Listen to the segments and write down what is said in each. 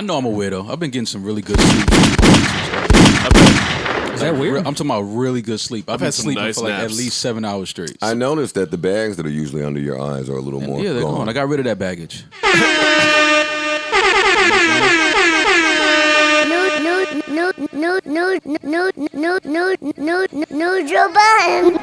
know I'm a weirdo. I've been getting some really good sleep. Is that weird? I'm talking about really good sleep. I've been had some sleeping nice for like naps. at least 7 hours straight. I noticed that the bags that are usually under your eyes are a little more Yeah, they're gone. gone. I got rid of that baggage. No, Joe Budden.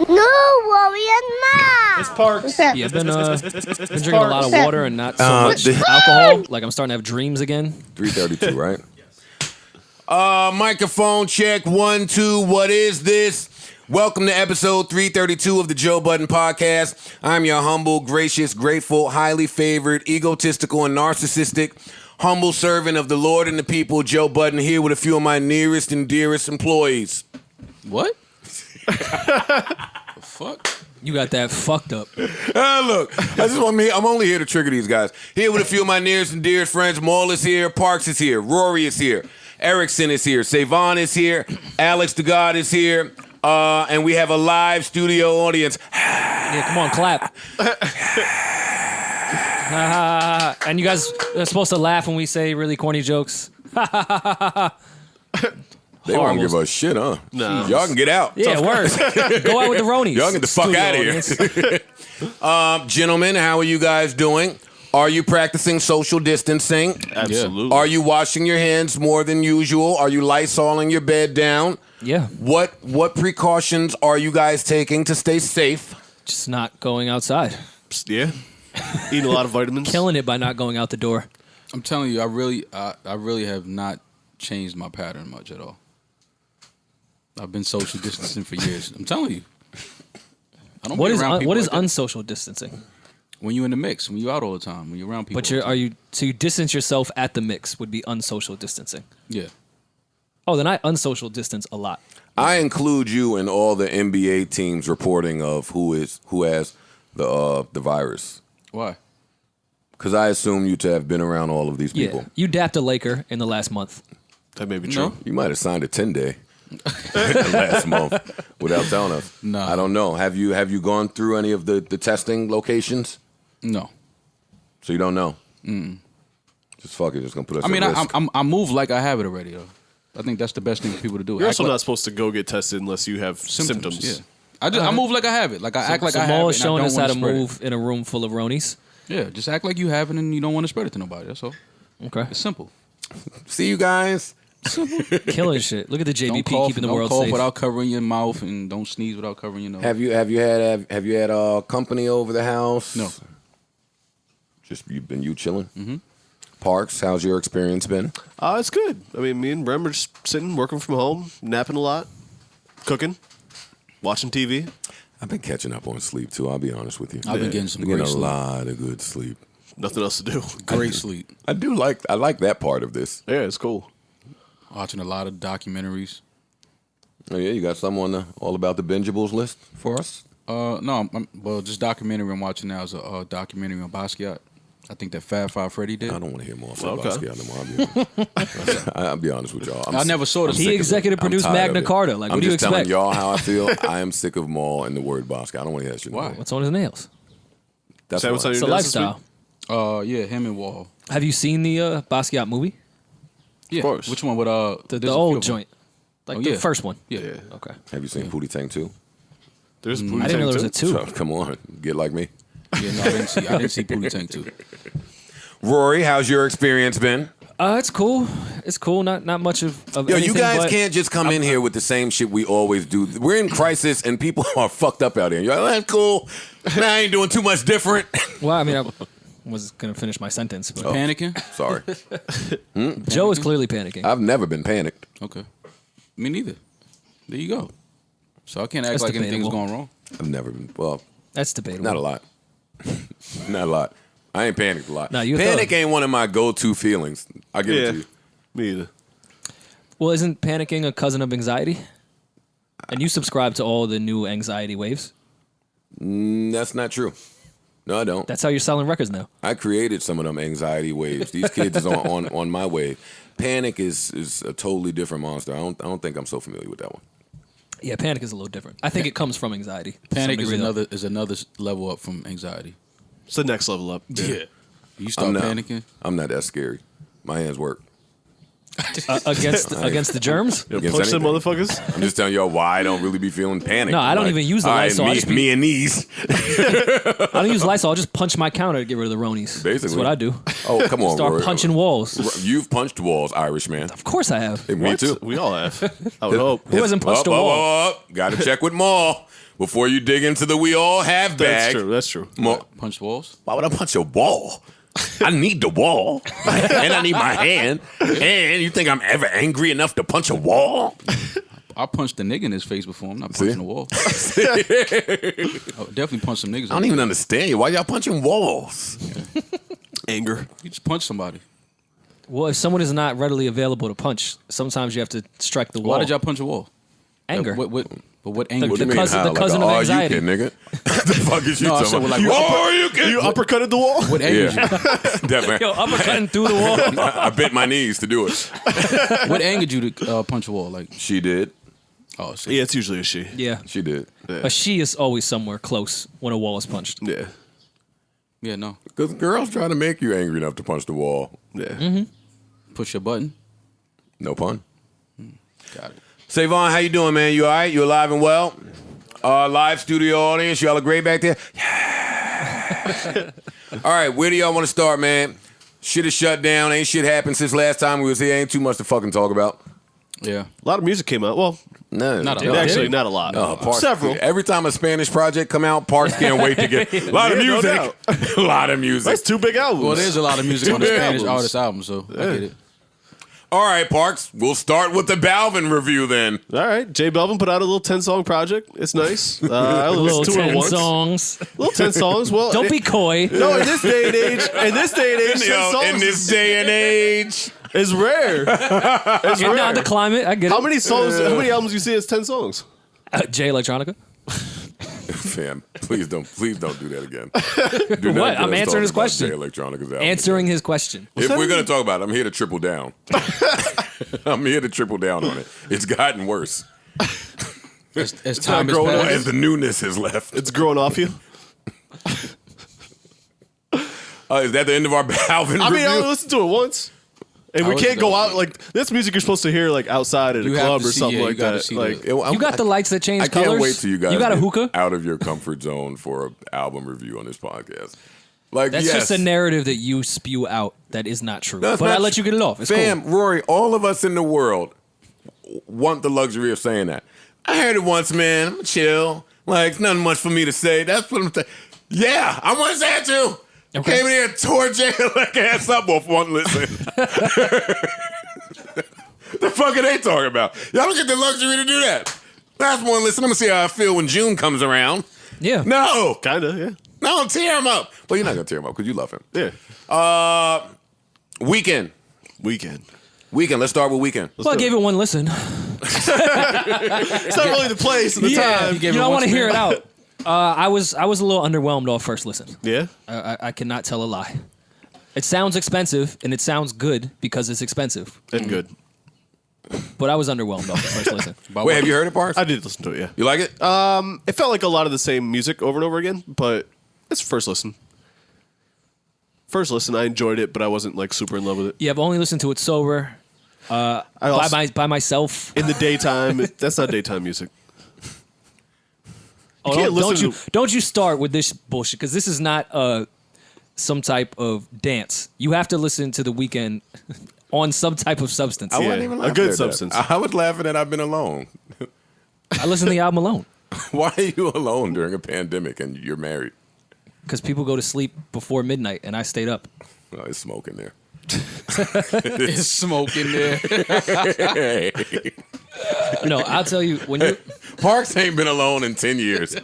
No, Warrior, nah. It's Parks. Yeah, I've been drinking a lot of water and not so much alcohol. Like I'm starting to have dreams again. 3:32, right? Microphone check 1 2. What is this? Welcome to episode 332 of the Joe Budden podcast. I'm your humble, gracious, grateful, highly favored, egotistical, and narcissistic humble servant of the Lord and the people, Joe Budden, here with a few of my nearest and dearest employees. What? The fuck? You got that fucked up. Look, I'm only here to trigger these guys. Here with a few of my nearest and dearest friends. Maul is here, Parks is here, Rory is here, Erickson is here, Savon is here, Alex the God is here, and we have a live studio audience. Yeah, come on, clap. And you guys are supposed to laugh when we say really corny jokes. They don't give a shit, huh? No. Y'all can get out. Yeah, word. Go out with the Ronies. Y'all get the fuck Studio out of here. audience. Gentlemen, how are you guys doing? Are you practicing social distancing? Absolutely. Are you washing your hands more than usual? Are you Lysoling your bed down? Yeah. What precautions are you guys taking to stay safe? Just not going outside. Yeah. Eating a lot of vitamins. Killing it by not going out the door. I'm telling you, I really have not changed my pattern much at all. I've been social distancing for years. I'm telling you. I don't What be is around people what is like that. unsocial distancing? When you're in the mix, when you're out all the time, when you're around people. But all the time. you distance yourself at the mix would be unsocial distancing. Yeah. Oh, then I unsocial distance a lot. I include you in all the NBA teams reporting of who has the virus. Why? Because I assume you to have been around all of these people. Yeah. You dapped a Laker in the last month. That may be true. No. You might have signed a 10-day last month without telling us. No. I don't know. Have you gone through any of the testing locations? No. So you don't know? Just fuck it. Just gonna put us I mean, at risk. I move like I have it already, though. I think that's the best thing for people to do. You're Act also like not supposed to go get tested unless you have symptoms. Yeah. I move like I have it. Like I act like I have Maul it. is and I showing don't us how wanna to spread it. move in a room full of Ronies. Yeah, just act like you have it and you don't want to spread it to nobody. That's all. Okay. It's simple. See you guys. Killing shit. Look at the Don't JBP cough, keeping the don't world cough safe. without covering your mouth, and don't sneeze without covering your nose. Have you had company over the house? No. Just you chilling? Mm-hmm. Parks, how's your experience been? It's good. I mean, me and Rem are just sitting, working from home, napping a lot, cooking, watching TV. I've been catching up on sleep too. I'll be honest with you. I've been getting some Getting great a sleep. lot of good sleep. Nothing else to do. Great sleep. I like that part of this. Yeah, it's cool. Watching a lot of documentaries. Oh yeah, you got some on the All About the Bingeables list for us? No, well, just documentary I'm watching now is a documentary on Basquiat. I think that Fab Five Freddy did. I don't want to hear more from Okay. Basquiat anymore. I'll be honest with y'all. I never saw I'm this. sick He of it. executive I'm produced tired of Magna it. Carta. Like, I'm what do you just telling expect? y'all how I feel. I am sick of Maul and the word Basquiat. I don't want to hear that shit Why? anymore. What's on his nails? That's Say what's why. on It's your a nails this lifestyle. Yeah, him and Wall. Have you seen the Basquiat movie? Yeah, course. Which one? With The there's a few of old them. joint. Like Oh, the yeah. first one. Yeah. Okay. Have you seen Pootie Tang 2? There's I didn't know there was a two. Come on, get like me. Yeah, no, I didn't see Pootie Tank too. Rory, how's your experience been? It's cool. It's cool. Not much of Yo, anything, you guys but can't just come in here with the same shit we always do. We're in crisis and people are fucked up out here. You're like, that's cool. I ain't doing too much different. Well, I mean, I was gonna finish my sentence, but Panicking? Sorry. Joe is clearly panicking. I've never been panicked. Okay. Me neither. There you go. So I can't act That's like anything's debatable. going wrong. I've never been. Well, That's debatable. not a lot. Not a lot. I ain't panicked a lot. No, you a Panic thug. ain't one of my go-to feelings. I give it Yeah. to you. Me either. Well, isn't panicking a cousin of anxiety? And you subscribe to all the new anxiety waves. That's not true. No, I don't. That's how you're selling records now. I created some of them anxiety waves. These kids is on my wave. Panic is a totally different monster. I don't think I'm so familiar with that one. Yeah, panic is a little different. I think it comes from anxiety. to some Panic degree, though. is another level up from anxiety. It's the next level up. Yeah. You start panicking. I'm not that scary. My hands work. Against the germs? You Against punch them anything. motherfuckers. I'm just telling y'all why I don't really be feeling panic. No, I don't even use the all right, Lysol. I just Me and these. I don't use Lysol. I'll just punch my counter to get rid of the Ronies. Basically. That's what I do. Oh, come on, Start Rory. punching walls. You've punched walls, Irishman. Of course I have. Hey, me too. We all have. I would hope. Who hasn't punched a wall? Got to check with Maul before you dig into the we all have bag. That's true. Maul, Punch walls. why would I punch a wall? I need the wall, and I need my hand. And you think I'm ever angry enough to punch a wall? I punched the nigga in his face before. I'm not See? punching the wall. I would definitely punch some niggas. I don't even understand you. Why y'all punching walls? Anger. You just punch somebody. Well, if someone is not readily available to punch, sometimes you have to strike the wall. Why did y'all punch a wall? Anger. What anger? The What do you mean, cousin- how? the cousin of like, anxiety. You can, nigga. The fuck is you No, I talking said, about? well, like, You can. You uppercutted the wall? What angered Yeah. Definitely. Yo, uppercutting through the wall. I bent my knees to do it. you? What angered you to punch a wall? Like, She did. oh, see. Yeah, it's usually a she. Yeah. She did. A she is always somewhere close when a wall is punched. Yeah. Yeah, no. Because girls trying to make you angry enough to punch the wall. Yeah. Push your button. No pun. Got it. Savon, how you doing, man? You all right? You alive and well? Live studio audience, y'all are great back there? Yeah. All right, where do y'all want to start, man? Shit is shut down. Ain't shit happened since last time we was here. Ain't too much to fucking talk about. Yeah. A lot of music came out. Well, No. Not a lot. actually, not a lot. Parks, Several. Every time a Spanish project come out, Parks can't wait to get a lot of Yeah, no music. doubt. A lot of music. That's 2 big albums. Well, there's a lot of music on the Two Spanish albums. artist album, so I get it. All right, Parks. We'll start with the Balvin review then. All right. J Balvin put out a little 10-song project. It's nice. I Little listened to it 10 once. songs. Little 10 songs. Well, Don't be coy. No, in this day and age, 10 songs In this day and age. is rare. It's You're rare. not the climate. I get it. How many songs? How many albums you see as 10 songs? J Electronica. Fam, please don't do that again. Do not What? get I'm us answering talking his about question. Jay Electronica's album. Answering his question. If we're gonna talk about it, I'm here to triple down. I'm here to triple down on it. It's gotten worse As time has growing passed. as the newness has left. It's growing off you. Is that the end of our Balvin I mean, I review? only listened to it once. And we was can't go done. out like this music you're supposed to hear like outside at a You have club to or see- something yeah, you like gotta that. see Like the- You got the lights that change I colors. can't wait till you guys You got a get hookah? out of your comfort zone for an album review on this podcast. Like, That's yes. just a narrative that you spew out that is not true. No, it's But I not let you get it off. It's Fam, cool. Rory, all of us in the world want the luxury of saying that. I heard it once, man. I'm chill. Like, it's nothing much for me to say. That's what I'm saying. Yeah, I want to say it too. Okay. Came in here and tore Jay like ass up off one listen. The fuck are they talking about? Y'all don't get the luxury to do that. Last one listen. I'm going to see how I feel when June comes around. Yeah. No. kinda, yeah. No, tear him up. Well, you're not going to tear him up because you love him. Yeah. Weeknd. Weekend. Let's start with Weeknd. Well, I gave it one listen. It's not really the place and the time. You gave You it know, I one want to hear it spin. out. I was a little underwhelmed off first listen. Yeah. I cannot tell a lie. It sounds expensive and it sounds good because it's expensive. And good. But I was underwhelmed off the first listen. Wait, have you heard it, Parks? I did listen to it, yeah. You like it? It felt like a lot of the same music over and over again, but it's first listen. First listen, I enjoyed it, but I wasn't like super in love with it. Yeah, I've only listened to it sober I also, by myself. in the daytime, that's not daytime music. Oh, can't listen don't you start with this bullshit because this is not some type of dance. You have to listen to The Weeknd on some type of substance. I wasn't Yeah, even a laughing good at that. substance. I was laughing that I've been alone. I listen to the album alone Why are you alone during a pandemic and you're married? because people go to sleep before midnight and I stayed up. Oh, it's smoking there. It's smoke in there. No, I'll tell you when you. Parks ain't been alone in 10 years.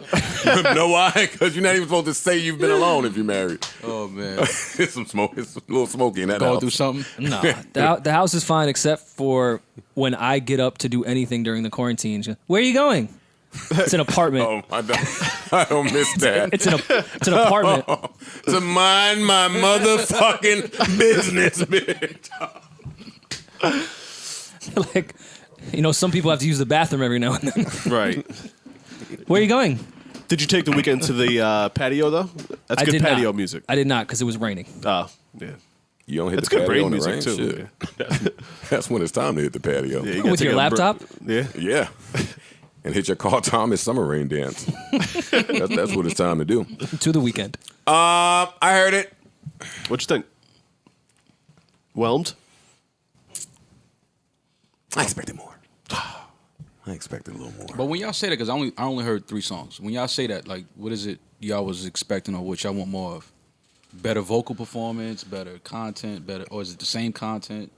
Know why? Because you're not even supposed to say you've been alone if you're married. Oh man, It's some smoke. It's a little smoky in that going house. through something. No, the house is fine except for when I get up to do anything during the quarantine. Where are you going? It's an apartment. Oh, I don't miss that. It's an apartment. To mind my motherfucking business, bitch. Like, you know, some people have to use the bathroom every now and then. Right. Where are you going? Did you take the Weeknd to the patio though? That's good patio music. I did not because it was raining. Oh, yeah. You don't hit That's the good patio brain in the music rain. too. Shit. That's when it's time to hit the patio. Yeah, you gotta With take your a laptop? Yeah. Yeah. And hit your Carl Thomas summer rain dance. That's what it's time to do. To the weekend. I heard it. What'd you think? Whelmed? I expected more. I expected a little more. But when y'all say that, because I only heard 3 songs. When y'all say that, like, what is it y'all was expecting or what y'all want more of? Better vocal performance, better content, better, or is it the same content?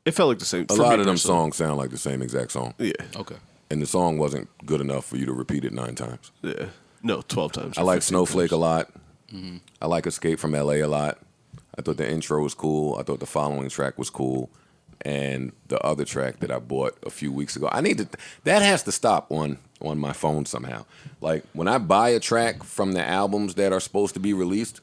It felt like the same. A lot of them songs sound like the same exact song. Yeah. Okay. And the song wasn't good enough for you to repeat it 9 times. Yeah. No, 12 times. I like Snowflake a lot. Mm-hmm. I like Escape from LA a lot. I thought the intro was cool. I thought the following track was cool. And the other track that I bought a few weeks ago, that has to stop on my phone somehow. Like when I buy a track from the albums that are supposed to be released,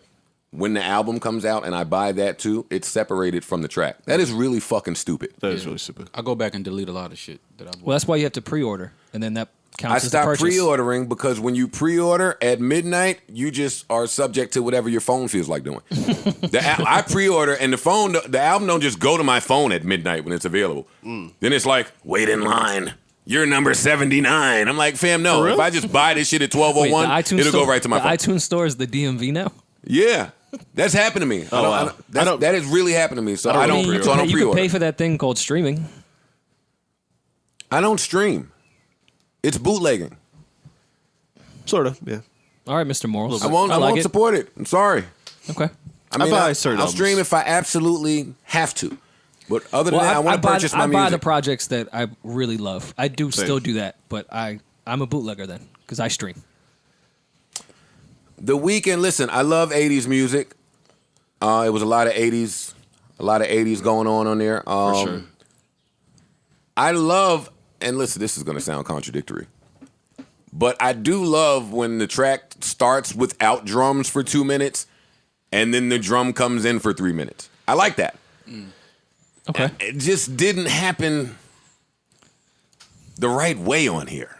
when the album comes out and I buy that too, it's separated from the track. That is really fucking stupid. That is really stupid. I go back and delete a lot of shit that I bought. Well, that's why you have to pre-order, and then that counts I as a stopped purchase. pre-ordering because when you pre-order at midnight, you just are subject to whatever your phone feels like doing. I pre-order and the album don't just go to my phone at midnight when it's available. Then it's like, wait in line. You're number 79. I'm like, fam, no. If I just buy this shit at 12:01, it'll go right to my phone. The iTunes store is the DMV now. Yeah. That's happened to me. That has really happened to me. So I don't pre-order. You can pay for that thing called streaming. I don't stream. It's bootlegging. Sort of, yeah. All right, Mr. Morals. I won't support it. I'm sorry. Okay. buy certain I'll albums. stream if I absolutely have to. But other than that, I want to purchase my music. I buy the projects that I really love. I do still do that, but I'm a bootlegger then because I stream. The Weeknd, listen, I love 80s music. It was a lot of 80s going on there. For sure. I love, and listen, this is going to sound contradictory, but I do love when the track starts without drums for 2 minutes and then the drum comes in for 3 minutes. I like that. Okay. It just didn't happen the right way on here.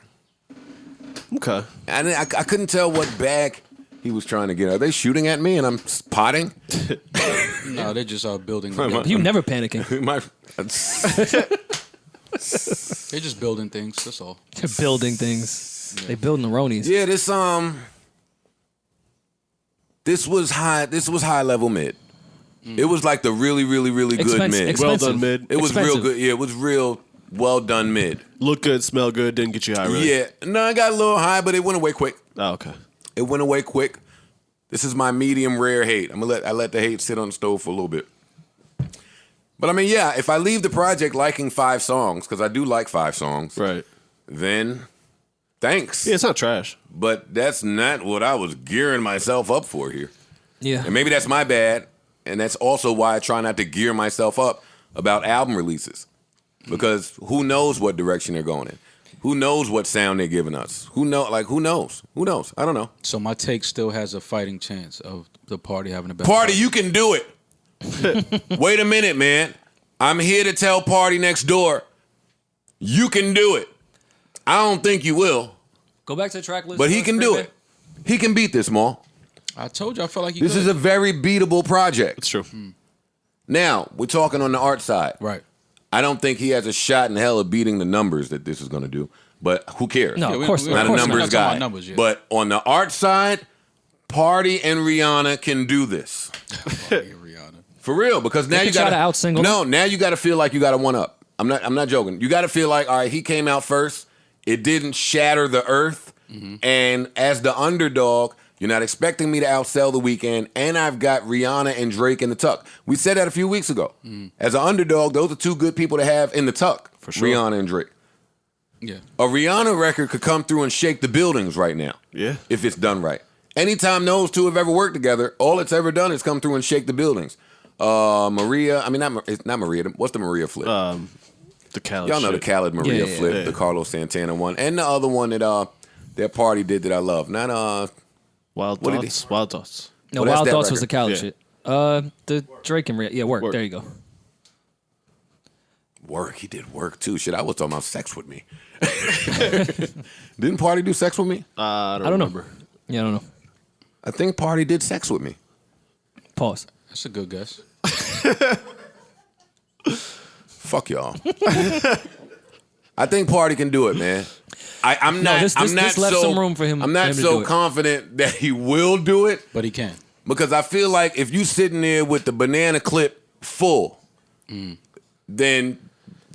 Okay. I couldn't tell what bag he was trying to get. Are they shooting at me and I'm potting? No, they're just building. You never panicking. They're just building things. That's all. They're building things. Yeah. They building Ronies. Yeah, this was high level mid. It was like the really, really, really good mid. Well done mid. It was real good. Yeah, it was real well done mid. Look good, smell good, didn't get you high, really. Yeah, no, I got a little high, but it went away quick. Oh, okay. It went away quick. This is my medium rare hate. I let the hate sit on the stove for a little bit. But I mean, yeah, if I leave the project liking 5 songs, because I do like 5 songs, right, then thanks. Yeah, it's not trash. But that's not what I was gearing myself up for here. Yeah. And maybe that's my bad. And that's also why I try not to gear myself up about album releases. Because who knows what direction they're going in? Who knows what sound they're giving us? Who knows? Who knows? I don't know. So my take still has a fighting chance of the party having a better Party, you can do it. Wait a minute, man. I'm here to tell Party next door, you can do it. I don't think you will. Go back to the track list. But he can do it. He can beat this, Maul. I told you I felt like he This could. is a very beatable project. It's true. Now, we're talking on the art side. Right. I don't think he has a shot in hell of beating the numbers that this is going to do. But who cares? No, of course we're not. Not a numbers not talking guy. about numbers yet. But on the art side, Party and Rihanna can do this. Rihanna. For real, because now They you could try got to out-single No, now you got to feel like you got to one up. I'm not joking. You got to feel like, all right, he came out first. It didn't shatter the earth. And as the underdog, you're not expecting me to outsell the Weeknd, and I've got Rihanna and Drake in the tuck. We said that a few weeks ago. As an underdog, those are 2 good people to have in the tuck. For sure. Rihanna and Drake. Yeah. A Rihanna record could come through and shake the buildings right now. Yeah. If it's done right. Anytime those 2 have ever worked together, all it's ever done is come through and shake the buildings. Maria, it's not Maria. What's the Maria flip? The Khaled Y'all know shit. the Khaled Maria flip, yeah. the Carlos Santana one, and the other one that Party did that I love. Not Wild What did Thoughts. Wild Thoughts. No, Well, that's Wild that Thoughts was the record. Khaled Yeah. shit. The Drake and Rihanna. Yeah, work. Work. There you go. Work. He did work too. Shit, I was talking about sex with me. Didn't Party do sex with me? I don't know. remember. Yeah, I don't know. I think Party did sex with me. Pause. That's a good guess. Fuck y'all. I think Party can do it, man. I'm not. this left some room for him. I'm not for him to so do it. confident that he will do it But he can. because I feel like if you sitting there with the banana clip full, then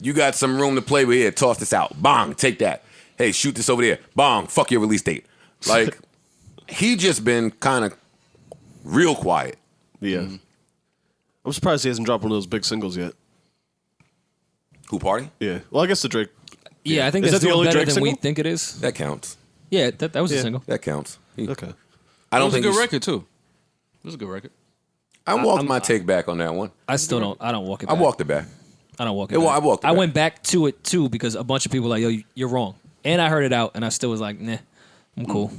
you got some room to play with. Here, toss this out. Bong, take that. Hey, shoot this over there. Bong, fuck your release date. Like he just been kind of real quiet. Yeah. I'm surprised he hasn't dropped one of those big singles yet. Who Party? Yeah. Well, I guess the Drake. Yeah, I think Is that's that the doing only better Drake than we single? think it is. That counts. Yeah, that was a Yeah. single. That counts. Okay. I It don't was a think good he's- record too. It was a good record. I walked my take back on that one. I still don't. I don't walk it I back. walked it back. I don't walk it Yeah, well, back. I walked it I back. went back to it too because a bunch of people were like, yo, you're wrong. And I heard it out and I still was like, nah, I'm cool.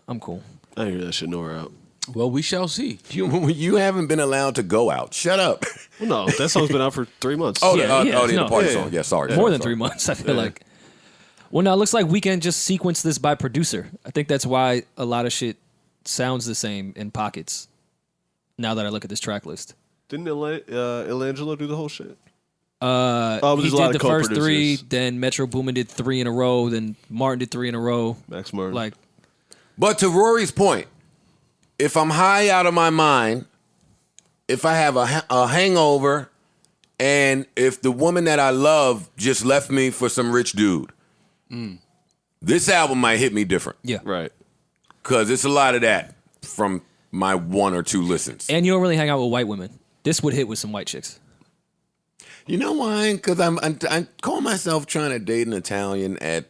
I'm cool. I didn't hear that shit nowhere out. Well, we shall see. You haven't been allowed to go out. Shut up. Well, no, that song's been out for 3 months. Oh, Yeah, the no. party Yeah, song. Yeah, sorry. More sorry, than sorry. 3 months, I feel like. Well, now it looks like Weeknd just sequenced this by producer. I think that's why a lot of shit sounds the same in pockets now that I look at this track list. Didn't Ilangelo do the whole shit? He there's a lot did of the first 3, co-producers. then Metro Boomin did 3 in a row, then Martin did 3 in a row. Max Martin. Like, But to Rory's point, if I'm high out of my mind, if I have a hangover, and if the woman that I love just left me for some rich dude, this album might hit me different. yeah. right. Because it's a lot of that from my 1 or 2 listens. And you don't really hang out with white women. This would hit with some white chicks. You know why? Because I call myself trying to date an Italian at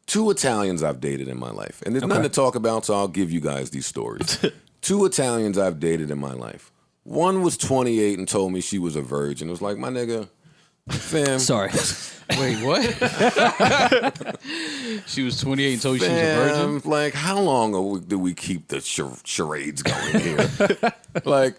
2 Italians I've dated in my life. And there's nothing to talk about, so I'll give you guys these stories. 2 Italians I've dated in my life. One was 28 and told me she was a virgin. It was like, my nigga, fam. Sorry. Wait, what? She was 28 and told you she was a virgin? Fam, like, how long do we keep the charades going here? Like,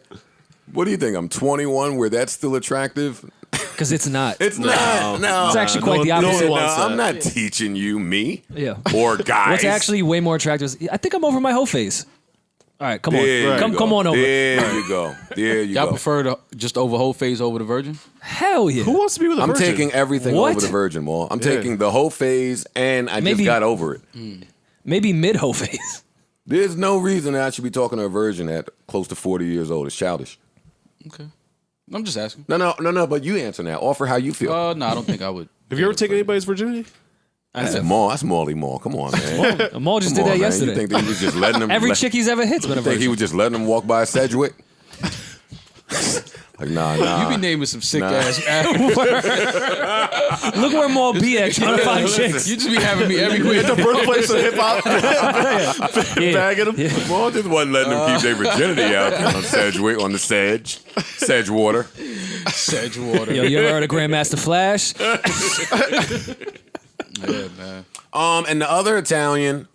what do you think? I'm 21 where that's still attractive? Because it's not. It's not. No. It's actually quite the no one opposite. wants that. I'm not teaching you me. Yeah. Or guys. What's actually way more attractive is, I think I'm over my whole phase. All right, come on. There you Come go. on over. There you go. There you Y'all go. prefer just over whole phase over the virgin? Hell yeah. Who wants to be with a I'm virgin? taking everything What? over the virgin wall. I'm taking the whole phase, and I Maybe- just got over it. Maybe mid whole phase. There's no reason that I should be talking to a virgin at close to 40 years old. It's childish. Okay. I'm just asking. No. But you answer now. Offer how you feel. No, I don't think I would. Have you ever taken anybody's virginity? That's Maul. That's Molly Maul. Come on, man. Amal just Come did on, that man. yesterday. You think that he was just letting him? Every chick he's ever hit's been a think he virgin. was just letting him walk by Sedgwick? Like, nah. You be naming some sick Nah. ass. Look where Maul be at trying to find chicks. You just be having me everywhere. The birthplace of hip hop. Yeah. Bagging him. Maul just wasn't letting them keep their virginity out on Sedgwick, on the Sedgewater. Sedgewater. Yo, you ever heard of Grandmaster Flash? Yeah, man. And the other Italian,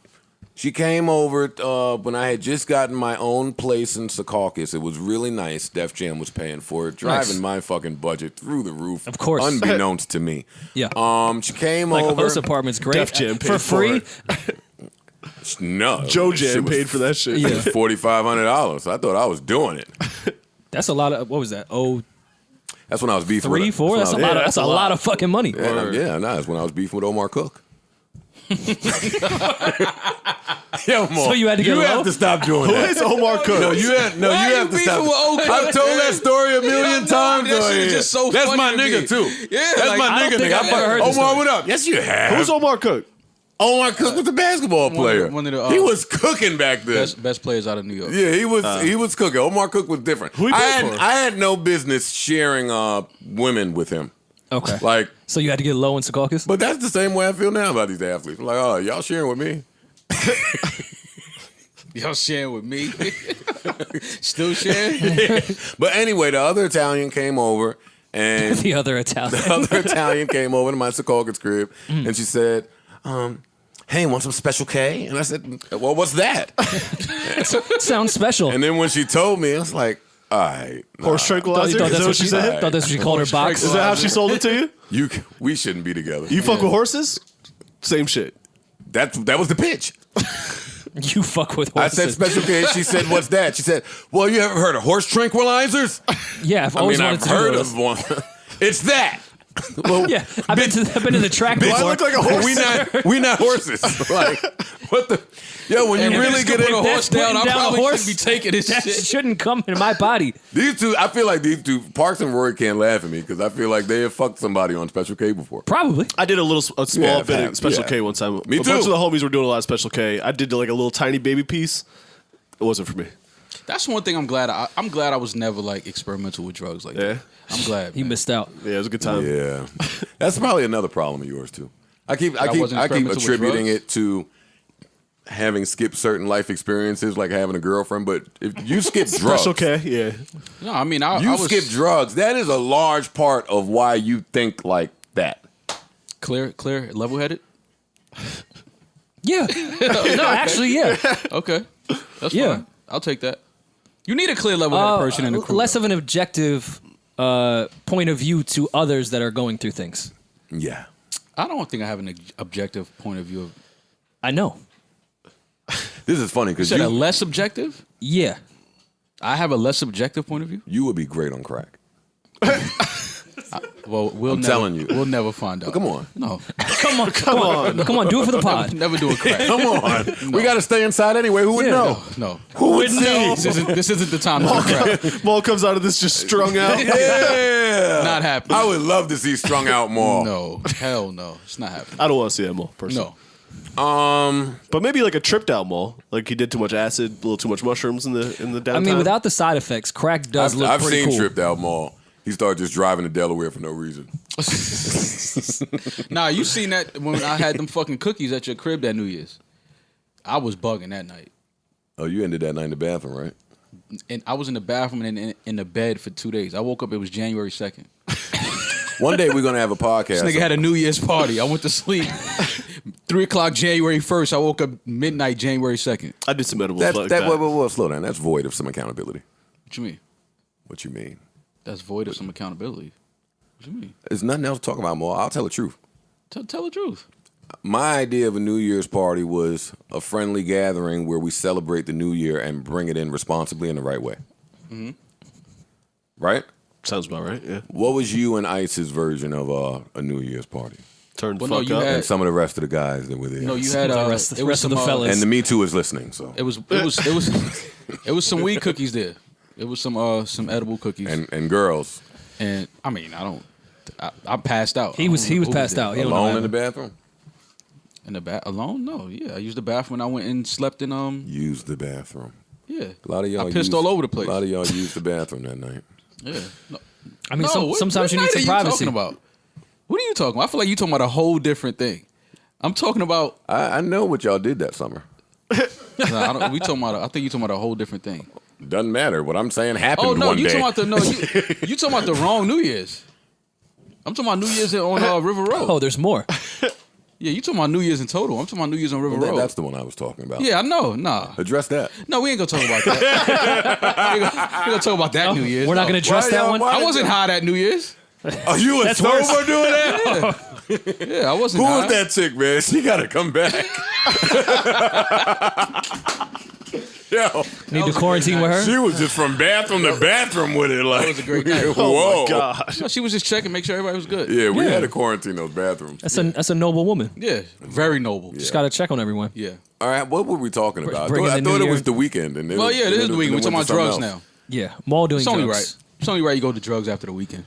she came over when I had just gotten my own place in Secaucus. It was really nice. Def Jam was paying for it, driving Nice. my fucking budget through the roof. Of course. Unbeknownst to me. Yeah. She came Like a over. host apartment's great. Def Jam for paid free. for No. Joe shit Jam was- paid for that shit. Yeah. It was $4,500. I thought I was doing it. That's a lot of, what was that? Oh, That's when I was beefing 3, with 4? That's a when I lot was- of, that's a lot of fucking money. That's when I was beefing with Omar Cook. Yo, Mo, So you had to get you low? have to stop doing Who that. is Omar Cook? No, you have Why to you stop. beefing with Oak Cliff, I've told man? that story a million times. that on shit is here. just so That's funny my to nigga me. too. Yeah, That's like, my I don't nigga. think nigga. I've ever heard this Omar, story. what up? Yes, you have. Who's Omar Cook? Omar Cook was the basketball player. one of the, he was cooking back then. best players out of New York. Yeah, he was cooking. Omar Cook was different. Who he played for? I had no business sharing women with him. Okay. Like, So you had to get low in Secaucus? but that's the same way I feel now about these athletes. I'm like, oh, y'all sharing with me? Y'all sharing with me. Still sharing? But anyway, the other Italian came over, and The other Italian. the other Italian came over to my Secaucus crib, and she said, hey, want some Special K? And I said, well, what's that? Sounds special. And then when she told me, I was like, All right. Horse tranquilizer? Is that what she said? Thought that's what she called her box. Is that how she sold it to you? We shouldn't be together. You fuck with horses? Same shit. That was the pitch. You fuck with I horses. said special K. She said, "What's that?" She said, "Well, you ever heard of horse tranquilizers?" Yeah, I've always wanted I've to do heard those. of one. It's that. Well, Yeah, I've been to the track Do I before. look like a horse? we not horses. Like what the? Yo, when you really get put a in horse down, I putting down a probably horse, should be taking this That shit. shouldn't come in my body. these two, I feel like these two, Parks and Rory can't laugh at me because I feel like they have fucked somebody on Special K before. Probably. I did a small Yeah, bit of Special yeah. K one time. Me A bunch too. of the homies were doing a lot of Special K. I did like a little tiny baby piece. It wasn't for me. That's one thing I'm glad I was never like experimental with drugs like Yeah. that. I'm glad. He missed out. Yeah, it was a good time. Yeah, that's probably another problem of yours too. I keep wasn't experimental with attributing drugs? it to having skipped certain life experiences, like having a girlfriend. But if you skip drugs, Special K, yeah. No, I mean I you was skip drugs. That is a large part of why you think like that. clear, level-headed. Yeah. No, actually, yeah. Okay, that's Yeah. fine. I'll take that. You need a clear level-headed person in the crew. Less though. of an objective point of view to others that are going through things. Yeah, I don't think I have an objective point of view. Of, I know. this is funny you because said a less objective. Yeah. I have a less objective point of view. you would be great on crack. Well, I'm telling you. we'll never find out. Come on. No, Come on, do it for the pod. never do a crack. Come on, we got to stay inside anyway. Who would Yeah. know? No, Who would see? this isn't the time to do crack. Maul comes out of this just strung out. Yeah, Not happening. I would love to see strung out more. No, hell no, it's not happening. I don't want to see that Maul, personally. No, But maybe like a tripped out Maul. Like he did too much acid, a little too much mushrooms in the downtime. I mean, without the side effects, crack does look I've pretty seen cool. Tripped Out Mall. He started just driving to Delaware for no reason. nah, you seen that when I had them fucking cookies at your crib that New Year's? I was bugging that night, Oh, you ended that night in the bathroom, right? and I was in the bathroom and in the bed for 2 days. I woke up. It was January 2nd. One day we're gonna have a podcast. This nigga had a New Year's party. I went to sleep 3 o'clock January 1st. I woke up midnight January 2nd. I did some edibles That's, like that. that. Whoa, slow down. That's void of some accountability. What you mean? What you mean? That's void of some accountability. What you mean? There's nothing else to talk about more. I'll tell the truth. Tell the truth. My idea of a New Year's party was a friendly gathering where we celebrate the New Year and bring it in responsibly in the right way. Mm-hmm. Right? Sounds about right, yeah. What was you and Ice's version of a New Year's party? Turn the Well, no, fuck you up. had- And some of the rest of the guys that were there. No, you had The rest it was of the some, fellas. and the Me Too is listening. So It was some weed cookies there. It was some edible cookies. and girls And I mean, I passed out. He was passed out. He don't know alone what in the happened. bathroom. In the bath alone? No, yeah. I used the bathroom when I went and slept in Use the bathroom. yeah. A lot of y'all I pissed used- all over the place. A lot of y'all used the bathroom that night. Yeah. No, I mean, no, sometimes you need what some night privacy. Are you talking about? What are you talking about? I feel like you're talking about a whole different thing. I'm talking about I know what y'all did that summer. nah, I think you're talking about a whole different thing. Doesn't matter. What I'm saying happened Oh no, one you day. talking about you talking about the wrong New Year's. I'm talking about New Year's on River Road. Oh, there's more. Yeah, you talking about New Year's in total. I'm talking about New Year's on River Road. That's the one I was talking about. Yeah, I know. Nah. Address that. No, we ain't gonna talk about that. we ain't gonna talk about that New Year's. We're not No. going to address Why that y'all- one. why- I wasn't high that New Year's. Are you and sober worse. doing that? Yeah, I wasn't Who high. was that chick, man? She got to come back. Yo, Need to quarantine with her. she was just from bathroom to bathroom with it. Like, was a great night. Whoa. Oh my God. No, she was just checking, make sure everybody was good. Yeah, we Yeah. had to quarantine those bathrooms. That's a noble woman. Yeah, very noble. Just got to check on everyone. Yeah. All right, what were we talking about? bringing I the thought new it was year. the weekend. And Well, yeah, this is the weekend. We're talking about drugs now. Yeah, Maul doing It's only drugs. right. It's only right you go to drugs after the weekend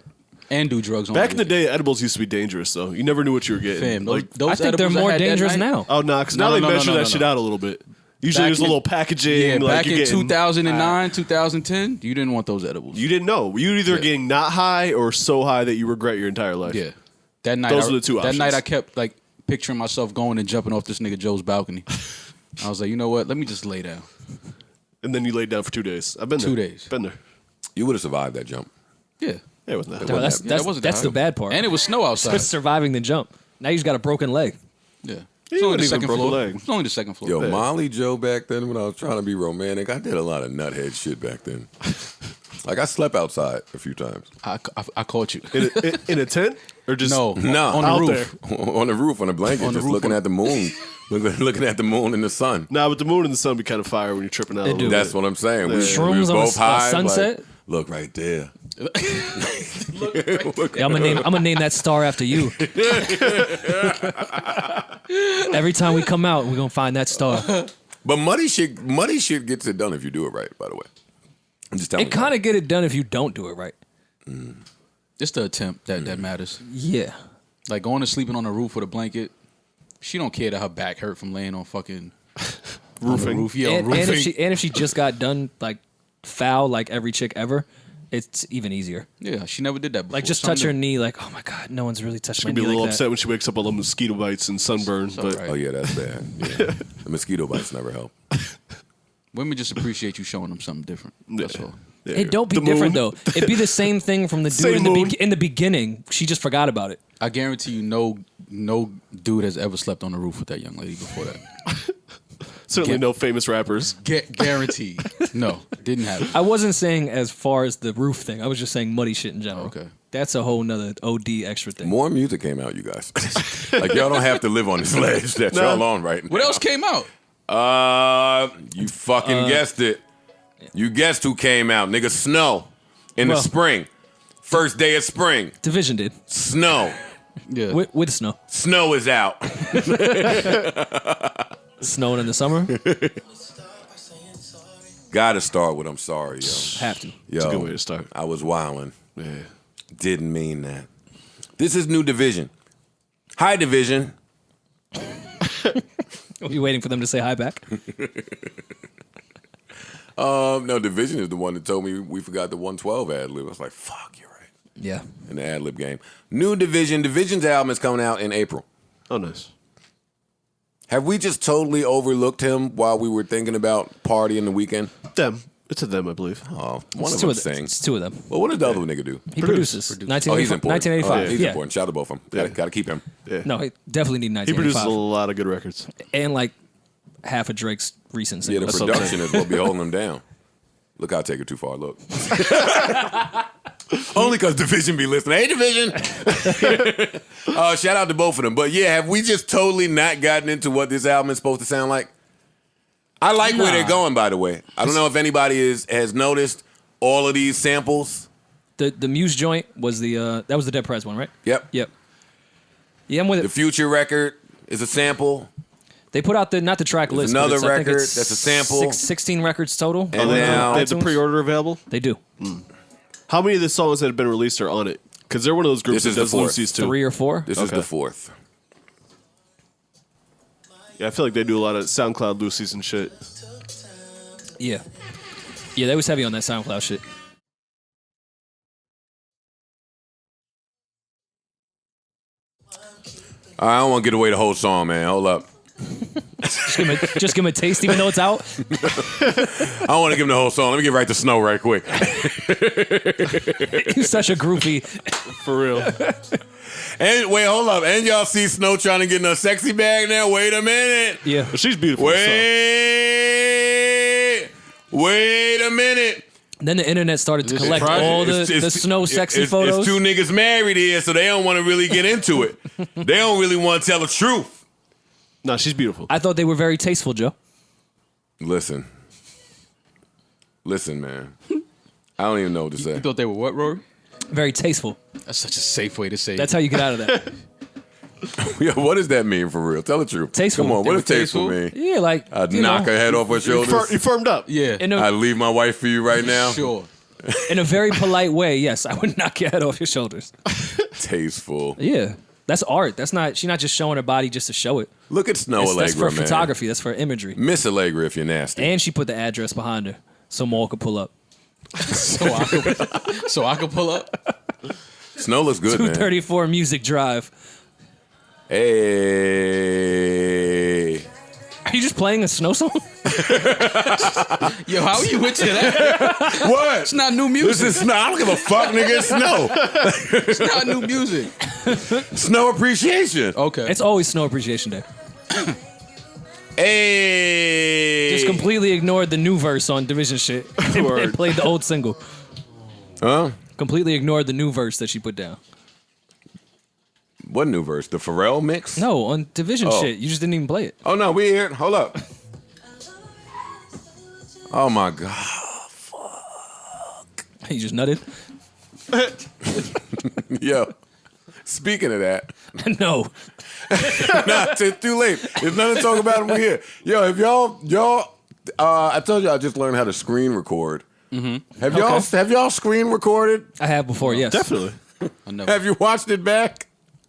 and do drugs on Back in the weekend. day, edibles used to be dangerous, though. You never knew what you were getting. Fam, like, those I think they're edibles I more had that dangerous night- now. oh, no, because No, now no, they no, measure no, that no, shit no. out a little bit. Usually Back there's a in- little packaging. Yeah, like back you're in getting, 2009, 2010, you didn't want those edibles. You didn't know. You were either Yeah. getting not high or so high that you regret your entire life. Yeah. That night, Those are the two That options. night, I kept like picturing myself going and jumping off this nigga Joe's balcony. I was like, you know what? Let me just lay down. And then you laid down for 2 days. I've been there. 2 days. Been there. You would have survived that jump. Yeah. Yeah, it wasn't that. No, that's Yeah, that wasn't that's high. the bad part. And it was snow outside. It's surviving the jump. Now you just got a broken leg. Yeah. He It's only wouldn't the even second broke a floor. leg. It's only the second floor. Yo, Yeah. Molly Joe back then when I was trying to be romantic, I did a lot of nuthead shit back then. Like I slept outside a few times. I caught you. In a tent or just No, on the out roof. on the roof on a blanket, On the just roof looking at the moon, looking at the moon and the sun. Nah, but the moon and the sun be kind of fire when you're tripping out. They a little do. That's bit. what I'm saying. We Shrooms was on both high. sunset? Like, look right there. Yeah, I'm gonna name that star after you. Every time we come out, we're gonna find that star. But muddy shit gets it done if you do it right. By the way, I'm just telling It you. kind of get it done if you don't do it right. Just the attempt that matters. Yeah. Like going to sleeping on the roof with a blanket. She don't care that her back hurt from laying on fucking roofing. On the roof. Yeah, on And roofing. if she just got done like foul like every chick ever, it's even easier. Yeah, she never did that before. Like just touch her knee, like, oh my god, no one's really touched my She'd be knee a little like upset that. when she wakes up all the mosquito bites and sunburn. But alright. Oh yeah, that's bad. Yeah. The mosquito bites never help. Women just appreciate you showing them something different. That's all. yeah. It don't be The different moon. though. It'd be the same thing from the Same dude moon. in the beginning. She just forgot about it. I guarantee you, no dude has ever slept on the roof with that young lady before that. Certainly no famous rappers. Guaranteed. No, didn't happen. I wasn't saying as far as the roof thing. I was just saying muddy shit in general. Okay. That's a whole nother OD extra thing. More music came out, you guys. Like y'all don't have to live on this ledge that y'all on right now. What else came out? You fucking guessed it. You guessed who came out, nigga. Snoh in the Well- spring. First day of spring. Division did Snoh. Yeah. with Snoh. Snoh is out. Snowing in the summer. Gotta start with I'm sorry, yo. Have to. Yo, It's a good way to start. I was wildin'. Yeah. Didn't mean that. This is new division. Hi, division. You waiting for them to say hi back? No, division is the one that told me we forgot the 112 ad lib. I was like, fuck, you're right. Yeah. In the ad lib game. New division. Division's album is coming out in April. Oh, nice. Have we just totally overlooked him while we were thinking about partying the weekend? Them. It's a them, I believe. Oh, one It's of two them of them. sings. It's two of them. Well, what does the other nigga do? He produces. Oh, he's important. 1985. Oh, he's yeah. important. Shout out to both of them. Gotta keep him. Yeah. No, he definitely need He produces 1985. a lot of good records. And like half of Drake's recent Yeah, the singles. production is what be holding him down. Look, I'll take it too far. Look. Only because Division be listening. Hey, Division. Shout out to both of them. But yeah, have we just totally not gotten into what this album is supposed to sound like? I like where they're going, by the way. I don't know if anybody has noticed all of these samples. The Muse joint was that was the Dead Prez one, right? Yep. Yep. Yeah, I'm with The it. Future record is a sample. They put out not the track list. another but I think record it's that's a sample. 16 records total. And They now have the iTunes? pre-order available. They do. How many of the songs that have been released are on it? Because they're one of those groups This that is does the fourth. Lucy's too. 3 or 4. this is Okay. the fourth. Yeah, I feel like they do a lot of SoundCloud Lucy's and shit. Yeah. Yeah, they was heavy on that SoundCloud shit. I don't want to get away the whole song, man. Hold up. Just give him a taste, even though it's out. I don't want to give him the whole song. Let me get right to Snoh right quick. He's such a groupie. For real. And wait, hold up. And y'all see Snoh trying to get in a sexy bag now? Wait a minute. Yeah. But she's beautiful. So. Wait a minute. Then the internet started to This is collect private. all the It's- Snow sexy it's photos. It's two niggas married here, so they don't want to really get into it. They don't really want to tell the truth. No, she's beautiful. I thought they were very tasteful, Joe. Listen, man. I don't even know what to say. You thought they were what, Rory? Very tasteful. That's such a safe way to say That's it. how you get out of that. Yeah, what does that mean for real? Tell the truth. Tasteful. Come on, what They does were tasteful tasteful? mean? Yeah, like I'd you knock know, her head off her You shoulders. firmed up. Yeah. I'd leave my wife for you right now. Sure. in a very polite way. Yes, I would knock your head off your shoulders. Tasteful. Yeah, that's art. That's not. She's not just showing her body just to show it. Look at Snoh That's for Aalegra, man. photography. That's for imagery. Miss Aalegra if you're nasty. And she put the address behind her so Maul could pull up. So I could pull up. Snoh looks good, man. 234 Music Drive. Hey. Are you just playing a Snow song? Yo, how are you into that? What? It's not new music. This is Snoh. I don't give a fuck, nigga. It's Snoh. It's not new music. Snow appreciation. Okay. It's always Snow Appreciation Day. Hey. Just completely ignored the new verse on Division shit and played the old single. Huh? Completely ignored the new verse that she put down. What new verse? The Pharrell mix? No, on Dvsn shit. You just didn't even play it. Oh no, we here. Hold up. Oh my god. You just nutted? Yo. Speaking of that. No. Nah, it's too late. There's nothing to talk about when we're here. Yo, if y'all I told you I just learned how to screen record. Mm-hmm. Have y'all screen recorded? I have before, yes. Definitely. Have you watched it back?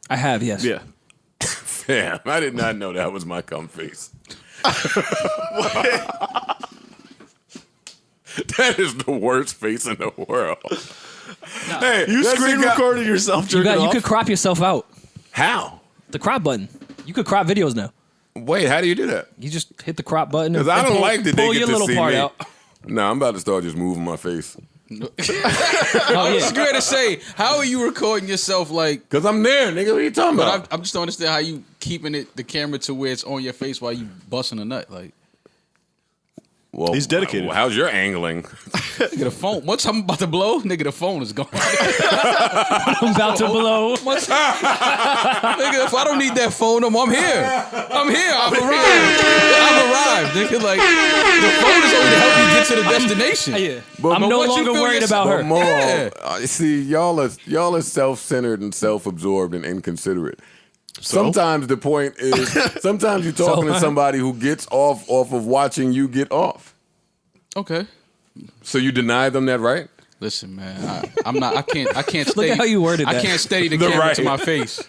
I have, yes. Yeah. Damn, I did not know that was my cum face. That is the worst face in the world. No. Hey, you screen recorded yourself jerking off? You could crop yourself out. How? The crop button. You could crop videos now. Wait, how do you do that? You just hit the crop button. Because I don't like that they pull get your to little see part me. out. No, I'm about to start just moving my face. I was going to say, how are you recording yourself like? Because I'm there, nigga. What are you talking about? I just don't understand how you keeping the camera to where it's on your face while you busting a nut. Like, well, he's dedicated. How's your angling? nigga, the phone. Once I'm about to blow, nigga, the phone is gone. I'm about to blow. Nigga, if I don't need that phone, I'm here. I've arrived. Nigga, like the phone is only to help you get to the destination. Yeah. But I'm no longer worried about her. See, y'all are self-centered and self-absorbed and inconsiderate. So? Sometimes the point is, sometimes you're talking to somebody who gets off of watching you get off. Okay. So you deny them that right? Listen, man, I'm not. I can't steady. Look at how you worded that. I can't steady the camera to my face.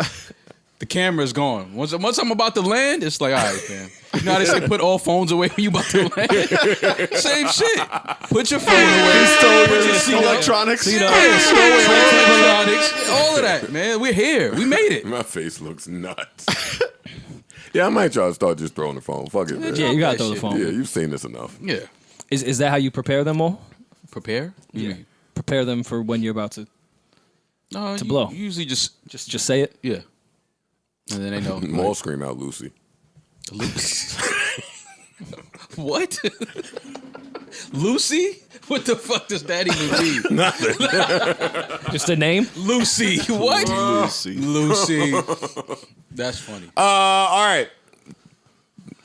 The camera's gone. Once I'm about to land, it's like, all right, man. You know how they say put all phones away when you about to land? Same shit. Put your phone away. Put your electronics. Yeah, stow away electronics. All of that, man. We're here. We made it. My face looks nuts. Yeah, I might try to start just throwing the phone. Fuck it, man. Yeah, you gotta that throw the shit. phone. Yeah, you've seen this enough. Yeah. Is that how you prepare them all? Prepare? Yeah. Prepare them for when you're about to blow. You usually just say it. yeah. And then they know. Maul scream out Lucy. What? Lucy? What the fuck does that even mean? Nothing. Just a name? Lucy. What? Lucy. That's funny. All right.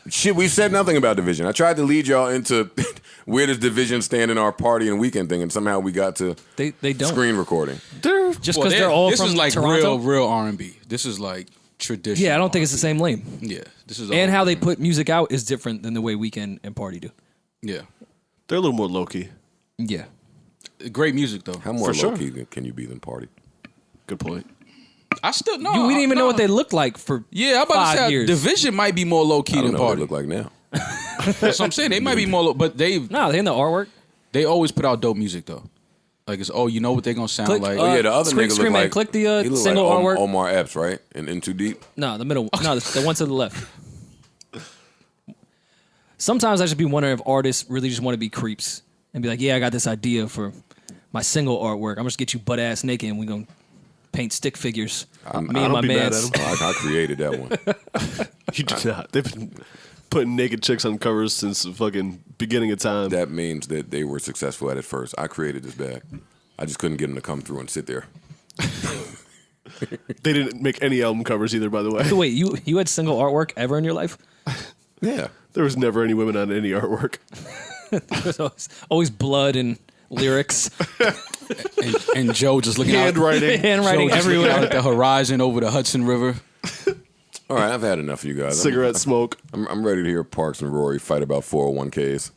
Shit, we said nothing about Dvsn. I tried to lead y'all into where does Dvsn stand in our party and weekend thing, and somehow we got to they don't screen recording. Just because they're all this from is like Toronto? real R&B. This is like traditional. Yeah, I don't think it's the same lane. Yeah, this is. And how they put music out is different than the way Weeknd and Party do. Yeah, They're a little more low key. Yeah. great music though. How more For low sure. key can you be than Party? Good point. I still know. We didn't even know what they looked like for Yeah, I'm about 5 to say years. Dvsn might be more low I key don't than know what Party. they look like now. That's what I'm saying. They might be more, but No, they in the artwork. they always put out dope music though. Like it's you know what they're gonna sound Click, like. Oh yeah, the other Scream, nigga Scream look Man, like click the he look single like artwork. Omar Epps, right? In Too Deep. No, the middle. No, the one to the left. Sometimes I just be wondering if artists really just want to be creeps and be like, yeah, I got this idea for my single artwork. I'm just get you butt ass naked and we gonna paint stick figures. Me and my man. I created that one. You do not. They've been putting naked chicks on covers since the fucking beginning of time. That means that they were successful at it first. I created this bag. I just couldn't get them to come through and sit there. They didn't make any album covers either, by the way. So wait, you had single artwork ever in your life? Yeah. There was never any women on any artwork. So always blood and lyrics, and Joe just looking Handwriting. handwriting Joe just looking out everywhere. at the horizon over the Hudson River. All right, I've had enough of you guys. Cigarette smoke. I'm ready to hear Parks and Rory fight about 401ks.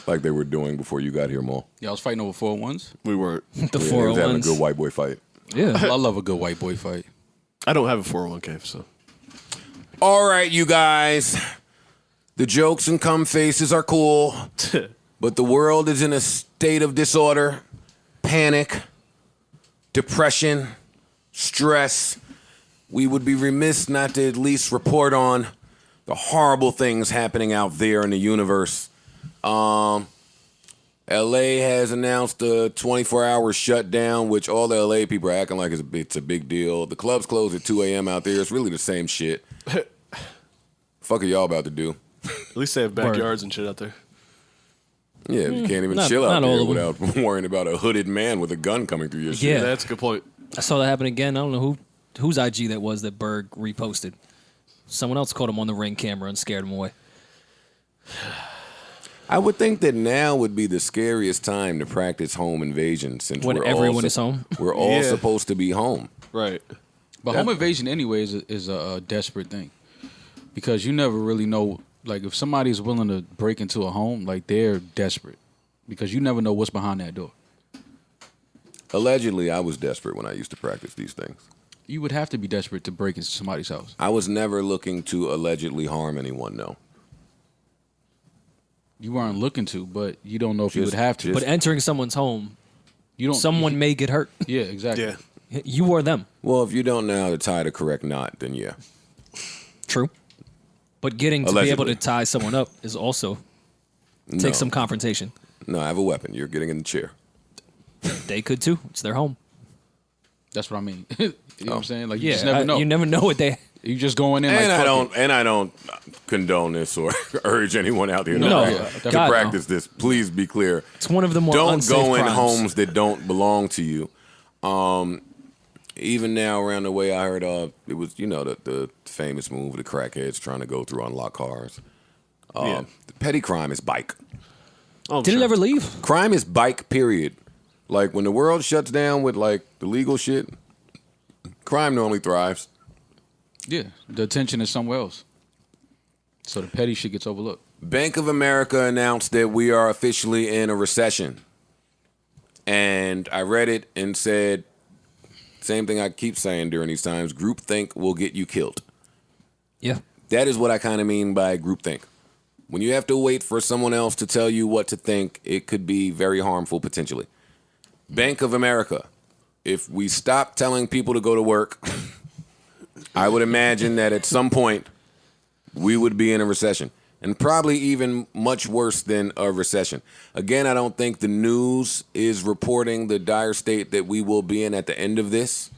Like they were doing before you got here, Mo. Yeah, I was fighting over 401s. We weren't. The They was having a good 401s. white boy fight. Yeah. I love a good white boy fight. I don't have a 401k, so. All right, you guys. The jokes and cum faces are cool, but the world is in a state of disorder, panic, depression, stress. We would be remiss not to at least report on the horrible things happening out there in the universe. LA has announced a 24-hour shutdown, which all the LA people are acting like it's a big deal. The clubs close at 2 a.m. out there. It's really the same shit. Fuck are y'all about to do? At least they have backyards and shit out there. Yeah, you can't even Not- chill out not all there of them. without worrying about a hooded man with a gun coming through your shit. Yeah. That's a good point. I saw that happen again. I don't know whose IG that was that Berg reposted. Someone else caught him on the Ring camera and scared him away. I would think that now would be the scariest time to practice home invasion since When we're everyone all is home. We're all Yeah. supposed to be home. Right. But home invasion, anyway, is a desperate thing because you never really know. Like, if somebody's willing to break into a home, like, they're desperate because you never know what's behind that door. Allegedly, I was desperate when I used to practice these things. You would have to be desperate to break into somebody's house. I was never looking to allegedly harm anyone, no. You weren't looking to, but you don't know if you Just- would have to. just- But entering someone's home, you don't. someone may get hurt. Yeah, exactly. Yeah. You or them. Well, if you don't know how to tie the correct knot, then yeah. True. But getting to be able Allegedly. to tie someone up is also No. take some confrontation. No, I have a weapon. You're getting in the chair. They could too. It's their home. That's what I mean. You know what I'm saying? Like, you Yeah, just never know. you never know what they. You just going in And like, I don't condone this or urge anyone out here No, to God, no. practice this. Please be clear. It's one of the more Don't unsafe go in crimes. homes that don't belong to you. Even now, around the way, I heard it was the famous move, the crackheads trying to go through unlocked cars. Yeah. The petty crime is bike. Oh, Did sure. it ever leave? Crime is bike. Period. Like when the world shuts down with like the legal shit, crime normally thrives. yeah, the attention is somewhere else. So the petty shit gets overlooked. Bank of America announced that we are officially in a recession. And I read it and said, same thing I keep saying during these times, groupthink will get you killed. Yeah. That is what I kind of mean by groupthink. When you have to wait for someone else to tell you what to think, it could be very harmful potentially. Bank of America, if we stop telling people to go to work, I would imagine that at some point we would be in a recession. And probably even much worse than a recession. Again, I don't think the news is reporting the dire state that we will be in at the end of this.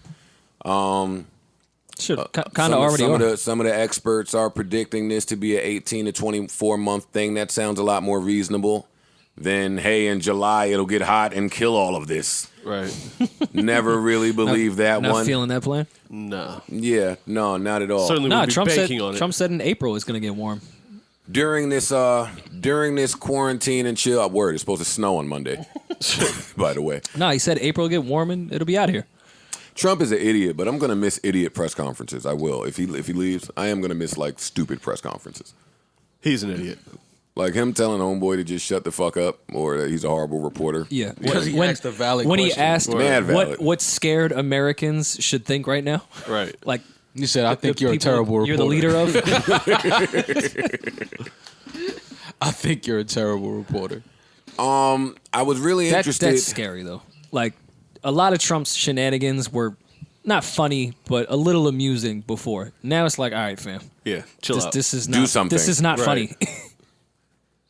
Should kind of already are. Some of the experts are predicting this to be an 18 to 24 month thing. That sounds a lot more reasonable than, hey, in July it'll get hot and kill all of this. Right. Never really believe that Not one. feeling that plan. No. Yeah, no, not at all. Certainly No, would be Trump banking on it. said in April it's going to get warm. During this quarantine and chill, word, it's supposed to snow on Monday. By the way, No, he said April will get warm and it'll be out here. Trump is an idiot, but I'm gonna miss idiot press conferences. I will if he leaves. I am gonna miss like stupid press conferences, He's an idiot. like him telling homeboy to just shut the fuck up or that he's a horrible reporter. Yeah. Because he asked a valid when he question. asked Mad valid. what scared Americans should think right now. Right. Like He said, I think the you're a people terrible reporter. You're the leader of. I think you're a terrible reporter. I was really interested. That's scary though. Like a lot of Trump's shenanigans were not funny, but a little amusing before. Now it's like, all right, fam, Yeah. Chill out. this is Do not something. This is not Right. funny.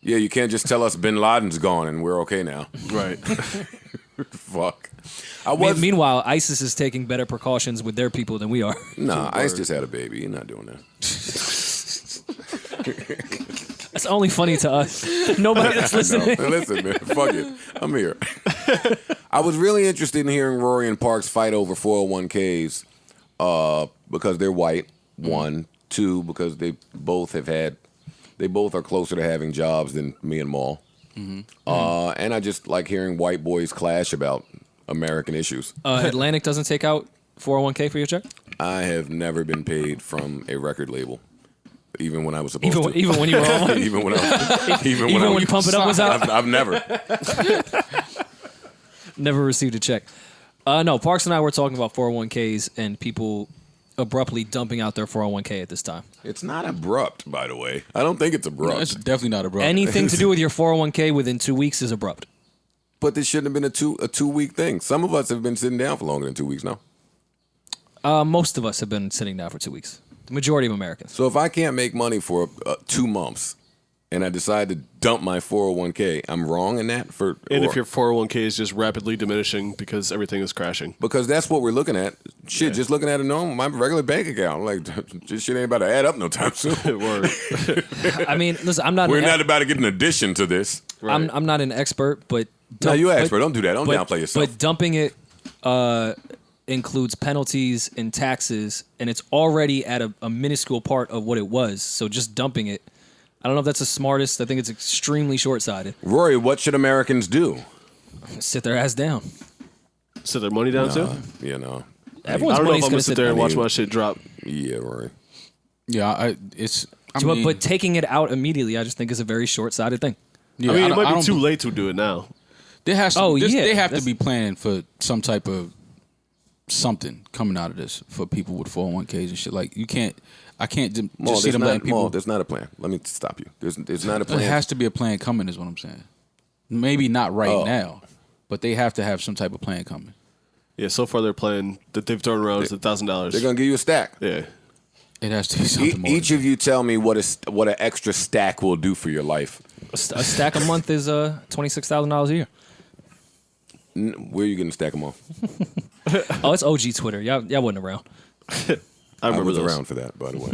Yeah, you can't just tell us Bin Laden's gone and we're okay now. Right. Fuck. I was Meanwhile, ISIS is taking better precautions with their people than we are. Nah, Ice just had a baby. He's not doing that. That's only funny to us. Nobody that's listening. No, listen, man. Fuck it. I'm here. I was really interested in hearing Rory and Parks fight over 401ks because they're white. One. Two, because they both are closer to having jobs than me and Maul. And I just like hearing white boys clash about American issues. Atlantic doesn't take out 401k for your check? I have never been paid from a record label. Even when I was supposed to. Even when you were on one? even when I Even when Pump It Up was out? I've never. Never received a check. No, Parks and I were talking about 401ks and people abruptly dumping out their 401k at this time. It's not abrupt, by the way. I don't think it's abrupt. No, it's definitely not a bro. Anything to do with your 401k within 2 weeks is abrupt. But this shouldn't have been a 2 week thing. Some of us have been sitting down for longer than 2 weeks now. Most of us have been sitting down for 2 weeks. The majority of Americans. So if I can't make money for 2 months and I decide to dump my 401k, I'm wrong in that? And if your 401k is just rapidly diminishing because everything is crashing. Because that's what we're looking at. Shit, just looking at my regular bank account. Like, this shit ain't about to add up no time soon. Word. I mean, listen, I'm not. We're not about to get an addition to this. I'm not an expert, but No, you an expert. Don't do that. Don't downplay yourself. But dumping it includes penalties and taxes, and it's already at a minuscule part of what it was. So just dumping it, I don't know if that's the smartest. I think it's extremely short-sighted. Rory, what should Americans do? Sit their ass down. Sit their money down too? You know. Everyone's I don't know if money's I'm gonna gonna sit there and watch my shit drop. Yeah, Rory. Yeah, but taking it out immediately, I just think is a very short-sighted thing. Yeah, I mean, it I might be don't- too late to do it now. There has to. Oh, yeah, They have to that's- be planning for some type of something coming out of this for people with 401ks and shit. Like you can't. I can't just see them letting people. There's not a plan. Let me stop you. There's not a plan. There has to be a plan coming. Is what I'm saying. Maybe not right now, but they have to have some type of plan coming. Yeah, so far their plan that they've thrown around is $1,000. They're gonna give you a stack. Yeah. It has to be something more. Each of you tell me what an extra stack will do for your life. A stack a month is $26,000 a year. Where are you getting a stack them off? Oh, it's OG Twitter. Y'all wasn't around. I remember was those. around for that, by the way.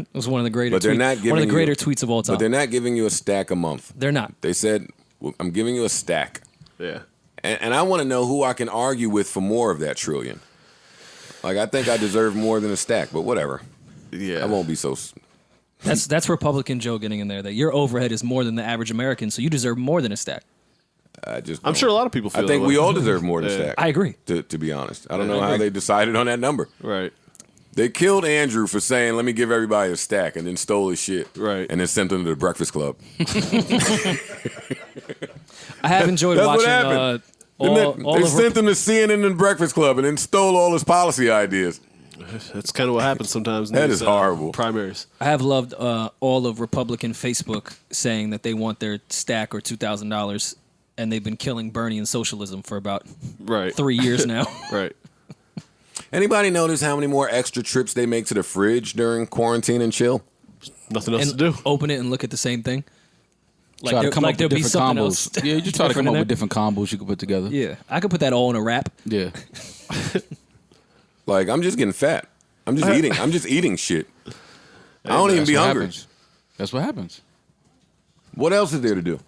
It was one of the greater But they're not one of giving the greater you- tweets of all time. But they're not giving you a stack a month. They're not. They said, well, I'm giving you a stack. Yeah. And I want to know who I can argue with for more of that trillion. Like, I think I deserve more than a stack, but whatever. Yeah. I won't be so... That's Republican Joe getting in there. That your overhead is more than the average American, so you deserve more than a stack. I'm I'm sure a lot of people feel I think that we way. all deserve more than a Yeah. stack. I agree. To be honest. I don't know how they decided on that number. Right. They killed Andrew for saying, let me give everybody a stack, and then stole his shit. Right. And then sent him to the Breakfast Club. I have enjoyed That's what watching happened. all They of sent him to CNN and Breakfast Club and then stole all his policy ideas. That's kind of what happens sometimes. in That these, is horrible. Primaries. I have loved all of Republican Facebook saying that they want their stack or $2,000, and they've been killing Bernie and socialism for about Right. 3 years now. Right. Anybody notice how many more extra trips they make to the fridge during quarantine and chill? Nothing else And to do. open it and look at the same thing. Like, Try to there, come like up there'll with be different something combos. else. Yeah, you just try to different come up in with there. different combos you can put together. Yeah, I could put that all in a wrap. Yeah. Like, I'm just getting fat. I'm just eating. I'm just eating shit. I don't even That's be what hungry. happens. That's what happens. What else is there to do?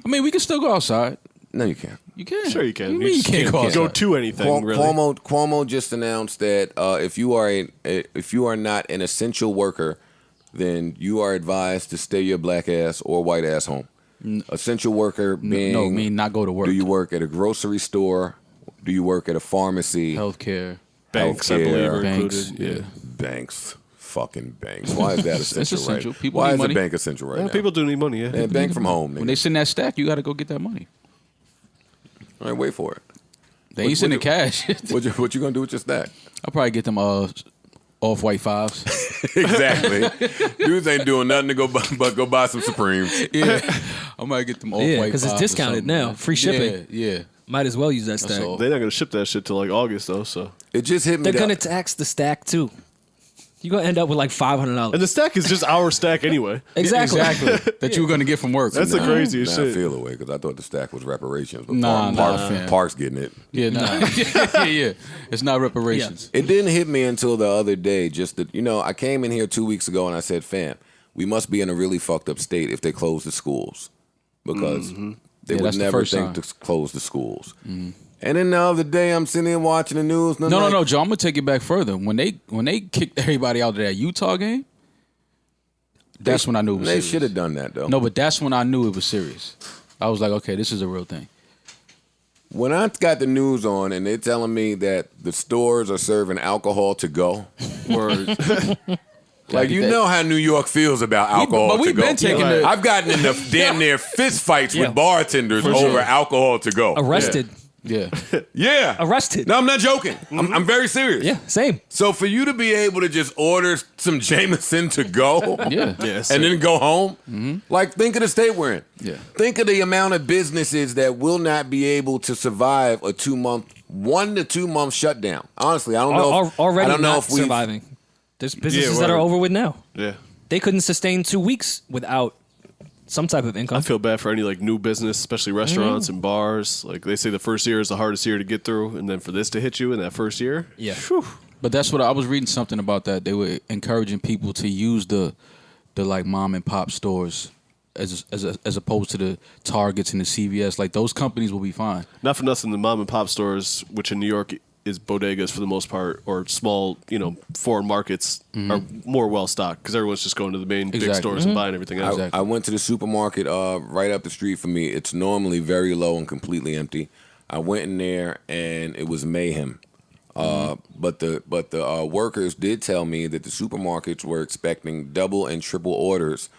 I mean, we can still go outside. No, you can't. You can. Sure you can. What do you mean you can't go go outside? to anything, really. Cuomo just announced that if you are not an essential worker, then you are advised to stay your black ass or white ass home. Essential worker being No, mean not go to work. Do you work at a grocery store? Do you work at a pharmacy? Healthcare. Banks, I healthcare, believe, are Banks. included. Yeah. Banks. Fucking banks. Why is that essential? essential. Right? People Why need is money. a bank essential right Yeah, now? people do need money, yeah. Man, bank from home. When Nigga. they send that stack, you got to go get that money. All right, wait for it. They ain't sending what- cash. What you gonna do with your stack? I'll probably get them off-white fives. Exactly. Dudes ain't doing nothing to go buy some Supremes. Yeah. I might get them off-white Yeah, fives. because it's or discounted something, now. man. Free shipping. Yeah. Might as well use that stack. all. They're not going to ship that shit till like August, though, so. It just hit me. They're that- gonna tax the stack too. You're gonna end up with like $500. And the stack is just our stack anyway. Exactly. Exactly. That you were going to get from work. That's the craziest I shit. feel away because I thought the stack was reparations. But Nah, fam. Park's getting it. Yeah, nah. yeah. It's not reparations. It didn't hit me until the other day. Just that, I came in here 2 weeks ago and I said, fam, we must be in a really fucked up state if they close the schools. Because they Yeah, would that's the never first think sign. to close the schools. And then the other day, I'm sitting here watching the news. And I'm No, like, Joe. I'm gonna take it back further. When they kicked everybody out of that Utah game, that's when I knew it was They serious. should have done that, though. No, but that's when I knew it was serious. I was like, okay, this is a real thing. When I got the news on and they're telling me that the stores are serving alcohol to go, Word. like, you know how New York feels about alcohol but to we've go. been taking the- I've gotten in the damn near fist fights Yeah. with bartenders over alcohol to go. Arrested. Yeah. Yeah. Arrested. No, I'm not joking. I'm very serious. Yeah, same. So for you to be able to just order some Jameson to go Yeah. Yes. and then go home, like, think of the state we're in. Yeah. Think of the amount of businesses that will not be able to survive a 1 to 2 month shutdown. Honestly, I don't know. Already I don't know not if we surviving. There's businesses Yeah, that are word. over with now. Yeah. They couldn't sustain 2 weeks without some type of income. I feel bad for any like new business, especially restaurants and bars. Like they say the first year is the hardest year to get through, and then for this to hit you in that first year. Yeah. But that's what I was reading something about that. They were encouraging people to use the like mom and pop stores as opposed to the Targets and the CVS. Like those companies will be fine. Not for nothing, the mom and pop stores, which in New York is bodegas for the most part, or small, foreign markets, are more well stocked because everyone's just going to the main big stores and buying everything else. I went to the supermarket right up the street from me. It's normally very low and completely empty. I went in there and it was mayhem. But the workers did tell me that the supermarkets were expecting double and triple orders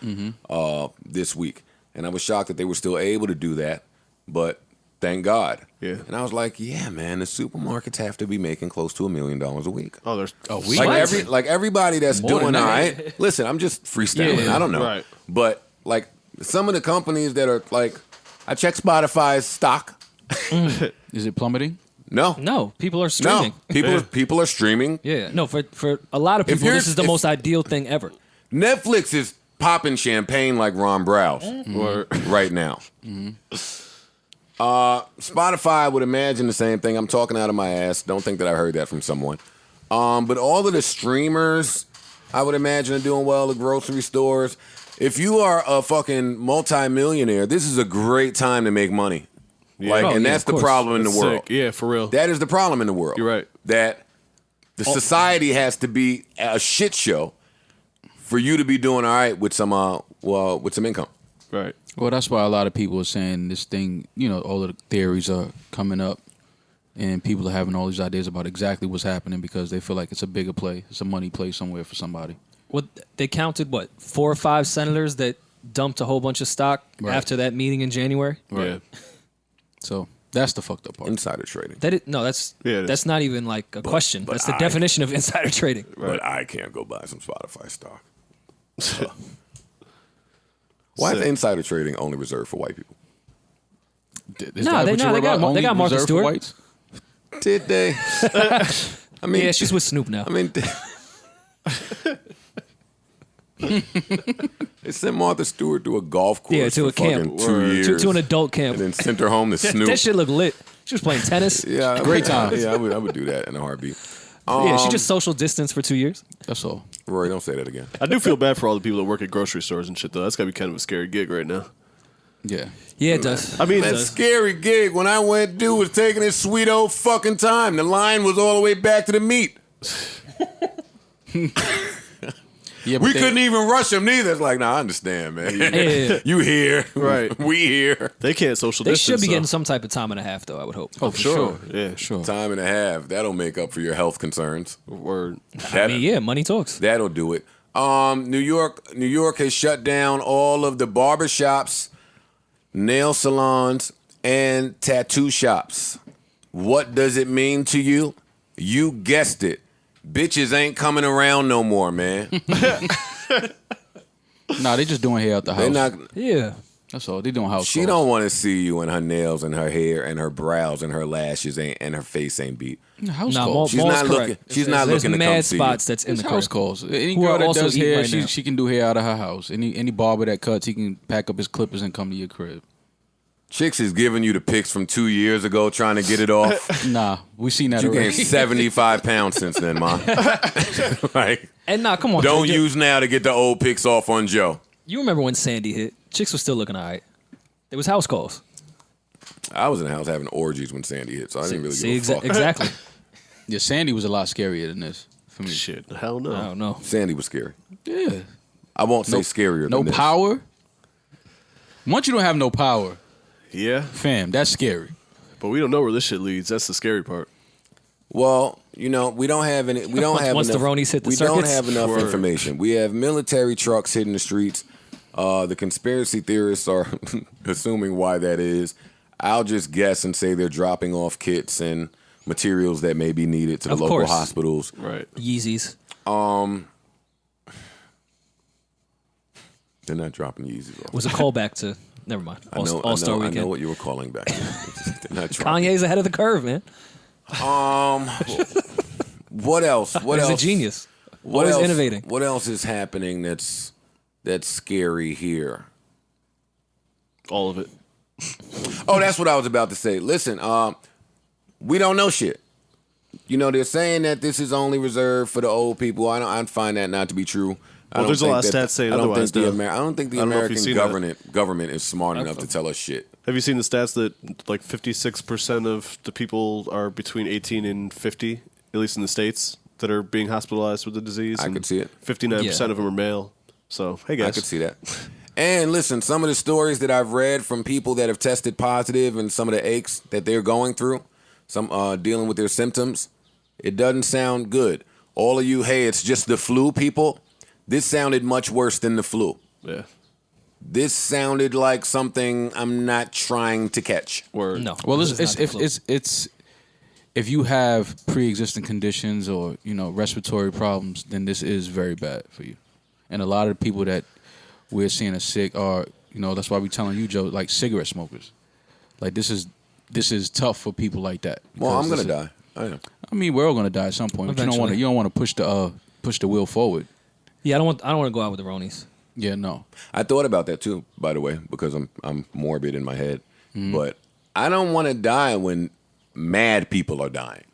this week, and I was shocked that they were still able to do that. But thank God. Yeah. And I was like, yeah, man, the supermarkets have to be making close to $1 million a week. Oh, there's a week. Like everybody that's doing all right. Listen, I'm just freestyling. I don't know. Right. But like some of the companies that are like, I check Spotify's stock. Is it plummeting? No, people are streaming. No, people are streaming. Yeah, no, for a lot of people, this is the most ideal thing ever. Netflix is popping champagne like Ron Browse right now. Spotify, I would imagine the same thing. I'm talking out of my ass. Don't think that I heard that from someone. But all of the streamers, I would imagine, are doing well. The grocery stores. If you are a fucking multimillionaire, this is a great time to make money. Yeah. That's the problem in the world. Sick. Yeah, for real. That is the problem in the world. You're right. That the society has to be a shit show for you to be doing all right with some income. Right. Well, that's why a lot of people are saying this thing. All of the theories are coming up, and people are having all these ideas about exactly what's happening because they feel like it's a bigger play, it's a money play somewhere for somebody. Well, they counted 4 or 5 senators that dumped a whole bunch of stock after that meeting in January. Right. Yeah. So that's the fucked up part. Insider trading. That's not even like a question. That's the definition of insider trading. Right. But I can't go buy some Spotify stock. Why is insider trading only reserved for white people? They got Martha Stewart. Did they? I mean, yeah, she's with Snoop now. I mean, they sent Martha Stewart to a golf course to a camp. 2 years. To an adult camp. And then sent her home to Snoop. That shit looked lit. She was playing tennis. Yeah, great time. Yeah, I would do that in a heartbeat. Yeah, she just social distance for 2 years. That's all. Rory, don't say that again. I do feel bad for all the people that work at grocery stores and shit, though. That's got to be kind of a scary gig right now. Yeah. Yeah, it does. I mean, that scary gig when I went, dude was taking his sweet old fucking time. The line was all the way back to the meat. Yeah, we couldn't even rush him neither. It's like, nah, I understand, man. Yeah. You here. Right. We here. They can't social They distance. should be getting some type of time and a half, though, I would hope. Oh, for sure. Yeah, sure. Time and a half. That'll make up for your health concerns. Word. Money talks. That'll do it. New York has shut down all of the barbershops, nail salons, and tattoo shops. What does it mean to you? You guessed it. Bitches ain't coming around no more, man. Nah, they just doing hair out the house. They're not. Yeah. That's all. They doing house She calls. don't want to see you and her nails and her hair and her brows and her lashes and her face ain't beat. House Nah, calls. She's not looking. She's not looking to come mad see spots you. that's in It's the house crib. calls. Any Who girl are that also does eating hair, right now. she can do hair out of her house. Any barber that cuts, he can pack up his clippers and come to your crib. Chicks is giving you the pics from 2 years ago trying to get it off. Nah, we seen that You already. gained 75 pounds since then, ma. Like, And nah, come on. don't Joe. use now to get the old pics off on Joe. You remember when Sandy hit? Chicks was still looking all right. It was house calls. I was in the house having orgies when Sandy hit, so I didn't really give a fuck. Exactly. Yeah, Sandy was a lot scarier than this for me. Shit. Hell no. I don't know. Sandy was scary. Yeah. I won't say scarier No than this. power. Once you don't have no power, Yeah, fam, that's scary. but we don't know where this shit leads. That's the scary part. Well, we don't have any. We don't have Once the enough. Ronies hit the we don't circuits? have enough Word. information. We have military trucks hitting the streets. The conspiracy theorists are assuming why that is. I'll just guess and say they're dropping off kits and materials that may be needed to the Of local course. hospitals. Right. Yeezys. They're not dropping Yeezys off. It was a callback to. Never mind. All-Star I Weekend. know what you were calling back. They're not dropping. Kanye's ahead of the curve, man. What else? What He's else? a genius. What Always else, innovating. What else is happening that's scary here? All of it. Oh, that's what I was about to say. Listen, we don't know shit. You know, they're saying that this is only reserved for the old people. I find that not to be true. Well, there's a lot of stats saying otherwise. I don't think the American government is smart enough to tell us shit. Have you seen the stats that like 56% of the people are between 18 and 50, at least in the States, that are being hospitalized with the disease? I could see it. 59% of them are male. So, hey guys. I could see that. And listen, some of the stories that I've read from people that have tested positive and some of the aches that they're going through, some dealing with their symptoms, it doesn't sound good. All of you, hey, it's just the flu people. This sounded much worse than the flu. Yeah. This sounded like something I'm not trying to catch. No. Well, it's if you have pre-existing conditions or respiratory problems, then this is very bad for you. And a lot of the people that we're seeing are sick are that's why we're telling you, Joe, like cigarette smokers. Like this is tough for people like that. Well, I'm gonna die. I am. I mean, we're all gonna die at some point. But you don't want to push the wheel forward. Yeah, I don't want to go out with the Ronies. Yeah, no. I thought about that too, by the way, because I'm morbid in my head. But I don't want to die when mad people are dying.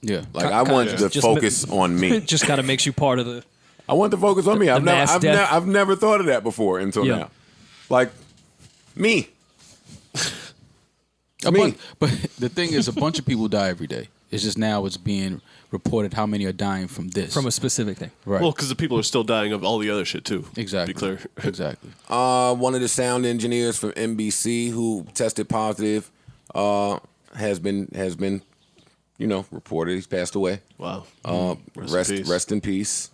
Yeah. Like I want to focus on me. Just kind of makes you part of the. I want to focus on me. I've death. never thought of that before until now. Like me. But the thing is, a bunch of people die every day. It's just now it's being reported how many are dying from this. From a specific thing. Right. Well, because the people are still dying of all the other shit too. Exactly. To be clear. Exactly. One of the sound engineers from NBC who tested positive has been reported. He's passed away. Wow. Rest in peace.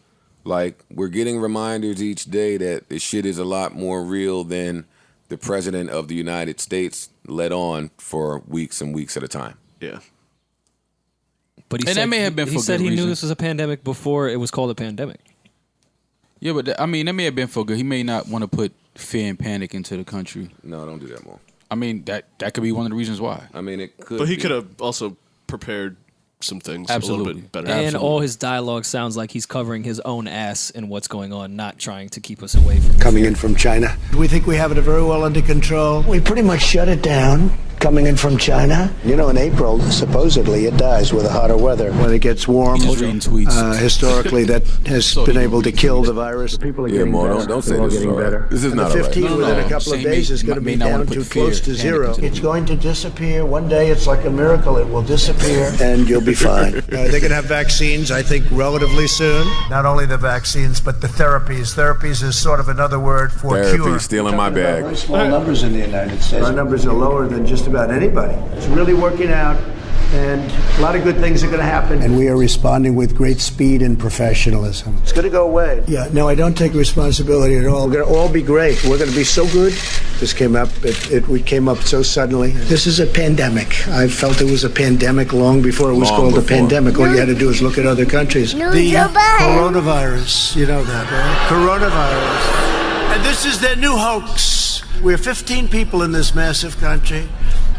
Like, we're getting reminders each day that this shit is a lot more real than the president of the United States let on for weeks and weeks at a time. Yeah. But that may have been for he said good he reason. knew this was a pandemic before it was called a pandemic. Yeah, but that may have been for good. He may not want to put fear and panic into the country. No, don't do that, Mo. I mean, that could be one of the reasons why. I mean, it could. But he could have also prepared some things a little bit better. And all his dialogue sounds like he's covering his own ass in what's going on, not trying to keep us away from coming in from China. We think we have it very well under control. We pretty much shut it down. Coming in from China. In April, supposedly it dies with the hotter weather. When it gets warm, historically that has been able to kill the virus. People are getting better. Don't say this is better. This is not 15 within a couple of days is going to be down to close to zero. It's going to disappear. One day it's like a miracle. It will disappear and you'll be fine. They're going to have vaccines, I think, relatively soon. Not only the vaccines, but the therapies. Therapies is sort of another word for cure. Therapy, stealing my bag. Very small numbers in the United States. Our numbers are lower than just about anybody. It's really working out, and a lot of good things are going to happen. And we are responding with great speed and professionalism. It's going to go away. Yeah, no, I don't take responsibility at all. We're going to all be great. We're going to be so good. This came up, it came up so suddenly. This is a pandemic. I felt it was a pandemic long before it was called a pandemic. All you had to do is look at other countries. The coronavirus, you know that, right? Coronavirus. And this is their new hoax. We're 15 people in this massive country.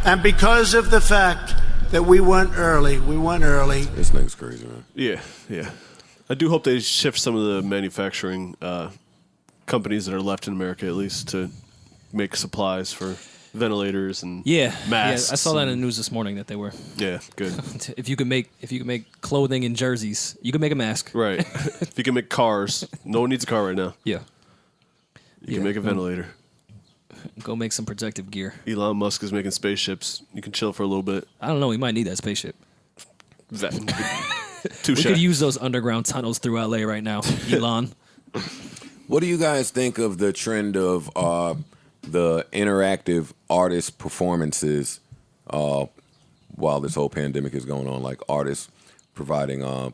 And because of the fact that we went early. This nigga's crazy, man. Yeah. I do hope they shift some of the manufacturing companies that are left in America, at least, to make supplies for ventilators and masks. Yeah, I saw that in the news this morning that they were. Yeah, good. If you could make clothing and jerseys, you could make a mask. Right. If you can make cars, no one needs a car right now. Yeah. You can make a ventilator. Go make some protective gear. Elon Musk is making spaceships. You can chill for a little bit. I don't know. We might need that spaceship. Touche. We could use those underground tunnels through LA right now, Elon. What do you guys think of the trend of the interactive artist performances while this whole pandemic is going on? Like artists providing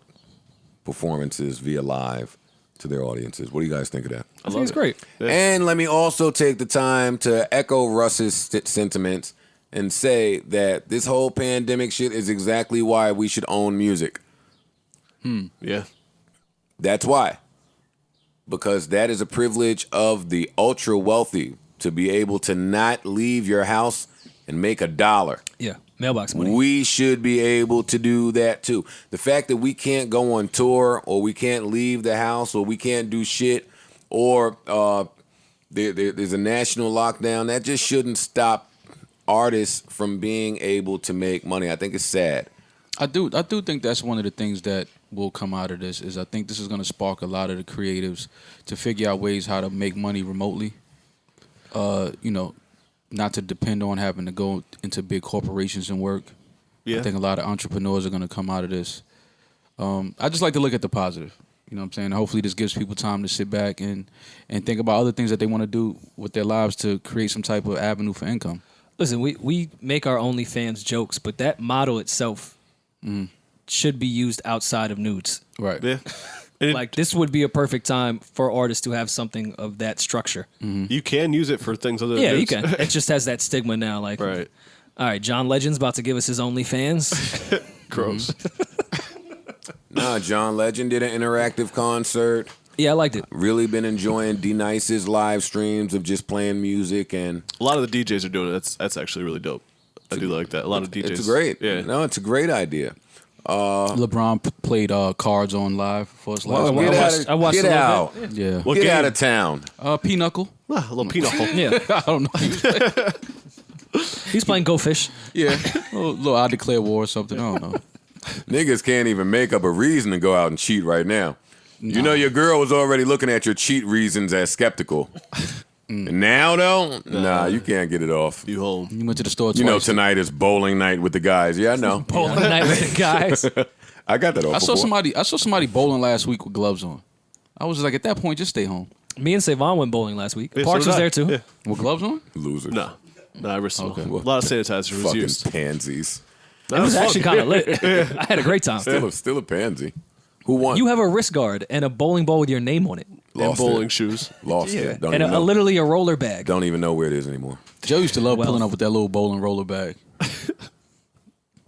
performances via live to their audiences. What do you guys think of that? I think it's great. Yeah. And let me also take the time to echo Russ's sentiments and say that this whole pandemic shit is exactly why we should own music. Yeah. That's why. Because that is a privilege of the ultra wealthy to be able to not leave your house and make $1. Yeah, mailbox money. We should be able to do that too. The fact that we can't go on tour or we can't leave the house or we can't do shit or there's a national lockdown, that just shouldn't stop artists from being able to make money. I think it's sad. I do think that's one of the things that will come out of this. Is I think this is going to spark a lot of the creatives to figure out ways how to make money remotely. Not to depend on having to go into big corporations and work. Yeah. I think a lot of entrepreneurs are going to come out of this. I just like to look at the positive. You know what I'm saying? Hopefully this gives people time to sit back and think about other things that they want to do with their lives to create some type of avenue for income. Listen, we make our OnlyFans jokes, but that model itself should be used outside of nudes. Right. Yeah. Like, this would be a perfect time for artists to have something of that structure. You can use it for things other than Yeah, nudes. you can. It just has that stigma now. Like, Right. All right, John Legend's about to give us his OnlyFans. Gross. Nah, John Legend did an interactive concert. Yeah, I liked it. Really been enjoying D-Nice's live streams of just playing music, and A lot of the DJs are doing it. That's actually really dope. I do like that. A lot of DJs. it's great. Yeah. No, it's a great idea. LeBron played cards on live for us last Well, night. I watched get a little out. bit. Yeah. What Get game? out of town. Pinochle. A little pinochle. Yeah, I don't know. he's playing Go Fish. Yeah. Little I declare war or something. I don't know. Niggas can't even make up a reason to go out and cheat right now. You know your girl was already looking at your cheat reasons as skeptical. And now, though, nah, you can't get it off. You home. You went to the store twice. You know tonight is bowling night with the guys. Yeah, I know. Bowling night with the guys. I got that off I saw before. somebody bowling last week with gloves on. I was like, at that point, just stay home. Me and Savon went bowling last week. Yeah, Parks so was did I. there too. Yeah. With gloves on? Loser. No, I risked it. Okay. A lot of sanitizer was Fucking used. pansies. It was actually kind of lit. I had a great time. Still a pansy. Who won? You have a wrist guard and a bowling ball with your name on it, And Lost bowling it. shoes. Lost it. Don't and even know. literally a roller bag. Don't even know where it is anymore. Joe used to love Well. pulling up with that little bowling roller bag.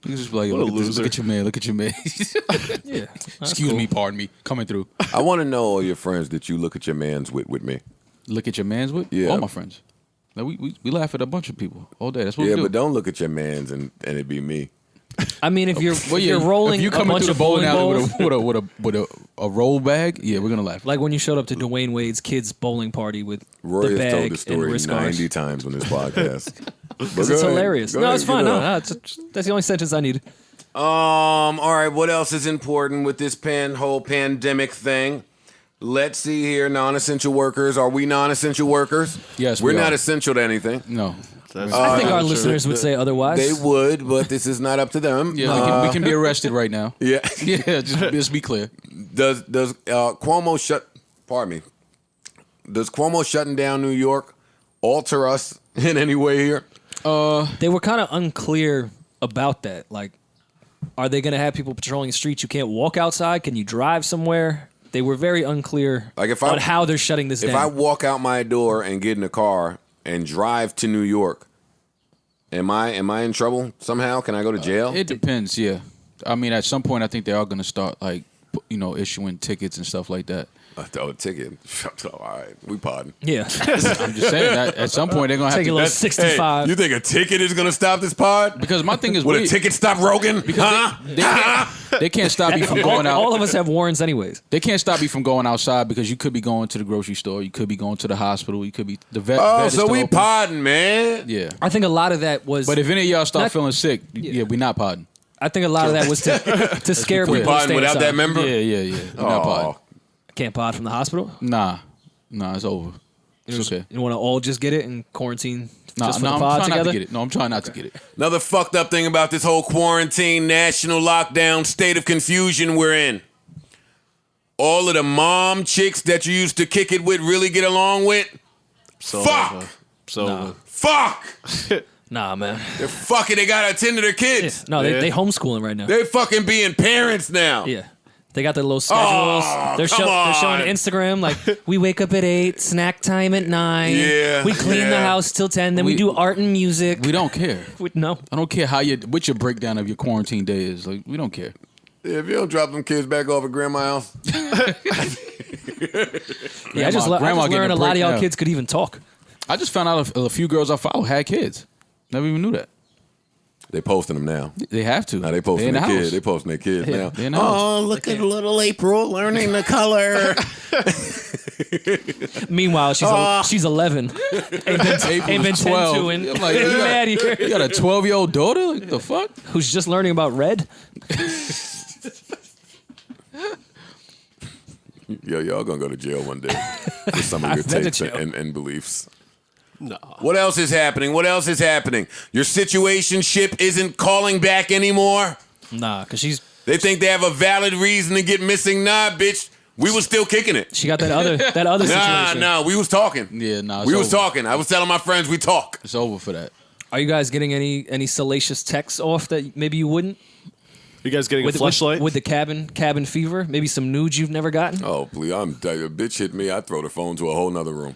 He was just like, What a look at, this, loser. look at your man, look at your man. Yeah, Excuse me, pardon me, coming through. I want to know all your friends that you look at your mans with me. Look at your man's with? Yeah. All my friends. Like, we laugh at a bunch of people all day. That's what Yeah, we do. but don't look at your mans and it be me. I mean, if you're Well, yeah, you're rolling if you a coming bunch through of the bowling bowling alley balls, with a roll bag, yeah, we're gonna laugh. like when you showed up to Dwayne Wade's kids' bowling party with Rory the has told bag this and story wrist guards. 90 times on this podcast. Because it's hilarious. No, it's fine. That's the only sentence I needed. All right, what else is important with this whole pandemic thing? Let's see here, non-essential workers. Are we non-essential workers? Yes, We're we not are. essential to anything. No. I think our listeners would say otherwise. They would, but this is not up to them. Yeah, we can be arrested right now. Yeah. Yeah, just be clear. Does Cuomo Pardon me. Does Cuomo shutting down New York alter us in any way here? They were kind of unclear about that. Like, are they going to have people patrolling the streets? You can't walk outside. Can you drive somewhere? They were very unclear on how they're shutting this down. If I walk out my door and get in a car and drive to New York, am I in trouble somehow? Can I go to jail? It depends, yeah. I mean, at some point, I think they are going to start, like, issuing tickets and stuff like that. Oh, a ticket. All right, we podding. Yeah. I'm just saying that at some point they're going to have Take a to. little 65. Hey, you think a ticket is going to stop this pod? Because my thing is, Would a ticket stop Rogan? they can't stop you from going out. All of us have warrants anyways. They can't stop you from going outside because you could be going to the grocery store, you could be going to the hospital, you could be the vet. Oh, vet is so still we open. podding, man. Yeah. I think a lot of that was... But if any of y'all start Not- feeling sick, yeah, we not podding. I think a lot of that was to scare clear. people to Podding stay without inside. that member? Yeah. We not podding. Can't pod from the hospital? Nah, it's over. It's okay. You want to all just get it and quarantine Nah, just for no, the I'm pod trying together? not to get it. No, I'm trying not to get it. Another fucked up thing about this whole quarantine, national lockdown state of confusion we're in. All of the mom chicks that you used to kick it with really get along with? Fuck! Fuck! Nah, man. They're fucking, they gotta attend to their kids. No, they homeschooling right now. They fucking being parents now. Yeah. They got their little schedules. They're showing on. Instagram like, we wake up at 8, snack time at 9. Yeah, We clean the yeah. house till 10, then we do art and music. We don't care. No. I don't care what your breakdown of your quarantine day is. Like, we don't care. Yeah, if you don't drop them kids back off at grandma's house. Yeah, I just Grandma learned getting a a lot of break y'all now. kids could even talk. I just found out a few girls I follow had kids. Never even knew that. They posting them now. They have to. Now they posting They in their the kids. house. They posting their kids Yeah, now. they in the house. Oh, look at little April learning the color. Meanwhile, she's 11. Ain't been 10 to and I'm like, get mad here. you got a 12-year-old daughter? Like, the fuck? Who's just learning about red? Yo, y'all gonna go to jail one day for some of your been to takes jail. and beliefs. No. What else is happening? What else is happening? Your situationship isn't calling back anymore? Nah, because They think they have a valid reason to get missing? Nah, bitch. We was still kicking it. she got that other situation. Nah, we was talking. Yeah, nah, it's we was over. talking. I was telling my friends we talk. It's over for that. Are you guys getting any salacious texts off that maybe you wouldn't? You guys getting With a fleshlight? the cabin fever? Maybe some nudes you've never gotten? Oh, please! A bitch hit me. I throw the phone to a whole nother room.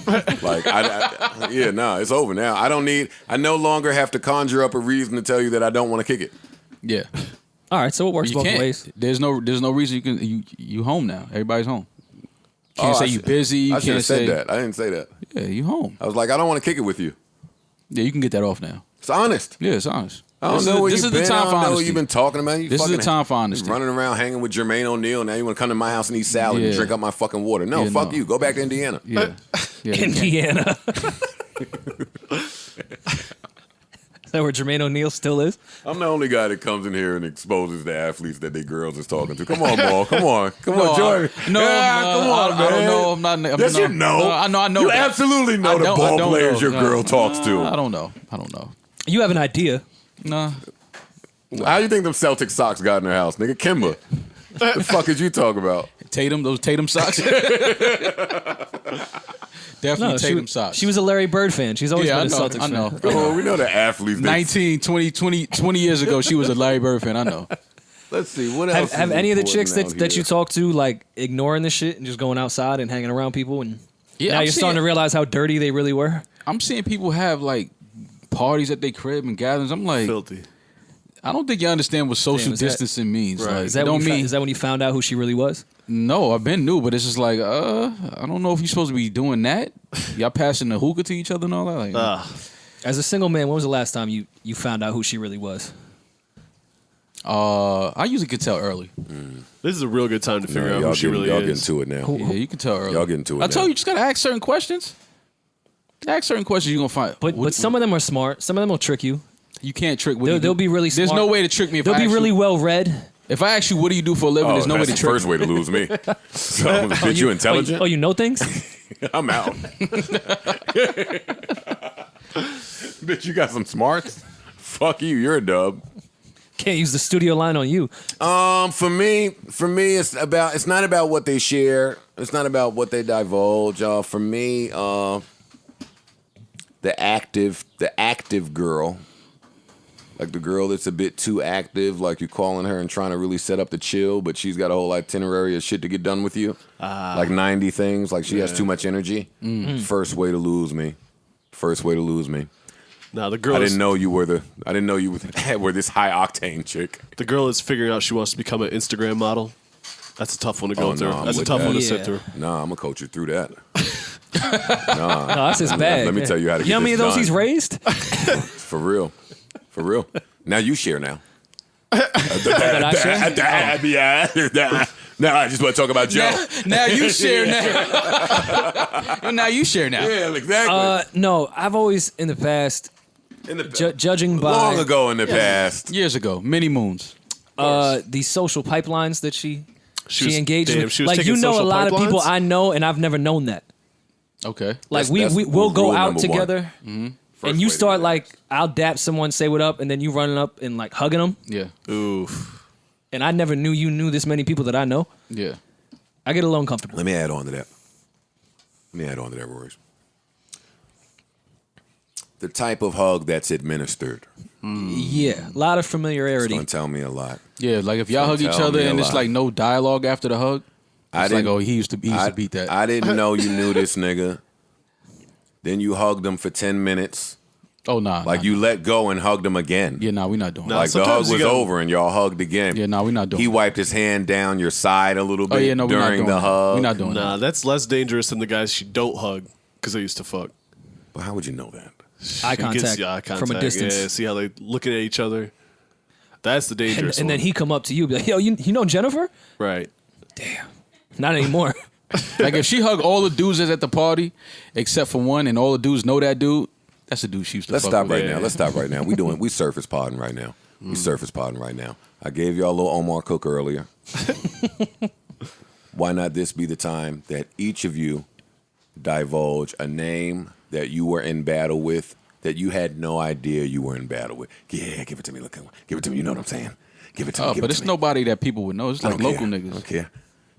Like, it's over now. I no longer have to conjure up a reason to tell you that I don't want to kick it. Yeah. All right, so it works You both can't. ways. There's no reason you can. You home now. Everybody's home. Can't Oh, say I you should- busy. You I should can't have said say that. I didn't say that. Yeah, you home. I was like, I don't want to kick it with you. Yeah, you can get that off now. It's honest. Yeah, it's honest. I don't This know is- where this you've is been. the time I for don't know what honesty. you've been talking about. You This is the fucking time for honesty. running around hanging with Jermaine O'Neal. Now you want to come to my house and eat salad and Yeah. drink up my fucking water. No, Yeah, fuck no. you. Go back to Indiana. Yeah. Yeah, you can't. Indiana. Is that where Jermaine O'Neal still is? I'm the only guy that comes in here and exposes the athletes that they girls is talking to. Come on, Maul. Come on. Come No, on, Joy. No, come on, I man. don't know. I'm not. I'm Yes, no, you know. No, I know. You that. absolutely know I the don't- I ball don't players know. your No. girl talks to. I don't know. You have an idea. Nah. How you think them Celtic socks got in their house, nigga? Kimba. The fuck is you talking about? Those Tatum socks. Definitely Tatum socks. She was a Larry Bird fan. She's always Yeah, been a I know, Celtics I know. fan. Oh, we know the athletes. that- 19, 20 years ago, she was a Larry Bird fan. I know. Let's see. What else? Have is any of the important chicks out that you here? talk to like ignoring the shit and just going outside and hanging around people and Yeah, now I'm you're starting to seeing- realize how dirty they really were? I'm seeing people have like parties at their crib and gatherings. I'm like, Filthy. I don't think you understand what social Damn, is that- distancing means. Right. Like, Is that, it don't when you mean is that when you found out who she really was? no. I've been new, but it's just like, I don't know if you're supposed to be doing that. Y'all passing the hookah to each other and all that. Like, As a single man, when was the last time you found out who she really was? I usually could tell early. This is a real good time to figure out y'all who she getting, really y'all is. getting to it now. Yeah, you can tell early. Y'all getting to it I now. told you, just gotta ask certain questions. Ask certain questions, you're gonna find. But some of them are smart. Some of them will trick you. you can't trick. What They'll, do you do? they'll be really smart. There's no way to trick me. If They'll I be ask really you, well read. If I ask you, what do you do for a living? There's no way that's to the trick. first way to lose me. So, bitch, you intelligent? Oh, you know things? I'm out. Bitch, you got some smarts? Fuck you, you're a dub. Can't use the studio line on you. For me, it's not about what they share. It's not about what they divulge. For me, the active girl, like the girl that's a bit too active, like you're calling her and trying to really set up the chill, but she's got a whole itinerary of shit to get done with you, like 90 things. Like she has too much energy. First way to lose me. Now the girl I didn't know you were this high octane chick. The girl is figuring out she wants to become an Instagram model. That's a tough one to go Oh, through. no, I'm That's a with tough that. one to Yeah. sit through. Nah, I'm gonna coach you through that. No, that's his bag. Let me tell you how to You know how get many this of those he's done. raised? For real. Now you share now. That I share? Now I just want to talk about Joe. Now you share now. Now you share now. Yeah, exactly. No, I've always in the past, in the judging by long ago in the past. Years ago, many moons. these social pipelines that she was- engaged damn, in. she was Like, taking you know, a social lot of people pipelines? I know, and I've never known that. Okay. Like That's we'll go rule out number one. together, First and you way to start do that. like I'll dap someone, say what up, and then you running up and like hugging them. Yeah. Oof. And I never knew you knew this many people that I know. Yeah. I get a little uncomfortable. Let me add on to that. Rory. The type of hug that's administered. Yeah, a lot of It's familiarity. gonna tell me a lot. Yeah. Like if y'all hug each Tell other me a and it's lot. like no dialogue after the hug. I It's like, didn't- oh, he used to beat that. I didn't know you knew this nigga. Then you hugged him for 10 minutes. Oh nah. Like you let go and hugged him again. Yeah, nah, we not doing Nah, that. Like the hug sometimes you was gotta- over and y'all hugged again. Yeah, nah, we not doing He that. wiped his hand down your side a little bit Oh yeah, no, we're not during doing the that. hug. We're not doing Nah, that. that's less dangerous than the guys she don't hug because they used to fuck. But how would you know that? eye contact, from a distance. Yeah, see how they looking at each other. That's the dangerous And one. then he come up to you, be like, yo, you know Jennifer? Right. Damn. Not anymore. Like if she hug all the dudes that's at the party except for one, and all the dudes know that dude, that's the dude she used to Let's fuck stop with. right now. Let's stop right now. We surface podding right now. We surface podding right now. I gave y'all a little Omar Cook earlier. Why not this be the time that each of you divulge a name that you were in battle with that you had no idea you were in battle with? Yeah, give it to me. Look, give it to me. You know what I'm saying? Give it to me. But it's nobody that people would know. It's like local niggas. I don't care.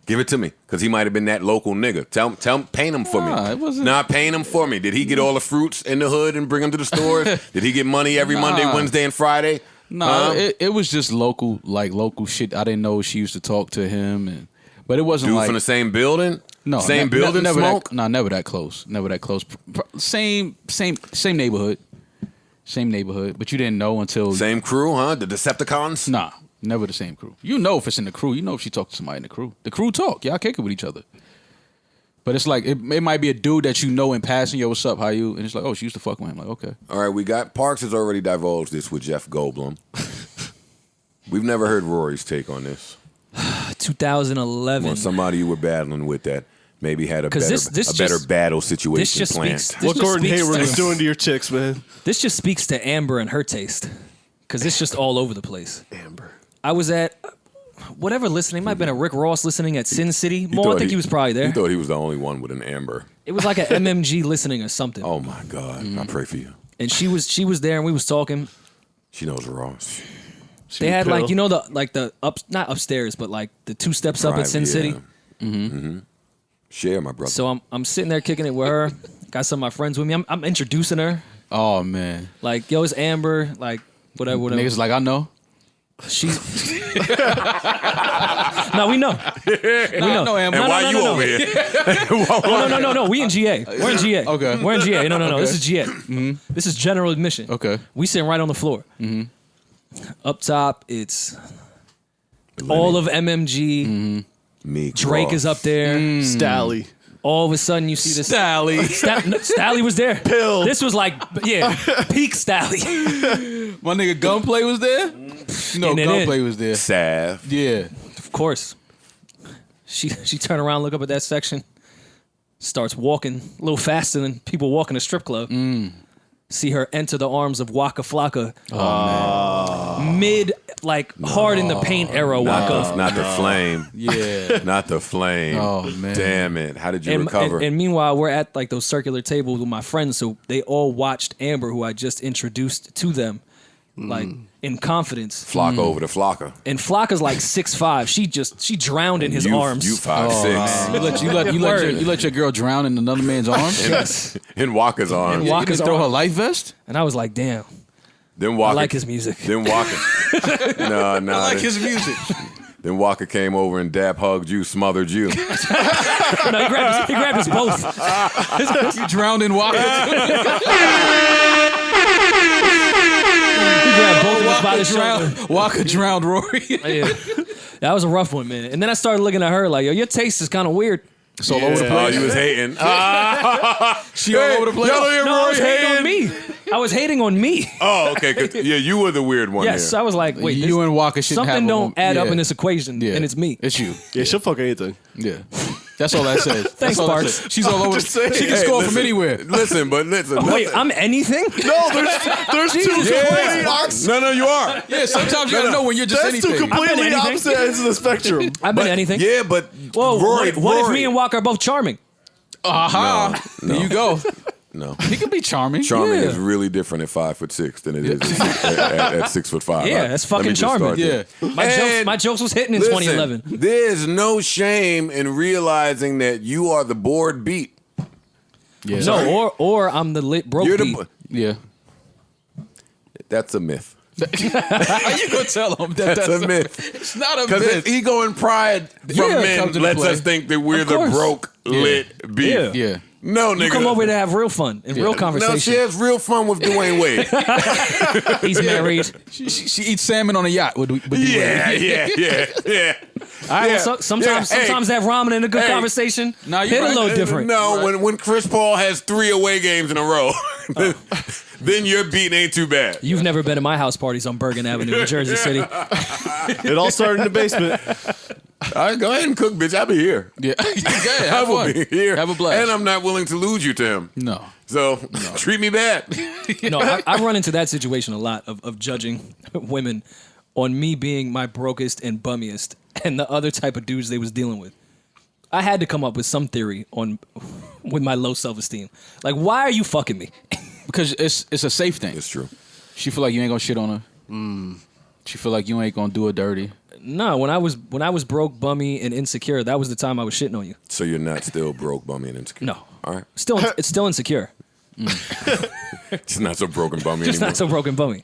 Give it to me, because he might have been that local nigga. Tell him, paint him for me. It wasn't. Nah, paint him for me. Did he get all the fruits in the hood and bring them to the stores? Did he get money every Monday, Wednesday, and Friday? No, it was just local shit. I didn't know she used to talk to him, but it wasn't Dude like from the same building? no same building. Never Smoke? never that close. Never that close. Same neighborhood. Same neighborhood, but you didn't know until Same crew, huh? The Decepticons? Nah, never the same crew. You know if it's in the crew. You know if she talked to somebody in the crew. The crew talk. Y'all kick it with each other. But it's like it might be a dude that you know in passing. Yo, what's up? How you? And it's like, oh, she used to fuck with him. Like, okay. All right, we got Parks has already divulged this with Jeff Goldblum. We've never heard Rory's take on this. 2011. Or somebody you were battling with that maybe had a better, this better just- battle this situation just planned. speaks. What This just Gordon speaks Hayward to- is doing to your chicks, man. This just speaks to Amber and her taste, because it's just all over the place. Amber. I was at whatever listening. Might have been a Rick Ross listening at Sin City Mall. I thought think he was probably there. He thought he was the only one with an Amber. It was like an MMG listening or something. Oh my God! I pray for you. And she was there, and we was talking. She knows Ross. They had like the up, not upstairs, but like the 2 steps up at Sin City. Share, my brother. So I'm sitting there kicking it with her. Got some of my friends with me. I'm introducing her. Oh man. Like, yo, it's Amber. Like, whatever. Niggas like I know. She's. No, we know. We know. Amber. and why you over here? No. We in GA. We're in GA. Okay. We're in GA. No. Okay. This is GA. This is general admission. Okay. We sitting right on the floor. Up top, it's all of MMG. Me, Drake is up there. Stally. All of a sudden, you see this. Sally. Stally was there. Pill. This was like, peak Stally. My nigga Gunplay was there. You know, And then Gunplay was there. Sav. Yeah. Of course. She turned around, look up at that section, starts walking a little faster than people walk in a strip club. See her enter the arms of Waka Flocka. Mid, hard in the paint era Waka. Not the flame. Yeah. Not the flame. Oh, man. Damn it! How did you recover? And meanwhile, we're at like those circular tables with my friends, so they all watched Amber, who I just introduced to them, like in confidence. Flock over to Flocker. And Flocka's like 6'5". She drowned in his arms. You 5'6". You let your girl drown in another man's arms? In Walker's arms. In You Waka's didn't throw her arms. life vest? And I was like, damn, Then Walker. I like his music. Then Walker. No. I like his music. Then Walker came over and dap hugged you, smothered you. No, he grabbed us both. You drowned in water. He grabbed both of us by the shoulder. Walker drowned Rory. Yeah. That was a rough one, man. And then I started looking at her like, yo, your taste is kind of weird. It's all over the Oh, place. you was hating. She all over the place. Y'all hear No, I Rory was hating on hating? me. I was hating on me. Oh, okay. 'Cause- yeah, you were the weird one Yes, here. I was like, wait, You and Walker shouldn't have something a don't woman- add up yeah. in this equation, Yeah. and it's me. It's you. Yeah, she'll fuck anything. Yeah. That's all that says. Thanks, That's all that Parks. says. She's all over. just saying. She can Hey, score listen, from anywhere. Listen. Wait, I'm anything? No, there's two completely opposite. No, you are. Yeah, sometimes you gotta know when you're just That's two anything. completely anything. opposite ends of the spectrum. I've been anything. Yeah, but Whoa, Rory, what if Rory- me and Walker are both charming? Aha. No. There you go. No. He can be charming. Charming Yeah. is really different at 5'6" than it is at 6'5". Yeah, that's fucking Let me just charming. start there. Yeah. My jokes was hitting in Listen, 2011. There's no shame in realizing that you are the bored beat. Yeah. No, or I'm the lit broke You're beat. Yeah. That's a myth. How you gonna tell him that That's a myth. It's not a Because myth. ego and pride from Yeah, men comes into lets play. us think that we're Of the course. broke, lit beef. Yeah. Yeah. No, You nigga. come over to have real fun and real No, conversation. she has real fun with Dwayne Wade. He's married. She eats salmon on a yacht. With yeah. All right, Yeah. well, sometimes Yeah, hey. that ramen and a good Hey. conversation Nah, you hit right. a little different. No, when Chris Paul has 3 away games in a row, then your beating ain't too bad. You've never been to my house parties on Bergen Avenue in Jersey City. It all started in the basement. All right, go ahead and cook, bitch. I'll be here. Yeah, I have will fun. be here. Have a blast. And I'm not willing to lose you to him. No. So treat me bad. No, I run into that situation a lot of judging women on me being my brokest and bummiest and the other type of dudes they was dealing with. I had to come up with some theory with my low self-esteem. Like, why are you fucking me? Because it's a safe thing. It's true. She feel like you ain't gonna shit on her. She feel like you ain't gonna do her dirty. No, when I was broke, bummy, and insecure, that was the time I was shitting on you. So you're not still broke, bummy, and insecure? No. All right. It's still insecure. It's not so broken bummy Just anymore. not so broken bummy.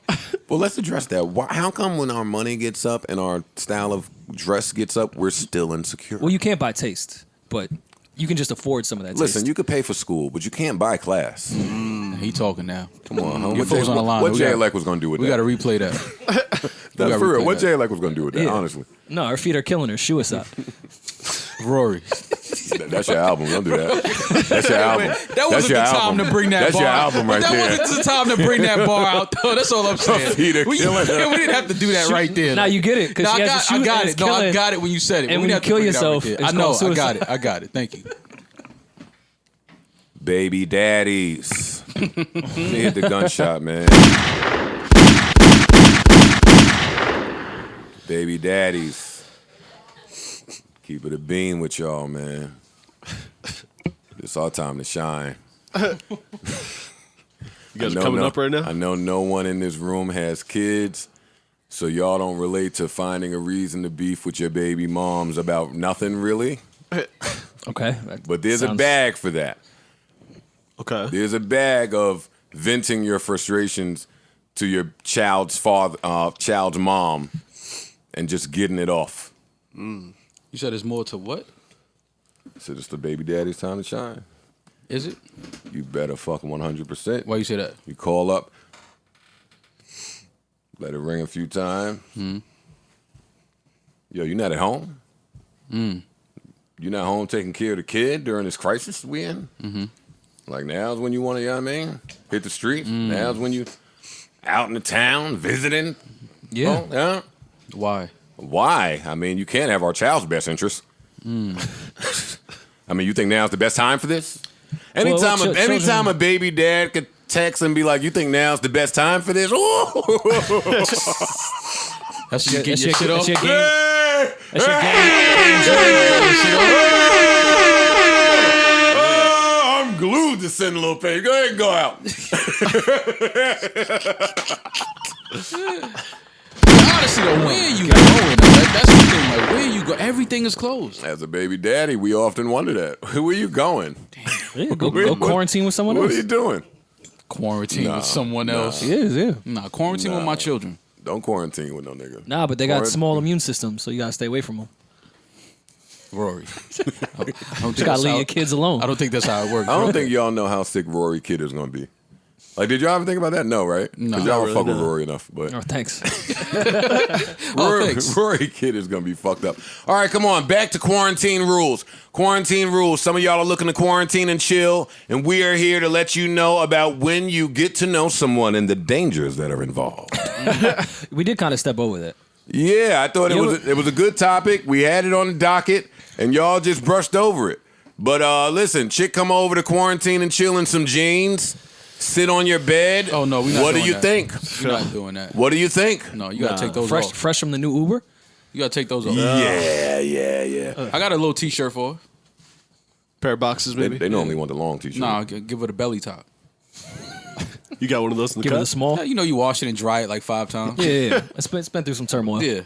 Well, let's address that. How come when our money gets up and our style of dress gets up, we're still insecure? Well, you can't buy taste, but you can just afford some of that Listen, taste. you could pay for school, but you can't buy class. He talking now. Come on, huh? Your folks on the line. What We Jay got- Elect was going to do with We that? got to replay that. That's gotta for real. replay What that. Jay Elect was going to do with that, Yeah. honestly. No, her feet are killing her. Shoe us up. Rory. That's your album. Don't do that. That's your album. That That's wasn't your the time album. to bring that That's bar your album right that there. wasn't the time to bring that bar out, though. That's all I'm saying. Feet are We killing her. we didn't have to do that right there. Now you get it because No, she I has got, a shoe I got and it. it's No, I killing. got it when you said it. And We when didn't you have to kill bring it out yourself, right there. it's I know. called I suicide. got it. I got it. Thank you. Baby daddies. Let me hit the gunshot, man. Baby daddies. Keep it a bean with y'all, man. It's our time to shine. You guys are coming up right now? I know no one in this room has kids, so y'all don't relate to finding a reason to beef with your baby moms about nothing really. Okay. But there's a bag for that. Okay. There's a bag of venting your frustrations to your child's mom, and just getting it off. You said there's more to what? So it's the baby daddy's time to shine. Is it? You better fuck 100%. Why you say that? You call up, let it ring a few times. Yo, you not at home? You not home taking care of the kid during this crisis we in? Like now's when you want to, you know what I mean? Hit the streets. Now's when you out in the town visiting. Yeah. Oh, yeah. Why? Why? I mean, you can't have our child's best interest. I mean, you think now's the best time for this? Anytime, anytime a baby dad could text and be like, "You think now's the best time for this?" That's you get your shit off. That's your game. Hey! That's your Oh, I'm glued to send a little page. Go ahead and go out. Honestly, though, where you going? That's the thing. Like, where you go? Everything is closed. As a baby daddy, we often wonder that. Where you going? Yeah, go quarantine with someone What else. are you doing? Quarantine with someone else. It is, yeah. Nah, quarantine with my children. Don't quarantine with no nigga. Nah, but they got small immune systems, so you gotta stay away from them. Rory. You gotta leave your kids alone. I don't think that's how it works. I don't think y'all know how sick Rory kid is gonna be. Like, did y'all ever think about that? No, right? No, Because y'all not don't fuck really, with Rory enough. But Oh, thanks. Rory kid is gonna be fucked up. All right, come on. Back to quarantine rules. Quarantine rules. Some of y'all are looking to quarantine and chill, and we are here to let you know about when you get to know someone and the dangers that are involved. We did kind of step over that. Yeah, I thought it was a good topic. We had it on the docket, and y'all just brushed over it. But listen, chick come over to quarantine and chill in some jeans, sit on your bed. Oh no, we not What do doing you that. think? We're not doing that. What do you think? No, you gotta take those off. Fresh from the new Uber. You gotta take those off. Yeah. I got a little t-shirt for her. Pair of boxes, They, maybe? they normally want the long t-shirt. Nah, give her the belly top. You got one of those in the Give it cut? a small. Yeah, you know you wash it and dry it like 5 times. Yeah. It's been through some turmoil. Yeah.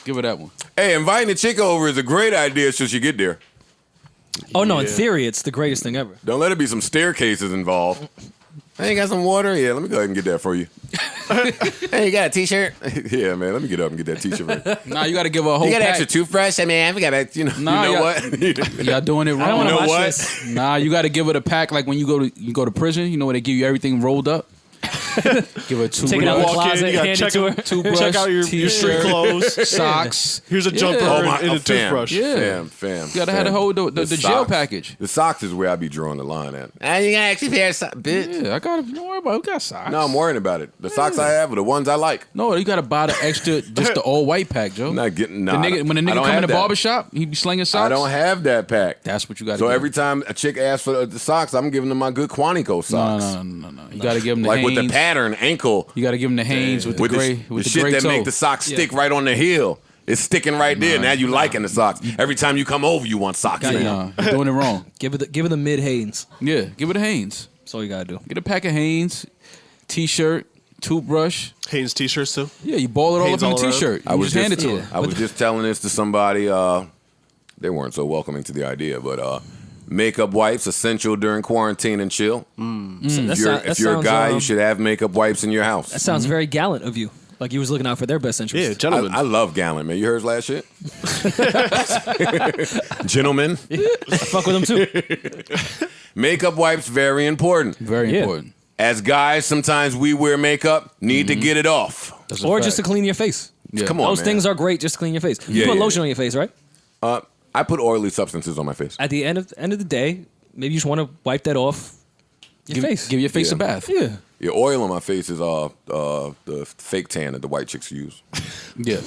Give her that one. Hey, inviting a chick over is a great idea should she get there. Oh no, in theory, it's the greatest thing ever. Don't let it be some staircases involved. Hey, you got some water? Yeah, let me go ahead and get that for you. Hey, you got a t-shirt? Yeah, man, let me get up and get that t-shirt. Nah, you gotta give her a whole You got an pack. extra toothbrush? I mean, I forgot that, Nah, you know yeah. what? Y'all doing it I don't wrong. want to know watch what? this. Nah, you gotta give her the pack like when you go to prison, you know where they give you everything rolled up. Give her two. Take it out of the Walk in, closet, you gotta hand it to her. Toothbrush, check out your street clothes, socks. Here's a jumper and a toothbrush. Yeah. Fam. You gotta have the whole the jail socks. package. The socks is where I be drawing the line at. And you gotta actually pair of socks, bitch. Yeah, I got. Don't worry about it. We got socks. No, I'm worrying about it. The socks I have are the ones I like. No, you gotta buy the extra, just the all white pack, Joe. I'm not getting The nigga, when the nigga come in the barbershop, he be slinging socks. I don't have that pack. That's what you gotta So do. every time a chick asks for the socks, I'm giving them my good Quantico socks. No. You gotta give them the Like Hanes. with the pattern ankle. You gotta give them the Hanes with the gray, the with the shit gray that toe. make the socks stick right on the heel. It's sticking right there. Now you liking the socks. Every time you come over, you want socks. Nah, you're doing it wrong. Give her the mid Hanes. Yeah, give it a Hanes. That's all you gotta do. Get a pack of Hanes, t-shirt, toothbrush. Hanes t-shirts too. Yeah, you ball it all Hanes up in all a around. t-shirt. I You was just hand it to her. I was just telling this to somebody. They weren't so welcoming to the idea, but makeup wipes essential during quarantine and chill. If you're a guy, you should have makeup wipes in your house. That sounds very gallant of you. Like you was looking out for their best interest. Yeah, gentlemen. I love Gallant, man. You heard his last shit? Gentlemen. I fuck with them too. Makeup wipes, very important. Very Yeah. important. As guys, sometimes we wear makeup, need to get it off. That's a Or fact. just to clean your face. Yeah. Come on, Those man. things are great just to clean your face. You Yeah, put yeah, lotion on your face, right? I put oily substances on my face. At the end of the day, maybe you just want to wipe that off your face. Give your face Yeah. a bath. yeah. Your oil on my face is the fake tan that the white chicks use. Yeah.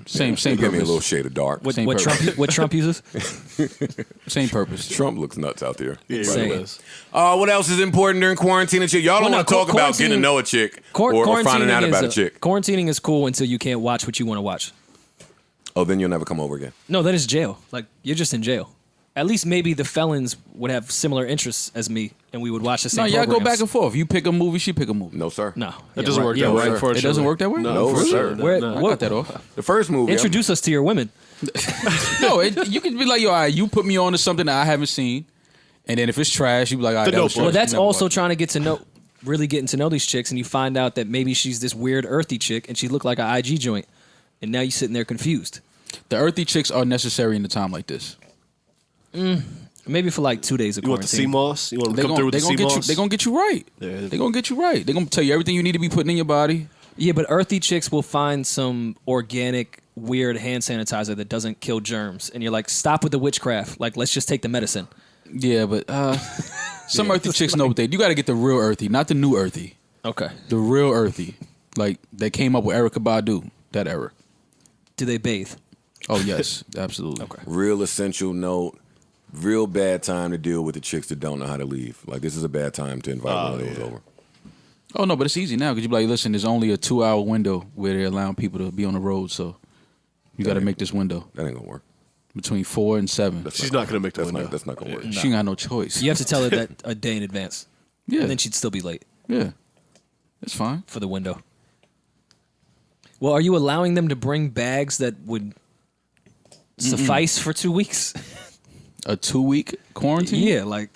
Same Give me a purpose. little shade of dark. What, Same what purpose. Trump what Trump uses? Same purpose. Trump looks nuts out there. Yeah, Say right. it. What else is important during quarantine and shit? Y'all don't Well, want no, to talk about getting to quarantining- know a chick or finding out about a chick. Quarantining is cool until you can't watch what you want to watch. Oh, then you'll never come over again. No, that is jail. Like you're just in jail. At least maybe the felons would have similar interests as me, and we would watch the No, same. y'all go programs. back and forth. You pick a movie, she pick a movie. No, sir. No, It doesn't work that way. right. Unfortunately. It doesn't work that way? No, No, for sir. sure. Where- No. I what- got that off. The first movie. Introduce us to your women. No, you can be like, yo, all right, you put me on to something that I haven't seen, and then if it's trash, you be like, all right, The that was Notebook. Well, trash. that's You never also watch it. trying to get to know, really getting to know these chicks, and you find out that maybe she's this weird earthy chick, and she looked like an IG joint, and now you're sitting there confused. The earthy chicks are necessary in a time like this. Maybe for like 2 days of You want the sea quarantine. moss? You want to They come through gonna, with they the gonna sea get you. moss? They gonna get you right. Yeah. They gonna get you right. They gonna tell you everything you need to be putting in your body. Yeah, but earthy chicks will find some organic, weird hand sanitizer that doesn't kill germs, and you're like, stop with the witchcraft. Like, let's just take the medicine. Yeah, but some earthy chicks know what they. You got to get the real earthy, not the new earthy. Okay. The real earthy, like they came up with Erykah Badu, that era. Do they bathe? Oh yes, absolutely. Okay. Real essential note. Real bad time to deal with the chicks that don't know how to leave. Like, this is a bad time to invite one of those over. Oh no, but it's easy now because you be like, listen, there's only a 2-hour window where they're allowing people to be on the road, so you got to make this window That ain't gonna work. between 4 and 7. She's not going to make the That's window. not, that's not gonna work. She ain't got no choice. You have to tell her that a day in advance. Yeah. And then she'd still be late Yeah, it's fine. for the window. Well, are you allowing them to bring bags that would suffice for 2 weeks? A 2-week quarantine? Yeah, like,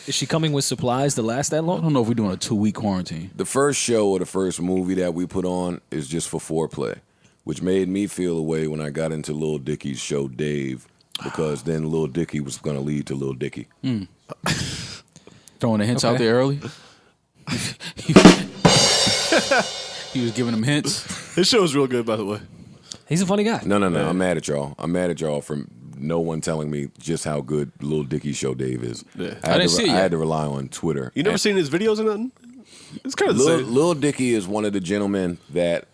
is she coming with supplies to last that I long? don't know if we're doing a 2-week quarantine. The first show or the first movie that we put on is just for foreplay, which made me feel a way when I got into Lil Dicky's show, Dave, because then Lil Dicky was going to lead to Lil Dicky. Throwing the hints out Okay. there early. He was giving them hints. This show is real good, by the way. He's a funny guy. No. I'm mad at y'all. I'm mad at y'all for no one telling me just how good Lil Dicky's show Dave is. Yeah. I didn't see it I yet. had to rely on Twitter. You never And seen his videos or nothing? It's kind of the Lil, same. Lil Dicky is one of the gentlemen that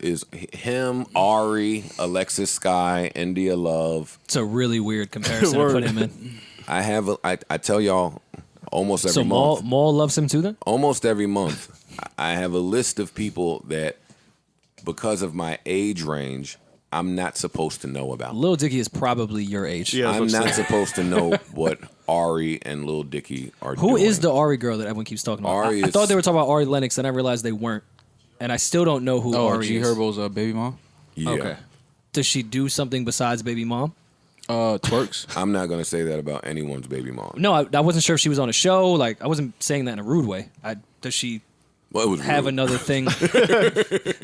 is him, Ari, Alexis Sky, India Love. It's a really weird comparison to Word. put him in. I tell y'all almost every So month. Maul loves him too then? Almost every month, I have a list of people that, because of my age range, I'm not supposed to know about. Lil Dicky is probably your age. Yeah, I I'm was about not to say. supposed to know what Ari and Lil Dicky are doing. Who is the Ari girl that everyone keeps talking about? Ari I is- thought they were talking about Ari Lennox, and I realized they weren't. And I still don't know who Oh, Ari G is. Herbo's baby mom. Yeah. Okay. Does she do something besides baby mom? Twerks. I'm not going to say that about anyone's baby mom. No, I wasn't sure if she was on a show. Like, I wasn't saying that in a rude way. Does she Well, it was have rude. another thing?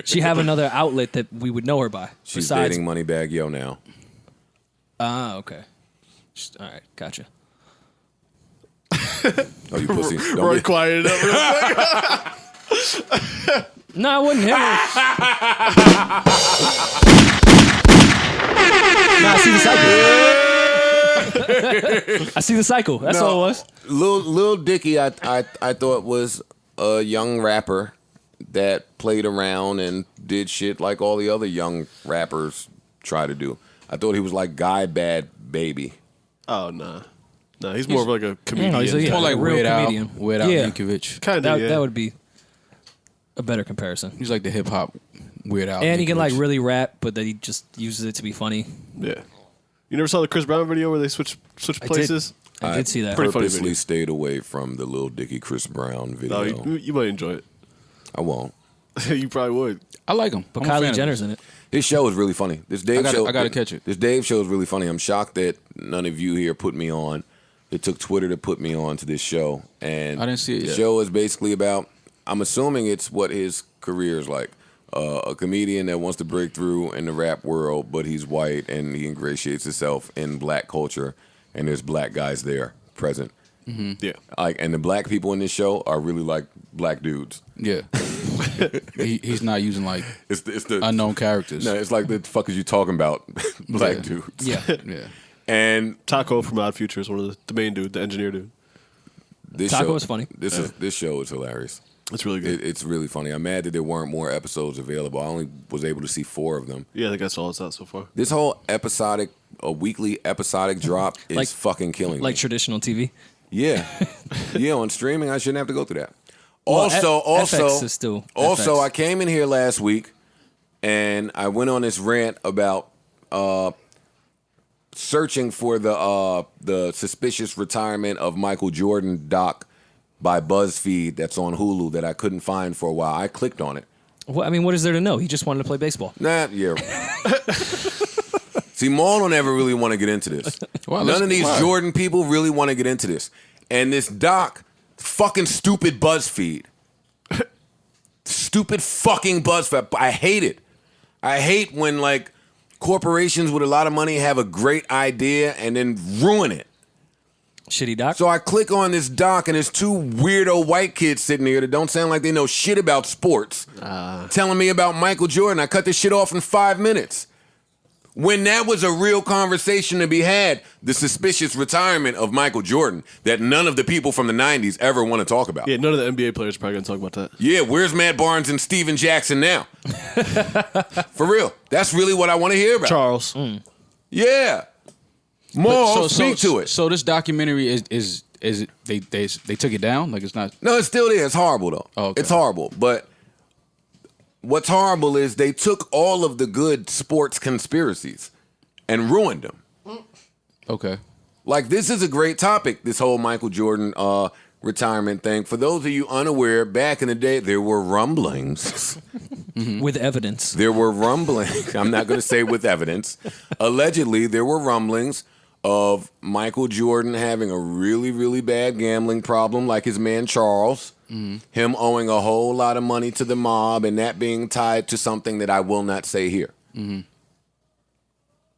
She have another outlet that we would know her by? She's besides, dating Moneybag Yo now. okay. All right, gotcha. Oh, you pussy. Rory Don't be, quieted up real quick. No, it wasn't him. I see the cycle. That's all it was. Lil Dicky, I thought was a young rapper that played around and did shit like all the other young rappers try to do. I thought he was like Guy Bad Baby. Oh, nah. No, he's more of like a comedian. No, he's More like real Weird Al comedian. Yankovic. Kind of, That would be a better comparison. He's like the hip hop Weird Al. And he can Yankovic. like really rap, but then he just uses it to be funny. Yeah. You never saw the Chris Brown video where they switch places? I did see that. Pretty funny Purposely video. stayed away from the Lil Dicky Chris Brown video. No, you might enjoy it. I won't. You probably would. I like him. But I'm a fan Kylie of Jenner's in it. His show is really funny. This Dave show, I gotta catch it. This Dave show is really funny. I'm shocked that none of you here put me on. It took Twitter to put me on to this show, and I didn't see it the yet. show is basically about. I'm assuming it's what his career is like. A comedian that wants to break through in the rap world, but he's white and he ingratiates himself in black culture, and there's black guys there present. Yeah. Like, and the black people in this show are really like black dudes. Yeah. He's not using like It's the unknown characters. No, it's like the fuck is you talking about, black Yeah. dudes. Yeah. Yeah. And Taco from Odd Future is one of the main dude, the engineer dude. this Taco show was funny. This show is hilarious. It's really good. It's really funny. I'm mad that there weren't more episodes available. I only was able to see 4 of them. Yeah, I think that's all it's out so far. This whole weekly episodic drop is Like- fucking killing Like me. traditional TV. Yeah, yeah. On streaming, I shouldn't have to go through that. Well, Also, FX is still also, FX. I came in here last week and I went on this rant about searching for the suspicious retirement of Michael Jordan doc by BuzzFeed that's on Hulu that I couldn't find for a while. I clicked on it. Well, I mean, what is there to know? He just wanted to play baseball. Nah, yeah. See, Maul don't ever really want to get into this. Well, None of these why? Jordan people really want to get into this. And this doc, fucking stupid BuzzFeed. Stupid fucking BuzzFeed. I hate it. I hate when, like, corporations with a lot of money have a great idea and then ruin it. Shitty doc. So I click on this doc, and there's 2 weirdo white kids sitting here that don't sound like they know shit about sports, telling me about Michael Jordan. I cut this shit off in 5 minutes. When that was a real conversation to be had, the suspicious retirement of Michael Jordan that none of the people from the 90s ever want to talk about. Yeah, none of the NBA players are probably going to talk about that. Yeah, where's Matt Barnes and Steven Jackson now? For real. That's really what I want to hear about. Charles. Yeah. More, speak to it. So this documentary is they took it down? Like it's not. No, it's still there. It's horrible, though. Oh, okay. It's horrible. But what's horrible is they took all of the good sports conspiracies and ruined them. Okay. Like, this is a great topic, this whole Michael Jordan retirement thing. For those of you unaware, back in the day, there were rumblings. With evidence. There were rumblings. I'm not going to say with evidence. Allegedly, there were rumblings of Michael Jordan having a really, really bad gambling problem, like his man Charles. Him owing a whole lot of money to the mob, and that being tied to something that I will not say here.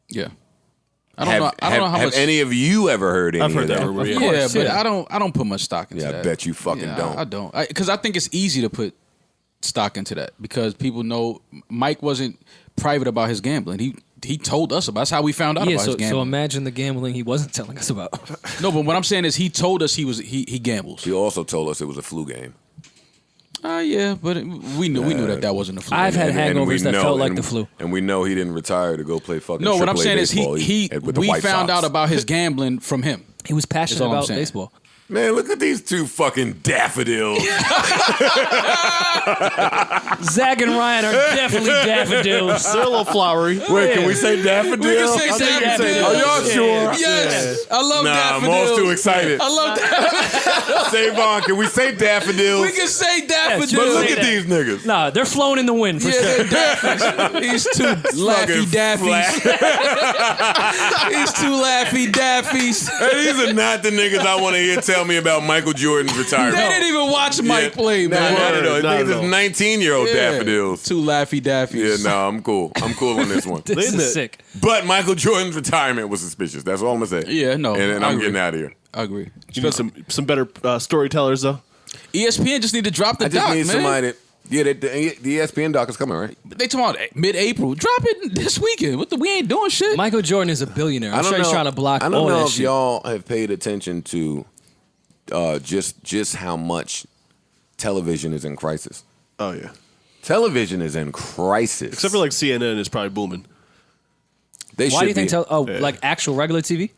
Yeah. I don't know how have much. any of you ever heard any I've heard of that that? rumor. Yeah, Yeah. but I don't put much stock into Yeah, I that. bet you fucking don't. I don't. Because I think it's easy to put stock into that because people know Mike wasn't private about his gambling. He told us about. That's how we found out Yeah, about his so gambling. imagine the gambling he wasn't telling us about. No, but what I'm saying is he told us he gambles. He also told us it was a flu game. Yeah, but we knew that wasn't a flu. I've had And we hangovers that know- felt like and- the flu. And we know he didn't retire to go play fucking No, what I'm AAA saying is baseball. With the we White found Sox. out about his gambling from him. He was passionate all I'm about saying. baseball. Man, look at these 2 fucking daffodils. Zach and Ryan are definitely daffodils. They're a little flowery. Wait, can we say daffodil? We can say daffodil. Are y'all sure? Yes, I love Nah, daffodils. Maul's too excited. I love that. Savon, can we say daffodils? We can say daffodils. Yes, But look say at that. these niggas. Nah, they're flown in the wind for Yeah, sure. they're daffies. These 2 laffy daffies. These 2 laffy daffies. Hey, these are not the niggas I want to hear tell me about Michael Jordan's retirement. They didn't even watch Mike play, man. No. Not These at all. is 19-year-old daffodils. 2 laffy Yeah, daffies. no, I'm cool. I'm cool on this one. This is sick. But Michael Jordan's retirement was suspicious. That's all I'm going to say. Yeah, no, And I I'm agree. getting out of here. I agree. You need some better storytellers, though. ESPN just need to drop the I just doc, need man. somebody. The ESPN doc is coming, right? They talking about mid-April. Drop it this weekend. We ain't doing shit. Michael Jordan is a billionaire. I'm sure he's trying to block all that shit. I don't know if y'all have paid attention to just how much television is in crisis. Oh yeah. Television is in crisis. Except for like CNN is probably booming. Why do you think? Like actual regular TV?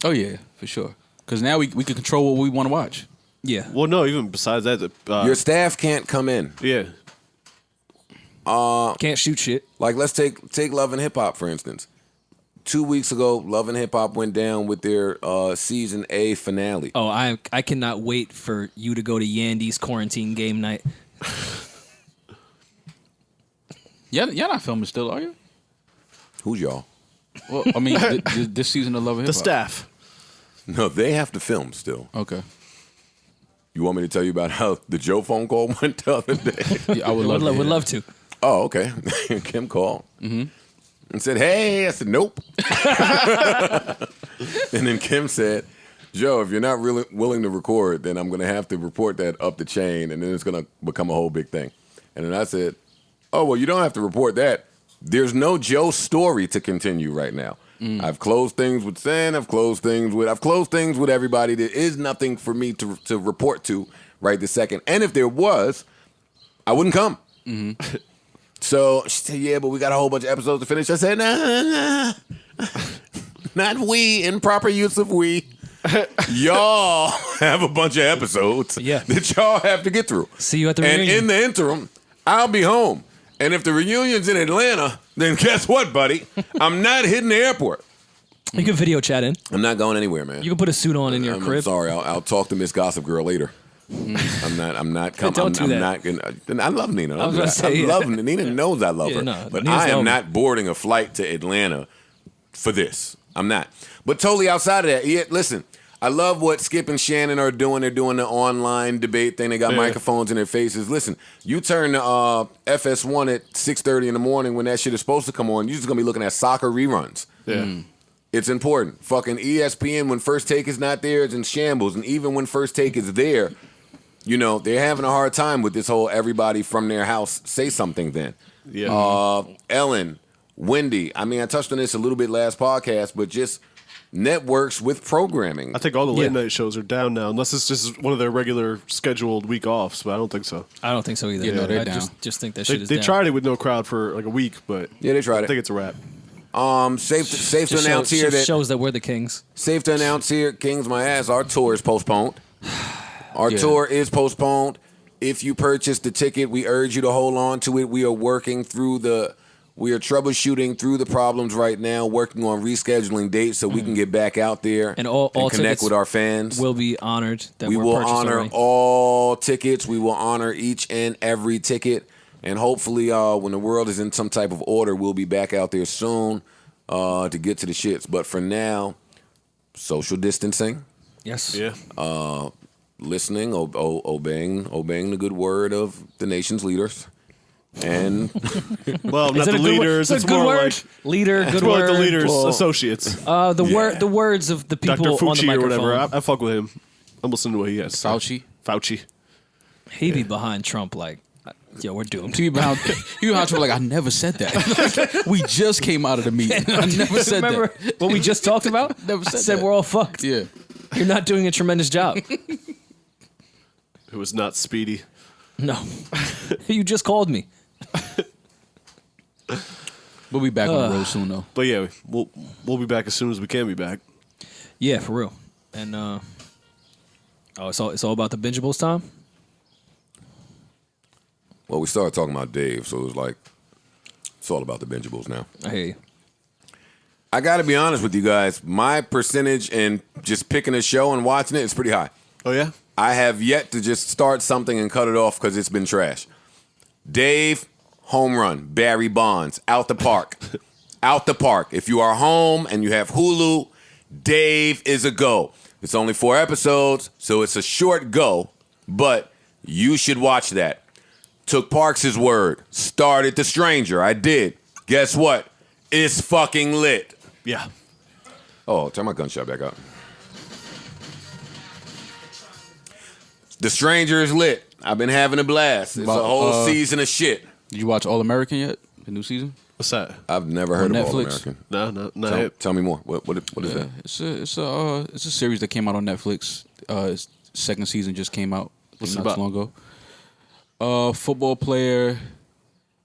Oh yeah, for sure. Because now we can control what we want to watch. Yeah. Well, no. Even besides that, your staff can't come in. Yeah. Can't shoot shit. Like let's take Love and Hip Hop for instance. 2 weeks ago, Love and Hip Hop went down with their season A finale. Oh, I cannot wait for you to go to Yandy's quarantine game night. Y'all not filming still, are you? Who's y'all? Well, I mean, this season of Love and Hip Hop. The staff. No, they have to film still. Okay. You want me to tell you about how the Joe phone call went the other day? Yeah, I would love to. Oh, okay. Kim called and said, "Hey," I said, "Nope." And then Kim said, "Joe, if you're not really willing to record, then I'm going to have to report that up the chain, and then it's going to become a whole big thing." And then I said, "Oh, well, you don't have to report that. There's no Joe story to continue right now. I've closed things with Sen. I've closed things with everybody. There is nothing for me to report to right this second. And if there was, I wouldn't come." So she said, "Yeah, but we got a whole bunch of episodes to finish." I said, "Nah. Not we, improper use of we. Y'all have a bunch of episodes that y'all have to get through. See you at the reunion. And in the interim, I'll be home. And if the reunion's in Atlanta, then guess what, buddy? I'm not hitting the airport." You can video chat in. I'm not going anywhere, man. You can put a suit on in your crib. I'm sorry. I'll talk to Miss Gossip Girl later. I'm not coming. Don't do that. Not gonna, I love Nina. I was gonna say, I love Nina. Knows I love her. No, but Nina's I am over. not boarding a flight to Atlanta for this. I'm not. But totally outside of that, listen, I love what Skip and Shannon are doing. They're doing the online debate thing. They got microphones in their faces. Listen, you turn to FS1 at 6:30 in the morning when that shit is supposed to come on, you're just going to be looking at soccer reruns. Yeah. It's important. Fucking ESPN, when First Take is not there, it's in shambles. And even when First Take is there, you know, they're having a hard time with this whole everybody from their house say something then. Yeah. Ellen, Wendy, I mean, I touched on this a little bit last podcast, but just networks with programming. I think all the late night shows are down now, unless it's just one of their regular scheduled week offs, but I don't think so. I don't think so either. Yeah, no, they're I down. just think that shit is They down. tried it with no crowd for like a week, but Yeah, they tried I think it. it's a wrap. Safe to Just announce here that shows that we're the kings. Safe to announce here, Kings my ass, our tour is postponed. Our tour is postponed. If you purchased the ticket, we urge you to hold on to it. We are troubleshooting through the problems right now, working on rescheduling dates so we can get back out there And all connect tickets with our fans. Will be honored. That We were will purchased honor already. all tickets. We will honor each and every ticket. And hopefully, when the world is in some type of order, we'll be back out there soon to get to the shits. But for now, social distancing. Yes. Yeah. Listening, obeying the good word of the nation's leaders, and Well, not Is it the a good word? leaders. Is it It's a good more word? like Leader, it's good more word. like the leaders' Well, associates. The words of the people Dr. on the Fauci or microphone. whatever. I fuck with him. I'm listening to what he has. to say. Fauci. He be behind Trump like, yo, we're doomed. You behind Trump like, I never said that. We just came out of the meeting. I never said Remember that. what we just talked about? Never I said said that. we're all fucked. Yeah. You're not doing a tremendous job. It was not speedy. No. You just called me. We'll be back on the road soon, though. But yeah, we'll be back as soon as we can be back. Yeah, for real. And it's all about the bingeables time. well, we started talking about Dave, so it was like it's all about the bingeables now. I hear you. I got to be honest with you guys. My percentage in just picking a show and watching it is pretty high. Oh yeah. I have yet to just start something and cut it off because it's been trash. Dave, home run. Barry Bonds, out the park. Out the park. If you are home and you have Hulu, Dave is a go. It's only 4 episodes, so it's a short go, but you should watch that. Took Parks' word. Started The Stranger. I did. Guess what? It's fucking lit. Yeah. Oh, turn my gunshot back up. The Stranger is lit. I've been having a blast. It's a whole season of shit. Did you watch All American yet? The new season? What's that? I've never heard of All Netflix? American. No. Tell me more. What is that? It's a series that came out on Netflix. Its second season just came out What's it not about? too long ago. Football player.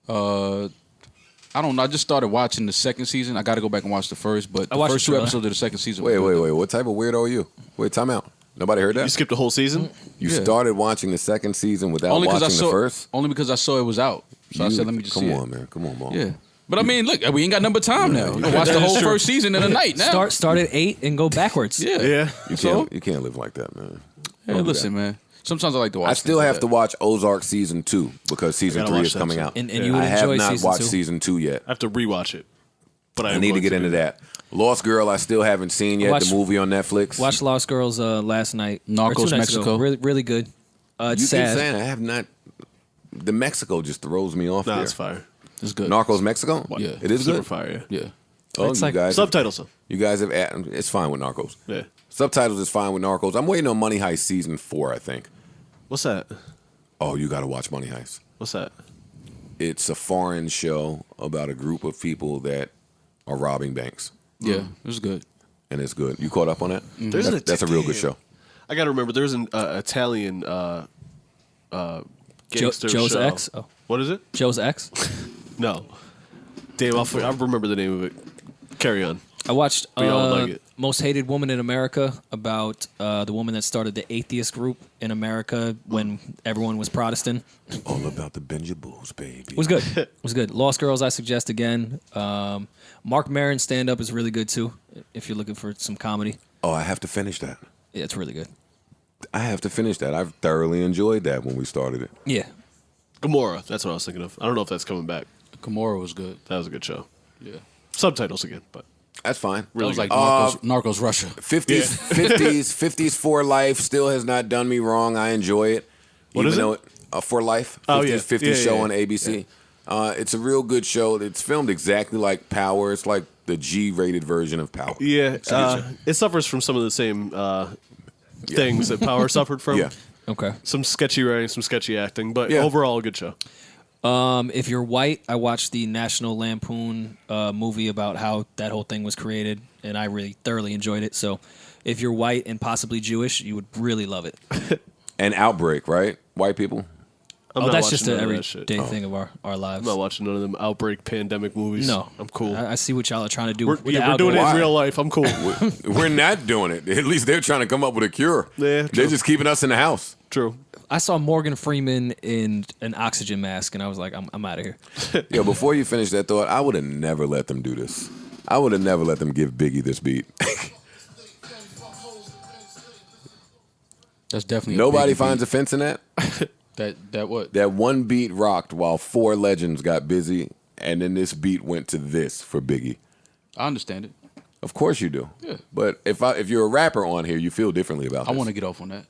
I don't know. I just started watching the second season. I got to go back and watch the first, but the watched first the 2 trailer. episodes of the second season. Wait. were good. What type of weirdo are you? Wait, time out. Nobody heard You that? skipped a whole season? You Yeah. started watching the second season without Only because watching I saw the first? Only because I saw it was out. So I said, let me just see Come on, it. man. Come on, Mo. Yeah. But I mean, look, we ain't got number time now. You can watch the whole first season in a night now. Start at 8 and go backwards. Yeah. Yeah. You can't live like that, man. Hey, Don't do listen, that. man. Sometimes I like to watch. I still things have like to that. watch Ozark season 2 because season gotta 3 watch is that coming too. out. And you would I have enjoy not season watched 2. season 2 yet. I have to rewatch it. But I need to get into that. Lost Girl, I still haven't seen yet. Watch- The movie on Netflix. Watched Lost Girls last night. Narcos or 2 nights Mexico. ago. Really, really good. It's You sad. keep saying I have not. The Mexico just throws me off. Nah, there. it's fire. It's good. Narcos Mexico. Yeah. it is Super good. fire, Yeah. Oh, It's you like guys. Subtitles, though. You guys have. It's fine with Narcos. Yeah. Subtitles is fine with Narcos. I'm waiting on Money Heist season 4. I think. What's that? Oh, you got to watch Money Heist. What's that? It's a foreign show about a group of people that are robbing banks, Yeah. It was good. and it's good. You caught up on that? There's That's a real good show. I got to remember, there's an Italian gangster Joe's show. Ex? Oh. What is it? Joe's Ex. No. Damn, I remember the name of it. Carry on. I watched We all like it. Most Hated Woman in America about the woman that started the atheist group in America when everyone was Protestant. All about the Benjables, baby. It was good. It was good. Lost Girls, I suggest again. Mark Maron's stand-up is really good, too, if you're looking for some comedy. Oh, I have to finish that. Yeah, it's really good. I have to finish that. I've thoroughly enjoyed that when we started it. Yeah. Gamora. That's what I was thinking of. I don't know if that's coming back. Kimura was good. That was a good show. Yeah. Subtitles again, but That's fine. That really was good. like Narcos Russia. 50s for life still has not done me wrong. I enjoy it. What is it? though For Life. 50s, Oh, yeah. 50s Yeah, show yeah, on ABC. It's a real good show. It's filmed exactly like Power. It's like the G-rated version of Power. yeah, it suffers from some of the same things that Power suffered from. Yeah. Okay. Some sketchy writing, some sketchy acting, but Yeah. overall a good show. If you're white, I watched the National Lampoon movie about how that whole thing was created, and I really thoroughly enjoyed it. So if you're white and possibly Jewish, you would really love it. And Outbreak, right? White people. I'm Oh, not that's watching just an none of that shit. everyday thing of our lives. I'm not watching none of them outbreak pandemic movies. No. I'm cool. I see what y'all are trying to do We're, with yeah, the we're doing it algorithm. in real life. I'm cool. We're not doing it. At least they're trying to come up with a cure. Yeah, They're true. just keeping us in the house. True. I saw Morgan Freeman in an oxygen mask, and I was like, I'm out of here. Yo, before you finish that thought, I would have never let them do this. I would have never let them give Biggie this beat. That's definitely Nobody a finds offense in that. that what? That one beat rocked while 4 legends got busy, and then this beat went to this for Biggie. I understand it. Of course you do. Yeah. But if you're a rapper on here, you feel differently about I this. want to get off on that.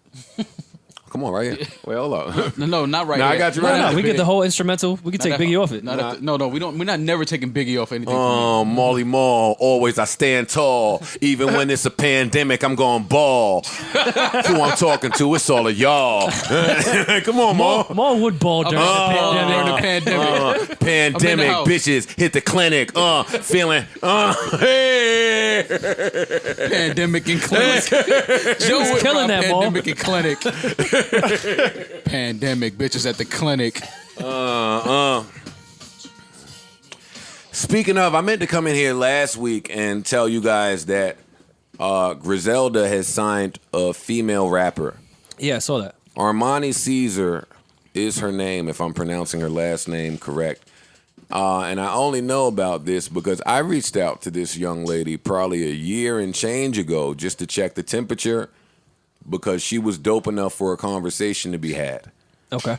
Come on, right here. Wait, hold up. No, not right No, now. I got you right No, now. we get the whole instrumental. We can take Biggie off it. No, we don't. We're not never taking Biggie off anything. Molly Mall, always I stand tall. Even when it's a pandemic, I'm going ball. Who I'm talking to, it's all of y'all. Come on, Maul. More wood ball during the pandemic. During the pandemic. Pandemic, house. bitches, hit the clinic. Feeling, hey. Pandemic and clinic. Joe was killing that, Maul. Pandemic and clinic. Pandemic bitches at the clinic. Speaking of, I meant to come in here last week and tell you guys that Griselda has signed a female rapper. Yeah, I saw that. Armani Caesar is her name, if I'm pronouncing her last name correct. And I only know about this because I reached out to this young lady probably a year and change ago just to check the temperature because she was dope enough for a conversation to be had. Okay.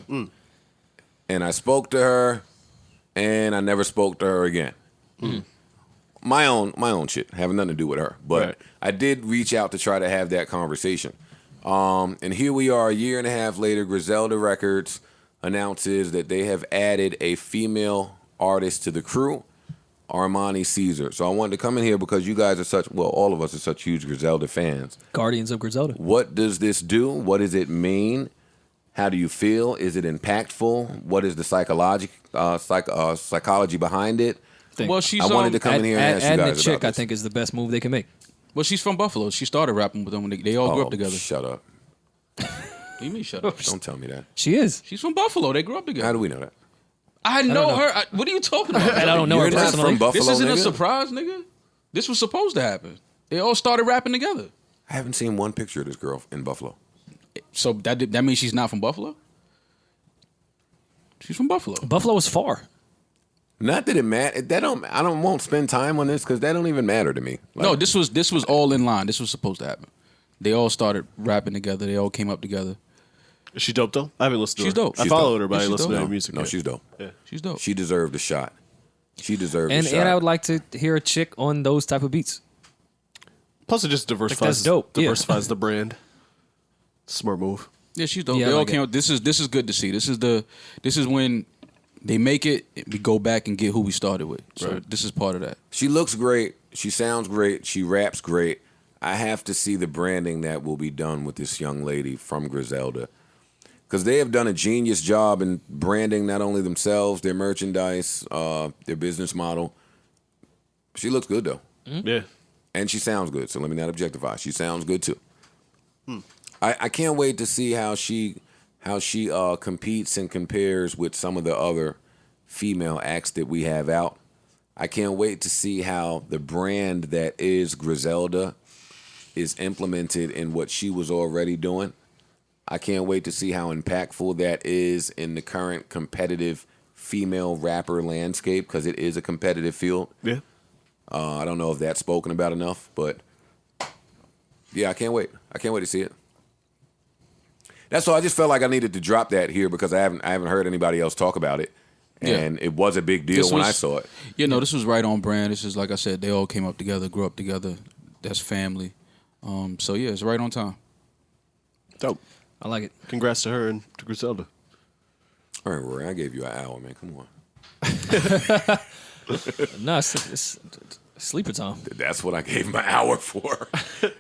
And I spoke to her, and I never spoke to her again. My own shit, having nothing to do with her. But Right. I did reach out to try to have that conversation. And here we are, a year and a half later. Griselda Records announces that they have added a female artist to the crew, Armani Caesar. So I wanted to come in here because you guys are such, well, all of us are such huge Griselda fans. Guardians of Griselda. What does this do? What does it mean? How do you feel? Is it impactful? What is the psychology behind it? Well, she's I wanted to come in here and ask you adding guys a chick, about I this. think, is the best move they can make. Well, she's from Buffalo. She started rapping with them when they all grew up together. Shut up. What do you mean shut up? Don't tell me that. She is. She's from Buffalo. They grew up together. How do we know that? I know her. What are you talking about? And I don't know her You're not personally. from Buffalo, This isn't a nigga? surprise, nigga. This was supposed to happen. They all started rapping together. I haven't seen one picture of this girl in Buffalo. So that means she's not from Buffalo? She's from Buffalo. Buffalo is far. Not that it matters. I won't spend time on this because that don't even matter to me. Like, No, this was all in line. This was supposed to happen. They all started rapping together. They all came up together. Is she dope though? I haven't listened to her. She's dope. I She's followed dope. her, but I Yeah, ain't she's listened to dope. her music. No, yet. she's dope. Yeah. She's dope. She deserved a shot. She deserved a shot. And I would like to hear a chick on those type of beats. Plus, it just diversifies. that's dope. Yeah. Diversifies the brand. Smart move. Yeah, she's dope. Yeah, They I all like came it. up. This is good to see. This is when they make it. We go back and get who we started with. So this is part of that. She looks great. She sounds great. She raps great. I have to see the branding that will be done with this young lady from Griselda. Because they have done a genius job in branding not only themselves, their merchandise, their business model. She looks good, though. Yeah. And she sounds good, so let me not objectify. She sounds good, too. I can't wait to see how she competes and compares with some of the other female acts that we have out. I can't wait to see how the brand that is Griselda is implemented in what she was already doing. I can't wait to see how impactful that is in the current competitive female rapper landscape, because it is a competitive field. Yeah. I don't know if that's spoken about enough, but yeah, I can't wait. I can't wait to see it. That's all. I just felt like I needed to drop that here because I haven't heard anybody else talk about it, and it was a big deal when I saw it. Yeah, no, this was right on brand. This is, like I said, they all came up together, grew up together. That's family. So yeah, it's right on time. Dope. I like it. Congrats to her and to Griselda. All right, Rory, I gave you an hour, man. Come on. No, it's sleeper time. That's what I gave my hour for.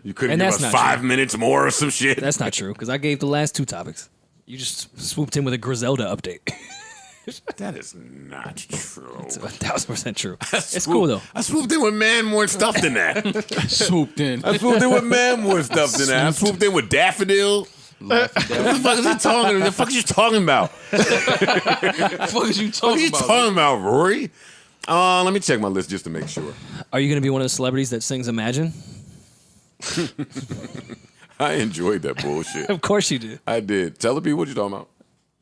You couldn't And give that's us not 5 true. minute more or some shit. That's not true, because I gave the last two topics. You just swooped in with a Griselda update. That is not true. It's 1,000% true. It's cool, though. I swooped in with man more stuff than that. Swooped in. I swooped in with man more stuff than that. I swooped in with Daffodil. What the fuck is he talking? What the fuck is you talking about? What the fuck is you What are talking you about? talking about, Rory? Let me check my list just to make sure. Are you going to be one of the celebrities that sings Imagine? I enjoyed that bullshit. Of course you do. I did. Tell the people what you talking about.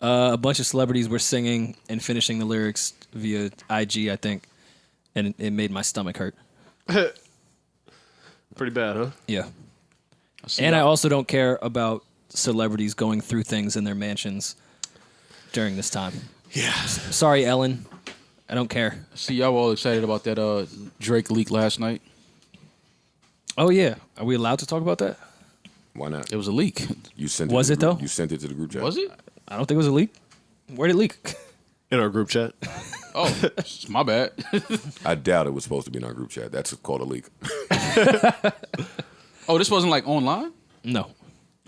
A bunch of celebrities were singing and finishing the lyrics via IG, I think, and it made my stomach hurt. Pretty bad, huh? Yeah. And I also don't care about celebrities going through things in their mansions during this time. Yeah. Sorry, Ellen. I don't care. See, y'all were all excited about that Drake leak last night. Oh, yeah. Are we allowed to talk about that? Why not? It was a leak. You sent Was to it, the group- though? You sent it to the group chat. Was it? I don't think it was a leak. Where'd it leak? In our group chat. Oh, my bad. I doubt it was supposed to be in our group chat. That's called a leak. Oh, this wasn't like online? No.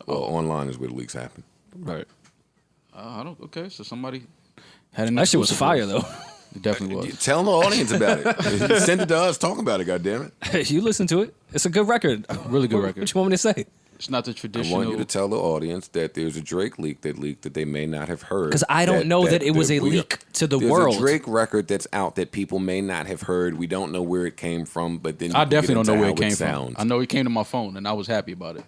Well, online is where the leaks happen. Right. I don't. Okay, so somebody had an That shit was exclusive fire, for us. though. It definitely was. Tell the audience about it. Send it to us. Talk about it, goddammit. You listen to it. It's a good record. Really good What record. you want me to say? It's not the I traditional. want you to tell the audience that there's a Drake leak that they may not have heard. 'Cause I don't know that it was a leak to the there's world. There's a Drake record that's out that people may not have heard. We don't know where it came from, but then I you definitely get don't know into where how it came sounds. from. I know it came to my phone, and I was happy about it.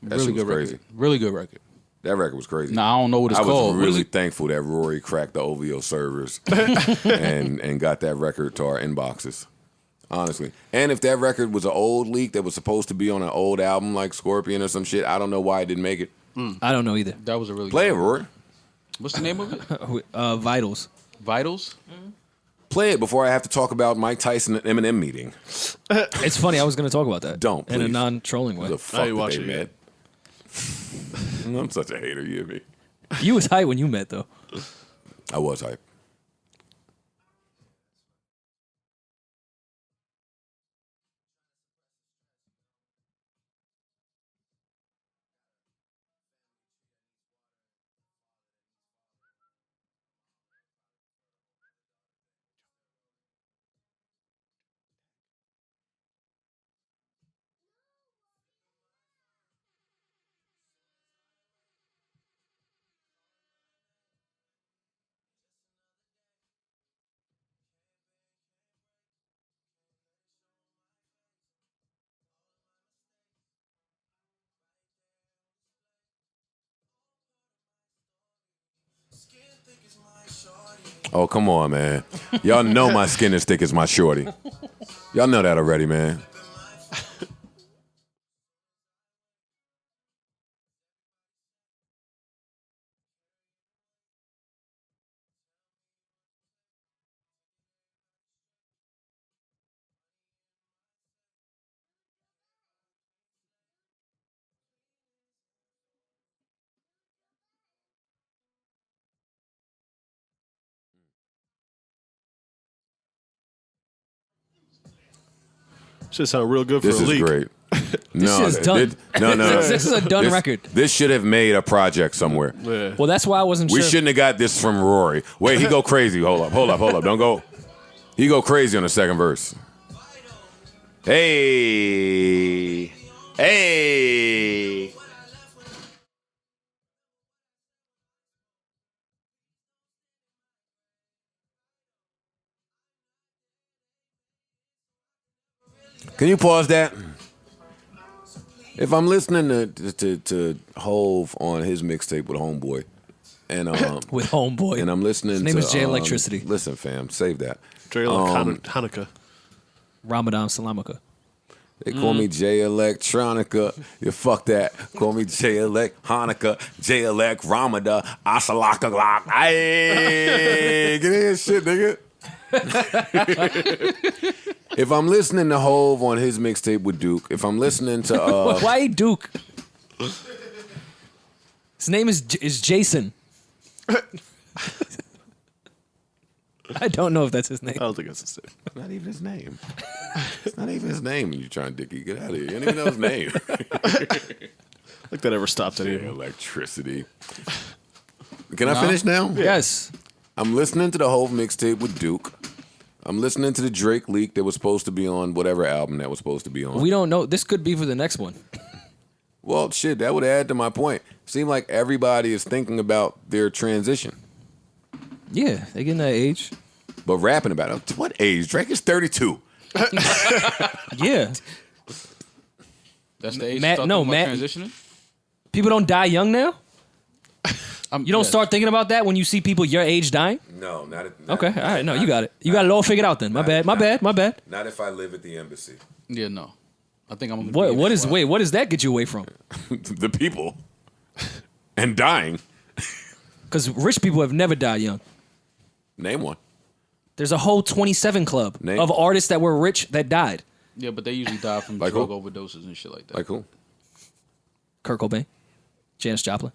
That Really shit was good crazy. record. Really good record. That record was crazy. Nah, I don't know what it's I called. was What is really it? thankful that Rory cracked the OVO servers and got that record to our inboxes. Honestly. And if that record was an old leak that was supposed to be on an old album like Scorpion or some shit, I don't know why it didn't make it. I don't know either. That was a really Play it, good Rory. What's the name of it? Vitals. Vitals? Play it before I have to talk about Mike Tyson and Eminem meeting. It's funny. I was going to talk about that. Don't, In a please. non-trolling way. The fuck you did watch they it met? yet. I'm such a hater, you hear me? You was hype when you met, though. I was hype. Oh, come on, man. Y'all know my skin is thick as my shorty. Y'all know that already, man. Should sound real good for This a is leak. great. No, is done. No. This is a done record. This should have made a project somewhere. Yeah. Well, that's why I wasn't We sure. shouldn't have got this from Rory. Wait, he go crazy. Hold up. Don't go. He go crazy on the second verse. Hey. Can you pause that? If I'm listening to Hove on his mixtape with Homeboy, and with Homeboy. and I'm listening. His name to, is Jay Electricity. Listen, fam, save that. Dre like Hanukkah. Ramadan Salamaka. They call me Jay Electronica. You fuck that. Call me Jay Elect Hanukkah, Jay Elect Ramadan, Asalaka Glock. Hey, get in here, shit, nigga. If I'm listening to Hove on his mixtape with Duke, if I'm listening to Why Duke? His name is Jason. I don't know if that's his name. I don't think that's his name. not even his name. It's not even his name when you're trying to Dickie. Get out of here. You don't even know his name. Like that ever stopped Jay anything. Electricity. Can I finish now? Yes. I'm listening to the Hove mixtape with Duke. I'm listening to the Drake leak that was supposed to be on whatever album that was supposed to be on. We don't know. This could be for the next one. Well, shit, that would add to my point. Seemed like everybody is thinking about their transition. Yeah, they getting that age. But rapping about it. What age? Drake is 32. Yeah. That's the age. Matt- Matt, no, no, Matt- transitioning. People don't die young now? You don't yes. start thinking about that when you see people your age dying? No, not Okay, all right. No, you got it. You got it all figured out then. My bad. Not if I live at the embassy. Yeah, no. I think I'm gonna. What does that get you away from? The people. And dying. Because rich people have never died young. Name one. There's a whole 27 club Name- of artists that were rich that died. Yeah, but they usually die from Like drug who? overdoses and shit like that. Like who? Kurt Cobain, Janis Joplin.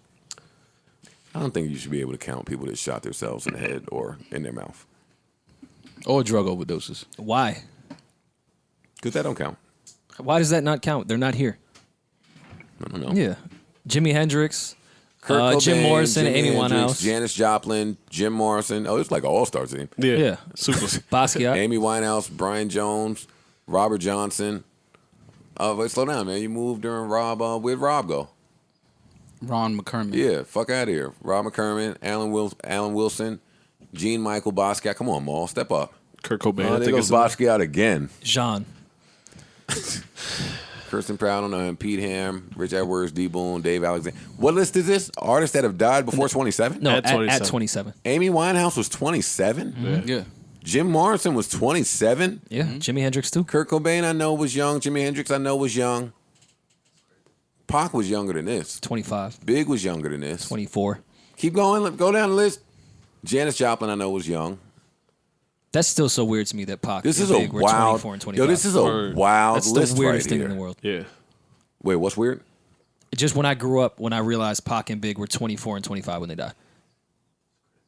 I don't think you should be able to count people that shot themselves in the head or in their mouth. Or drug overdoses. Why? Because that don't count. Why does that not count? They're not here. I don't know. Yeah. Jimi Hendrix, Kurt Jim Cobain, Morrison, Jimi Amy Hendrix, Winehouse. Janis Joplin, Jim Morrison. Oh, it's like an all-star team. Yeah. Super. Basquiat. Amy Winehouse, Brian Jones, Robert Johnson. Oh, wait, slow down, man. You moved during Rob. Where'd Rob go? Ron McCormick. Yeah, fuck out of here. Rob McCormick, Alan Wilson, Gene Michael Basquiat. Come on, Maul, step up. Kurt Cobain. Oh, I there think goes it's Basquiat again. Jean. Kirsten Proud on him, Pete Ham, Rich Edwards, D Boone, Dave Alexander. What list is this? Artists that have died before 27? No, At at 27. 27. Amy Winehouse was 27? Yeah. Jim Morrison was 27? Yeah. Jimi Hendrix too. Kurt Cobain, I know, was young. Jimi Hendrix, I know, was young. Pac was younger than this. 25. Big was younger than this. 24. Keep going. Go down the list. Janis Joplin, I know, was young. That's still so weird to me that Pac This and is a Big were wild. 24 and 25. Yo, this is a wild That's the list weirdest right thing here. in the world. Yeah. Wait, what's weird? Just when I grew up, when I realized Pac and Big were 24 and 25 when they died.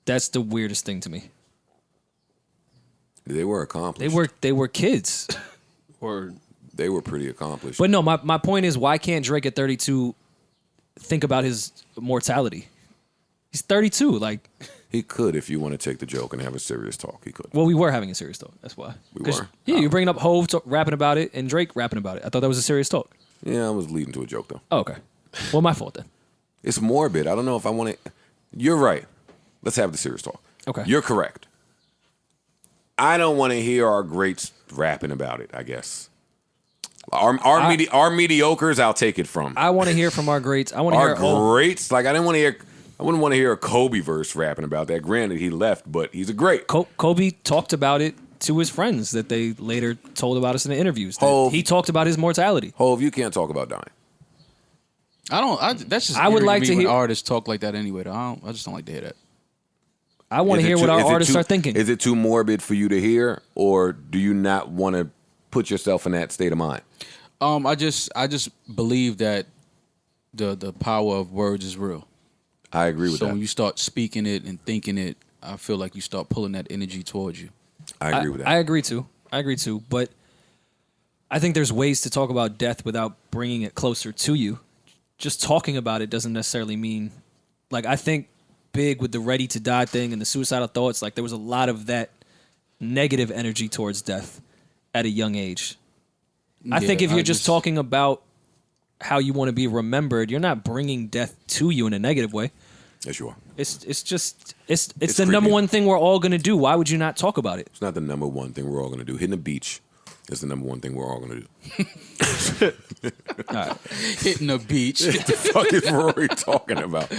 That's the weirdest thing to me. They were accomplished. They were kids. Or They were pretty accomplished. But no, my point is, why can't Drake at 32 think about his mortality? He's 32. Like, he could if you want to take the joke and have a serious talk. He could. well, we were having a serious talk. That's why. We 'Cause, were? Yeah, you're bringing up Hove rapping about it and Drake rapping about it. I thought that was a serious talk. Yeah, I was leading to a joke though. Oh, okay. Well, my fault then. It's morbid. I don't know if I want to. You're right. Let's have the serious talk. Okay. You're correct. I don't want to hear our greats rapping about it. I guess our mediocres. I'll take it from I want to hear from our greats. I want to our hear. Oh, greats. Like I didn't want to hear. I wouldn't want to hear a Kobe verse rapping about that. Granted, he left, but he's a great. Kobe talked about it to his friends that they later told about us in the interviews. He talked about his mortality. Hov, you can't talk about dying. That's just. I would like to hear artists talk like that anyway. Though. I just don't like to hear that. I want to hear what our artists are thinking. Is it too morbid for you to hear, or do you not want to put yourself in that state of mind? I just believe that the power of words is real. I agree with that. So when you start speaking it and thinking it, I feel like you start pulling that energy towards you. I agree with that. I agree too. But I think there's ways to talk about death without bringing it closer to you. Just talking about it doesn't necessarily mean, like, I think big with the ready to die thing and the suicidal thoughts, like there was a lot of that negative energy towards death at a young age. I think if you're just talking about how you want to be remembered, you're not bringing death to you in a negative way. Yes, you are. It's the number one thing we're all going to do. Why would you not talk about it? It's not the number one thing we're all going to do. Hitting the beach is the number one thing we're all going to do. Right. Hitting the beach. What the fuck is Rory talking about?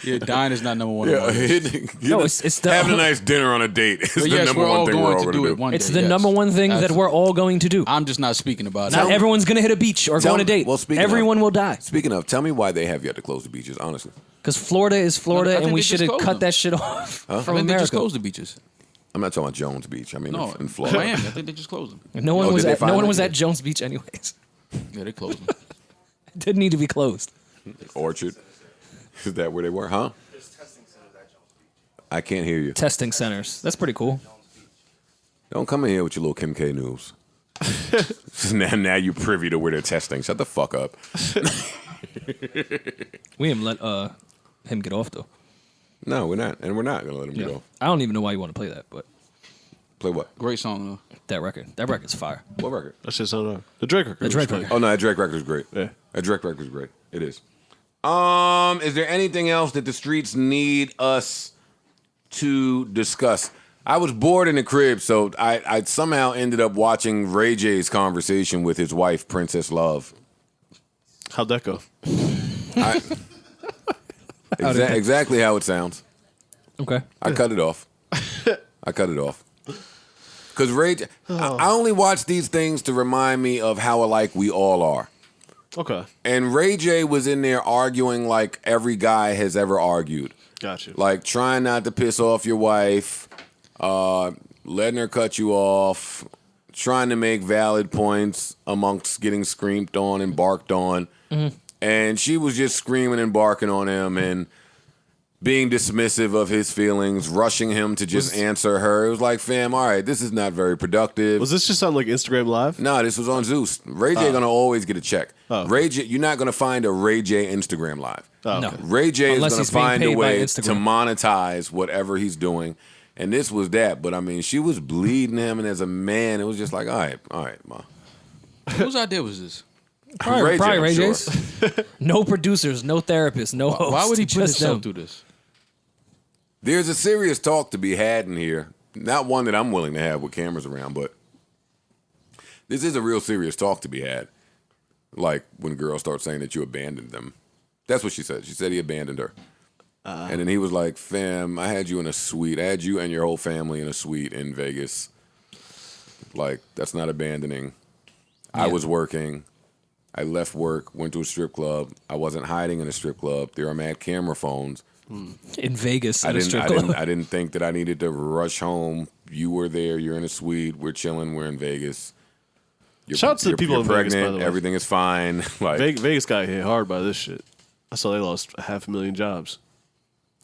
Yeah, dying is not number one. Yeah, it's having a nice dinner on a date is the number one thing we're all going to do. It's the number one thing that we're all going to do. I'm just not speaking about it. Not everyone's going to hit a beach or go on a date. Well, everyone will die. Speaking of, tell me why they have yet to close the beaches, honestly. Because Florida is Florida, and we should have cut that shit off from America. They just closed the beaches. I'm not talking about Jones Beach. I mean, in Florida. Miami. I think they just closed them. No one was at Jones Beach anyways. Yeah, they closed them. It didn't need to be closed. Orchard. Is that where they were, huh? There's testing centers at Jones Beach. I can't hear you. Testing centers. That's pretty cool. Don't come in here with your little Kim K news. now you privy to where they're testing. Shut the fuck up. We didn't let him get off, though. No, we're not. And we're not going to let him get off. I don't even know why you want to play that, but... Play what? Great song, though. That record. That record's fire. What record? That shit's on the Drake record. The Drake record. Oh, no, that Drake record's great. Yeah. That Drake record's great. It is. Is there anything else that the streets need us to discuss? I was bored in the crib, so I somehow ended up watching Ray J's conversation with his wife, Princess Love. How'd that go? Exactly how it sounds. Okay. I cut it off. Because Ray J, I only watch these things to remind me of how alike we all are. Okay. And Ray J was in there arguing like every guy has ever argued. Gotcha. Like trying not to piss off your wife, letting her cut you off, trying to make valid points amongst getting screamed on and barked on. Mm-hmm. And she was just screaming and barking on him and being dismissive of his feelings, rushing him to just answer her. It was like, fam, all right, this is not very productive. Was this just on like Instagram Live? No, this was on Zeus. Ray J gonna always get a check. Oh. Ray J, you're not gonna find a Ray J Instagram Live. Oh, okay. No. Ray J Unless is he's gonna being find a paid by way Instagram. to monetize whatever he's doing. And this was that. But I mean, she was bleeding him, and as a man, it was just like, all right, ma. Whose idea was this? Probably Ray sure. J's. No producers, no therapists, no hosts. Why would he put just himself them. through this? There's a serious talk to be had in here. Not one that I'm willing to have with cameras around, but this is a real serious talk to be had. Like when girls start saying that you abandoned them. That's what she said. She said he abandoned her. And then he was like, fam, I had you in a suite. I had you and your whole family in a suite in Vegas. Like, that's not abandoning. Yeah. I was working. I left work, went to a strip club. I wasn't hiding in a strip club. There are mad camera phones. In Vegas at a strip club. I didn't think that I needed to rush home. You were there. You're in a suite. We're chilling. We're in Vegas. Shout out to the people you're in pregnant. Vegas, by the way. Everything is fine. Like Vegas got hit hard by this shit. I saw they lost 500,000 jobs.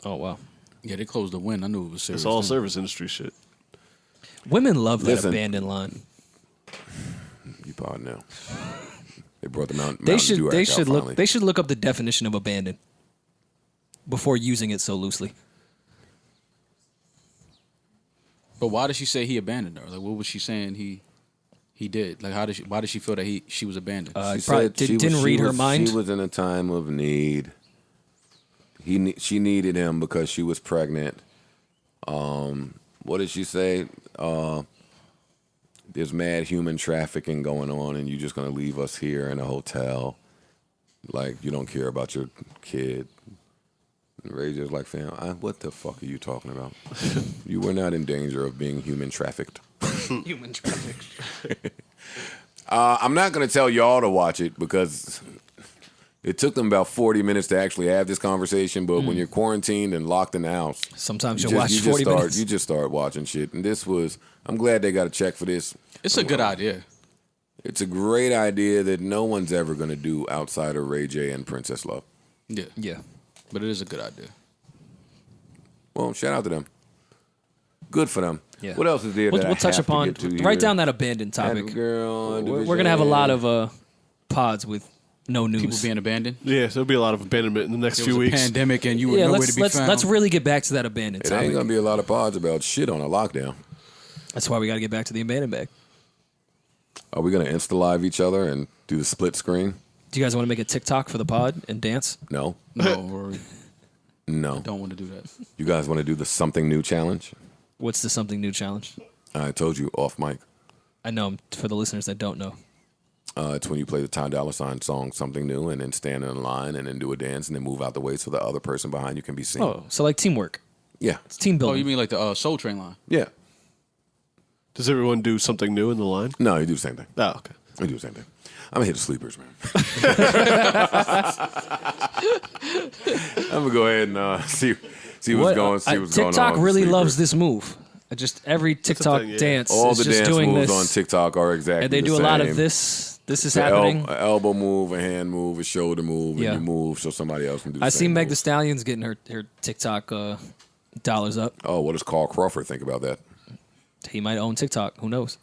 Oh, wow. Yeah, they closed the win. I knew it was serious. It's all service industry shit. Women love that abandoned line. You probably know. They brought them out. They should look up the definition of abandon before using it so loosely. But why did she say he abandoned her? Like, what was she saying he did? Like, why did she feel that she was abandoned? She probably didn't read her mind. She was in a time of need. She needed him because she was pregnant. What did she say? There's mad human trafficking going on, and you're just gonna leave us here in a hotel. Like, you don't care about your kid. Ray J's like, fam, what the fuck are you talking about? You were not in danger of being human trafficked. Human traffic. I'm not going to tell y'all to watch it because it took them about 40 minutes to actually have this conversation. But when you're quarantined and locked in the house, sometimes you'll watch 40 minutes. You just start watching shit. And I'm glad they got a check for this. It's a good idea. It's a great idea that no one's ever going to do outside of Ray J and Princess Love. Yeah. Yeah. But it is a good idea. Well, shout out to them. Good for them. Yeah. What else is there? We'll touch upon. Write down that abandoned topic. Girl, we're going to have a lot of pods with no news. People being abandoned. Yeah, so there'll be a lot of abandonment in the next There few was a weeks. pandemic and you were nowhere to be found. Let's really get back to that abandoned It topic. ain't going to be a lot of pods about shit on a lockdown. That's why we got to get back to the abandoned bag. Are we going to Insta Live each other and do the split screen? Do you guys want to make a TikTok for the pod and dance? No. No, Rory. No. Don't want to do that. You guys want to do the something new challenge? What's the something new challenge? I told you off mic. I know, for the listeners that don't know. It's when you play the Ty Dolla $ign song, Something New, and then stand in line and then do a dance and then move out the way so the other person behind you can be seen. Oh, so like teamwork. Yeah. It's team Oh, building. you mean like the Soul Train line? Yeah. Does everyone do something new in the line? No, you do the same thing. Oh, okay. We do the same thing. I'm going to hit the sleepers, man. I'm going to go ahead and see what's going on. TikTok really loves this move. Just every TikTok thing, yeah. dance All is the just dance doing moves this. on TikTok are exactly And they the do a lot same. of this. This is The happening. elbow move, a hand move, a shoulder move, Yeah. and you move so somebody else can do the I same see Meg move. Thee Stallion's getting her TikTok dollars up. Oh, what does Carl Crawford think about that? He might own TikTok. Who knows?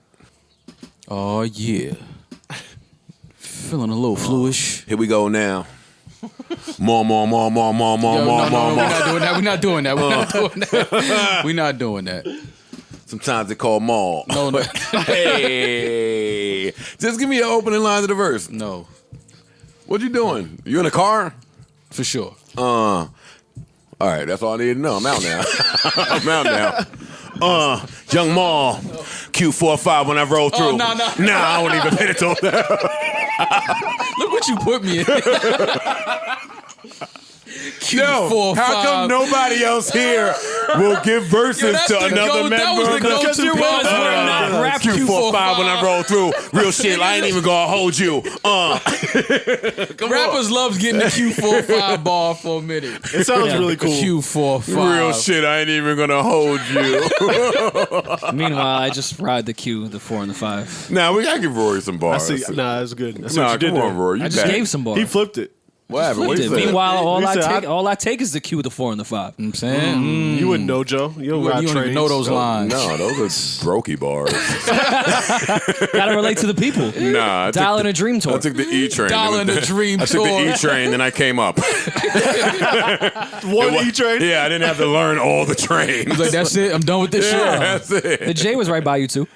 Oh, yeah. Feeling a little fluish. Here we go now. More. Yo, no, we're not doing that. We're not doing that. We're not doing that. Sometimes they call mall. No. Hey, just give me the opening line of the verse. No, What you doing? You in a car? for sure. All right, that's all I need to know. I'm out now. I'm out now. Young Maul, Q45 when I roll through. no. Nah, I won't even pay it to him. Look what you put me in. Yo, how come nobody else here will give verses that's to the another go- that was member? the go-to Because you're part. welcome. We're not rap Q45 when I roll through. Real shit, I ain't even gonna hold you. Rappers loves getting the Q45 bar for a minute. It sounds really cool. Q45. Real shit, I ain't even gonna hold you. Meanwhile, I just ride the Q, the 4 and the 5. Nah, we gotta give Rory some I bars. see. Nah, that's good. That's Nah, what you did come on, there. Rory. You I just back. gave some bars. He flipped it. What happened? What Flipped you it. said? Meanwhile, said, all I take is the Q, the 4 and the 5. I'm saying. You wouldn't know, Joe. You don't You ride don't even trains. know those lines. No, those are brokey bars. Gotta relate to the people. Nah, Dial in a dream tour. I took the E train. Dollar in the dream I took the tour. E train, then I came up. One E-train? Yeah, I didn't have to learn all the trains. He's like, that's it. I'm done with this Yeah, shit. that's The it. J was right by you too.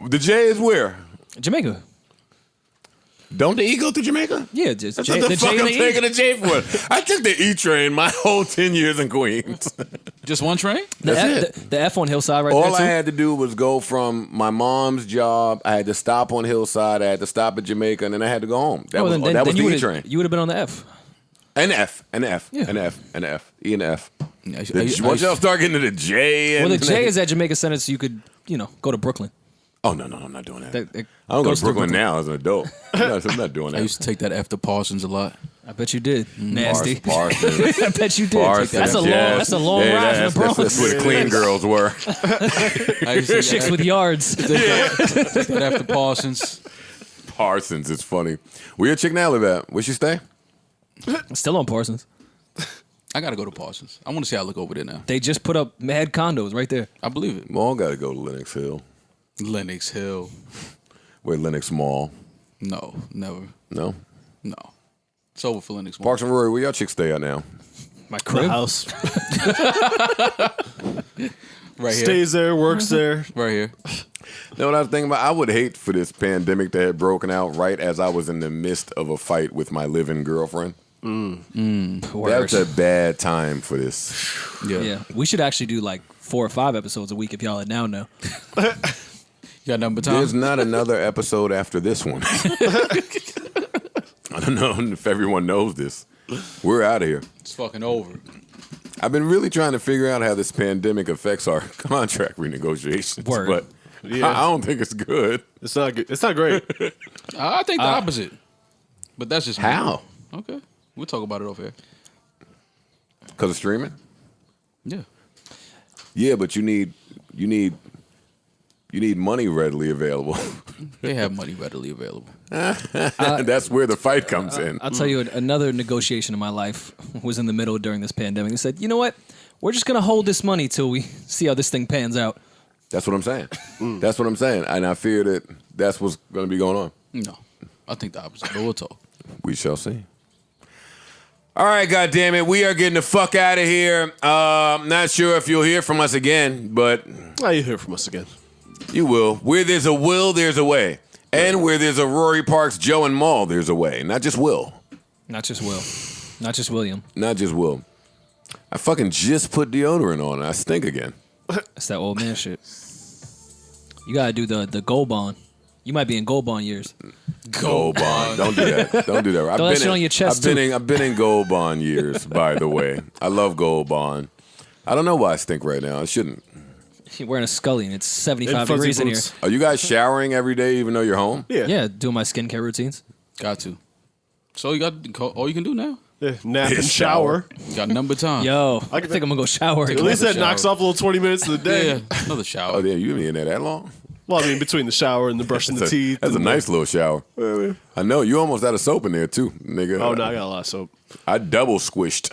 The J is where? Jamaica. Don't the E go to Jamaica? Yeah, just That's J, what the the fuck J I'm and the E. taking the J for. I took the E train my whole 10 years in Queens. Just one train? The F on Hillside right All there I too. had to do was go from my mom's job. I had to stop on Hillside. I had to stop at Jamaica, and then I had to go home. That was then the you E would've- train. You would have been on the F. An F, an F, Yeah. an F, an F, E and F. I Once y'all start getting to the J, and Well, the J is at Jamaica Center, so you could, go to Brooklyn. Oh no, I'm not doing that. That I don't go goes to through Brooklyn now as an adult. I'm not doing I that. used to take that after Parsons a lot. I bet you did. Nasty. Parsons. I bet you did. Parsons, That's a long. yes. That's a long Yeah, ride that's, from the Bronx. that's where the clean girls were. I used to Chicks with yards. take that after Parsons. Parsons, it's funny. Where your chick now live at? Where she stay? Still on Parsons. I gotta go to Parsons. I want to see how I look over there now. They just put up mad condos right there. I believe it. Well, gotta go to Lenox Hill. Lenox Hill. Where Lenox Mall. No, never. No. No. It's over for Lenox. Parks and Rory, where your chick stay at now? My The crib. house. Right here. Stays there, works there. Right here. You know what I was thinking about? I would hate for this pandemic to have broken out right as I was in the midst of a fight with my living girlfriend. That's a bad time for this. Yeah. Yeah, we should actually do like 4 or 5 episodes a week if y'all are now know. You got number time? There's not another episode after this one. I don't know if everyone knows this. We're out of here. It's fucking over. I've been really trying to figure out how this pandemic affects our contract renegotiations. Word. But I don't think it's good. It's not good. It's not great. I think the opposite. But that's just me. How? Okay. We'll talk about it off air. Because of streaming? Yeah. Yeah, but you need money readily available. They have money readily available. That's where the fight comes in. I'll tell you another negotiation in my life was in the middle during this pandemic. They said, you know what? We're just going to hold this money till we see how this thing pans out. That's what I'm saying. That's what I'm saying. And I fear that that's what's going to be going on. No. I think the opposite, but we'll talk. We shall see. All right, goddammit. We are getting the fuck out of here. Not sure if you'll hear from us again, but... You hear from us again. You will. Where there's a will, there's a way. And where there's a Rory Parks, Joe, and Maul, there's a way. Not just Will. Not just Will. Not just William. Not just Will. I fucking just put deodorant on and I stink again. That's that old man shit. You gotta do the Gold Bond. You might be in Gold Bond years. Gold Bond. Don't do that. Don't do that. Throw that shit on your chest, I've been in Gold Bond years, by the way. I love Gold Bond. I don't know why I stink right now. I shouldn't. You're wearing a Scully and it's 75 And fuzzy degrees in here. boots. Are you guys showering every day even though you're home? Yeah. Yeah, doing my skincare routines. Got to. So you got all you can do now? Yeah. Nap Yeah, and shower. You got number time. Yo, I think I'm gonna go shower. At least that shower. knocks off a little 20 minutes of the day. Yeah, another shower. Oh, yeah, you been in there that long? Well, I mean, between the shower and the brushing the teeth. That's a and nice little shower. I know. You almost out of soap in there, too, nigga. Oh, no, I got a lot of soap. I double squished.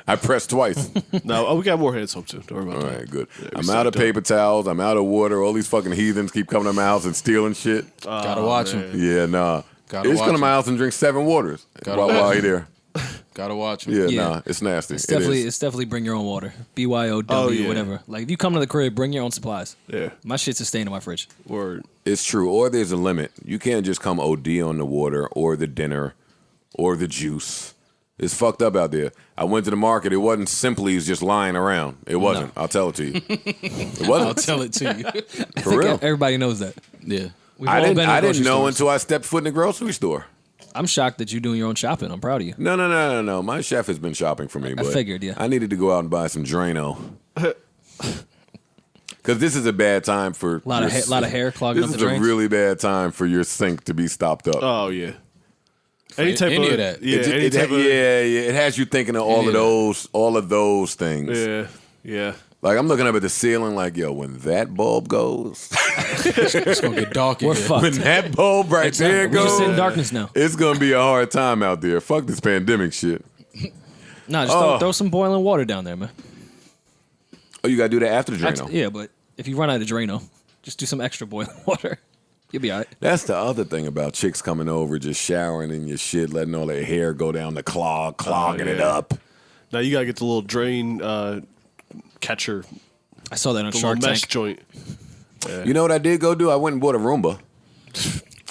I pressed twice. No, we got more hand soap, too. Don't worry about All that. right, good. Yeah, I'm out of paper towels. I'm out of water. All these fucking heathens keep coming to my house and stealing shit. Gotta watch him. Yeah, nah. Gotta He's watch come to my him. house and drink 7 waters Gotta while watch he there. Gotta watch him. Yeah, Yeah. nah. It's nasty. It's It is. definitely bring your own water. BYOW, Oh, yeah. whatever. Like if you come to the crib, bring your own supplies. Yeah. My shit's a stain in my fridge. Word. It's true. Or there's a limit. You can't just come OD on the water or the dinner or the juice. It's fucked up out there. I went to the market. It wasn't simply just lying around. It wasn't. I'll tell it to you. It wasn't. I'll tell it to you. I For think real. everybody knows that. Yeah. We've I all been didn't. in I grocery didn't know stores. until I stepped foot in the grocery store. I'm shocked that you're doing your own shopping. I'm proud of you. No. My chef has been shopping for me. But figured, yeah. I needed to go out and buy some Drano. Because this is a bad time for A lot of hair clogging This up is the a drains. really bad time for your sink to be stopped up. Oh, yeah. Any of that. Yeah, any type of... It has you thinking of all of those things. Yeah, yeah. Like I'm looking up at the ceiling, like, yo, when that bulb goes, It's gonna get dark in We're here. fucked. when that bulb right there We're just goes, in darkness now. it's gonna be a hard time out there. Fuck this pandemic shit. Nah, just throw some boiling water down there, man. Oh, you gotta do that after the Drano. Yeah, but if you run out of Drano, just do some extra boiling water. You'll be all right. That's the other thing about chicks coming over, just showering in your shit, letting all their hair go down the clogging it yeah. up. Now you gotta get the little drain catcher, I saw that on the Shark little mesh Tank. joint. You know what I did go do? I went and bought a Roomba.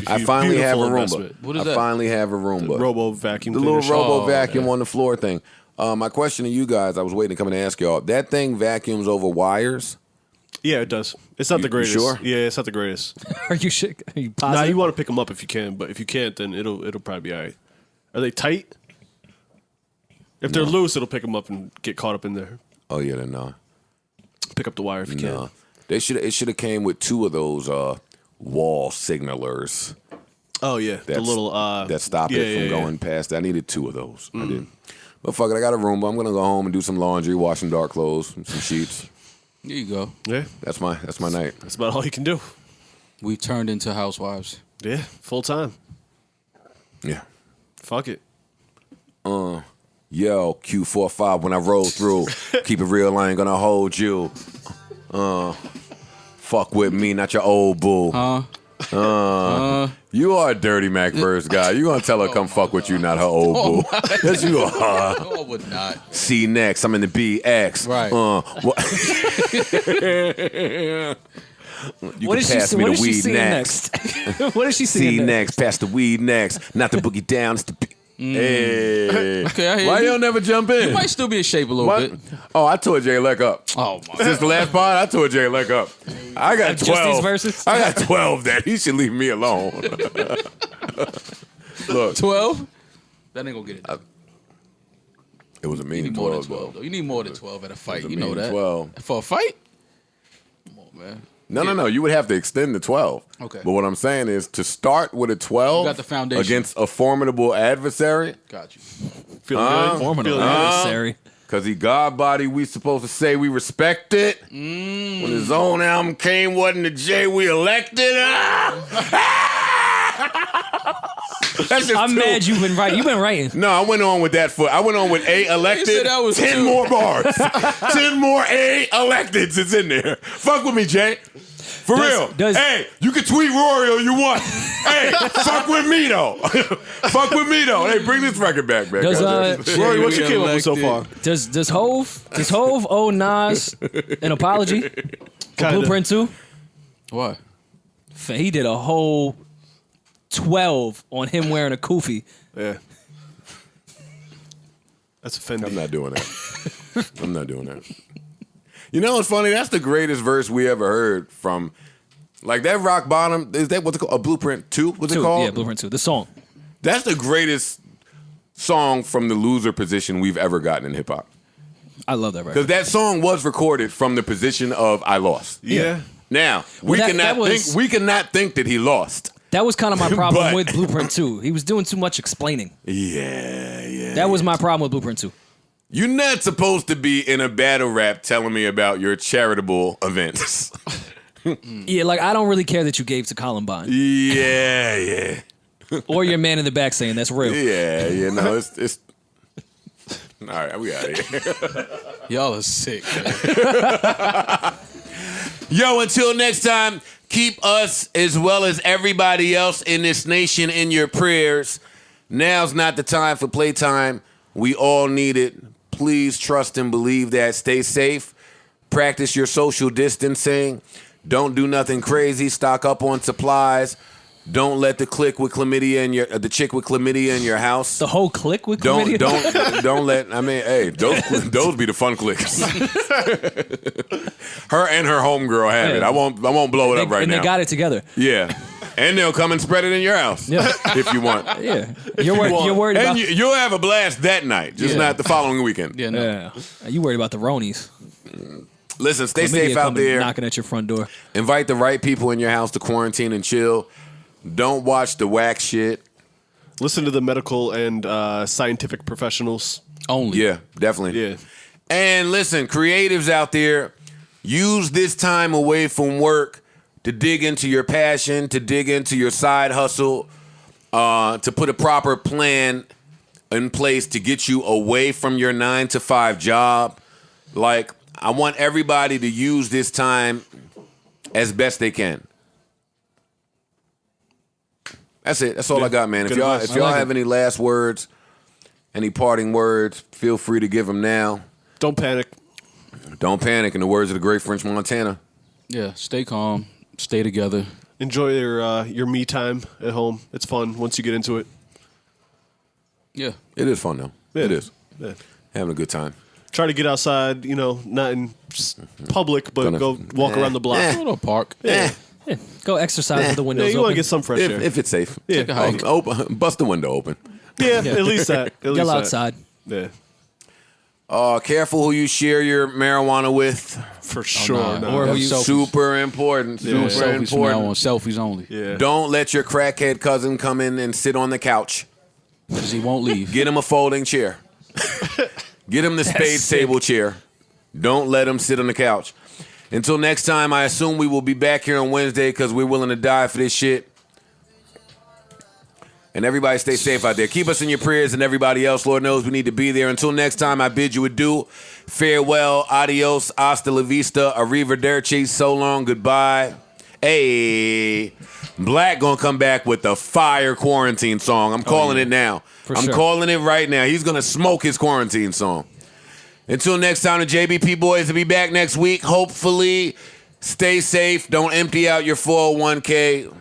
I finally have a Beautiful Roomba. investment. What is I that? finally have a Roomba. Robo vacuum The cleaner. little robo Oh, vacuum yeah. on the floor thing. My question to you guys, I was waiting to come and ask y'all. That thing vacuums over wires? Yeah, it does. It's not You the greatest. sure? Yeah, it's not the greatest. Are you shit? Are you Nah, positive? you want to pick them up if you can, but if you can't, then it'll probably be all right. Are they tight? If they're loose, it'll pick them up and get caught up in there. Oh yeah, then no. Pick up the wire if you No. can. It should have came with 2 of those wall signalers Oh yeah, the little that stop yeah, it from yeah, going past. I needed 2 of those. I did. But fuck it, I got a Roomba. I'm gonna go home and do some laundry, wash some dark clothes, some sheets. There you go. Yeah, That's my night. that's about all you can do. We've turned into housewives. Yeah, full time. Yeah. Fuck it. Yo, Q45 when I roll through. Keep it real, I ain't gonna hold you. Fuck with me, not your old bull. You are a Dirty Mac first guy. You gonna tell her come fuck with you, not her old bull. Yes, you are. No, I would not. See next, I'm in the BX. Right. You What can is she? pass me What the is she weed seeing next. next? What is she See seeing next, pass the weed next. Not the boogie down, it's the Hey. Okay, I hear Why you. you don't never jump in? You might still be in shape a little What? bit. Oh, I tore Jay Leck up. Oh my. Since the last pod, I tore Jay Leck up. I got Just 12. these verses? I got 12 that he should leave me alone. Look, 12? That ain't gonna get it done. It was a You mean need more than 12, 12, though. You need more than 12 at a fight. It was a You know mean that. 12. For a fight? Come on, man. No. You would have to extend the 12. Okay. But what I'm saying is to start with a 12 You got the foundation. against a formidable adversary, Got you. Feeling good. Formidable Feeling good. adversary. because he God body, we supposed to say we respect it. When his own album came, wasn't the J we elected? That's just I'm two. mad you've been writing. You've been writing. No, I went on with that foot. I went on with A elected. said that was 10 two. more bars. 10 more A electeds is in there. Fuck with me, Jay. For real. Hey, you can tweet Rory all you want. Hey, fuck with me though. Fuck with me though. Hey, bring this record back, man. Does Rory, what you came up with so far? does Hove owe Nas an apology for Kinda. Blueprint 2? Why? He did a whole 12 on him wearing a kufi. Yeah. That's offending. I'm not doing that. I'm not doing that. You know what's funny? That's the greatest verse we ever heard from, like that Rock Bottom. Is that what's it called? A Blueprint 2? What's it called? Yeah, Blueprint 2. The song. That's the greatest song from the loser position we've ever gotten in hip hop. I love that Because record. that song was recorded from the position of I lost. Yeah. Now Well, we cannot think that he lost. That was kind of my problem But- with Blueprint 2. He was doing too much explaining. Yeah. That was my problem with Blueprint 2. You're not supposed to be in a battle rap telling me about your charitable events. Yeah, like I don't really care that you gave to Columbine Yeah. or your man in the back saying that's real. Yeah. No, it's. All right, we out of here. Y'all are sick, man. Yo, until next time, keep us as well as everybody else in this nation in your prayers. Now's not the time for playtime. We all need it. Please trust and believe that. Stay safe. Practice your social distancing. Don't do nothing crazy. Stock up on supplies. Don't let the chick with chlamydia in your house. The whole clique with chlamydia? Don't let. I mean, hey, those be the fun clicks. Her and her homegirl have it. I won't blow it up right and now. they got it together. Yeah, and they'll come and spread it in your house if you want. Yeah. You're worried And about you'll have a blast that night, just not the following weekend. Yeah, no. Yeah. You worried about the Ronies. Listen, stay Chlamydia safe out coming, there. knocking at your front door. Invite the right people in your house to quarantine and chill. Don't watch the whack shit. Listen to the medical and scientific professionals. Only. Yeah, definitely. Yeah. And listen, creatives out there, use this time away from work to dig into your passion, to dig into your side hustle, to put a proper plan in place to get you away from your 9-to-5 job. Like, I want everybody to use this time as best they can. That's it. That's all I got, man. If Good y'all advice. have any last words, any parting words, feel free to give them now. Don't panic. Don't panic, in the words of the great French Montana. Yeah, stay calm. Stay together. Enjoy your me time at home. It's fun once you get into it. Yeah. It is fun, though. Yeah. It is. Yeah. Having a good time. Try to get outside, not in public, but Gonna- go walk around the block. Go to a park. Yeah. Yeah. Go exercise with the Yeah, windows you want to open. get some fresh air. If it's safe. Yeah. Take a hike. Open, bust the window open. Yeah, at least that. At least Get that. outside. Yeah, Careful who you share your marijuana with. for sure. nah. No. Or who That's you- selfies. Super important. Yeah. Super Selfies from now on. important. Selfies only. Yeah. Don't let your crackhead cousin come in and sit on the couch. Because he won't leave. Get him a folding chair. Get him the spade sick. table chair. Don't let him sit on the couch. Until next time, I assume we will be back here on Wednesday because we're willing to die for this shit. And everybody stay safe out there. Keep us in your prayers and everybody else. Lord knows we need to be there. Until next time, I bid you adieu. Farewell, adios, hasta la vista, arrivederci, so long, goodbye. Hey, Black gonna come back with the fire quarantine song. I'm calling it now. I'm sure. calling it right now. He's gonna smoke his quarantine song. Until next time, the JBP boys will be back next week. Hopefully, stay safe. Don't empty out your 401k.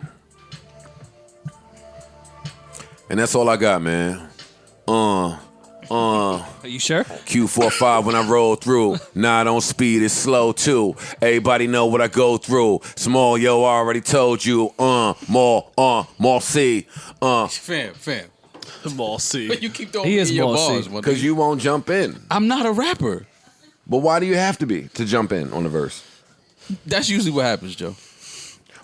And that's all I got, man. Are you sure? Q45 when I roll through. Nah, I don't speed, it's slow too. Everybody know what I go through. Small, yo, I already told you. More C. Fam. Mall C. You keep throwing He me is in your Mall C. bars, my Because nigga. you won't jump in. I'm not a rapper. But why do you have to be to jump in on the verse? That's usually what happens, Joe.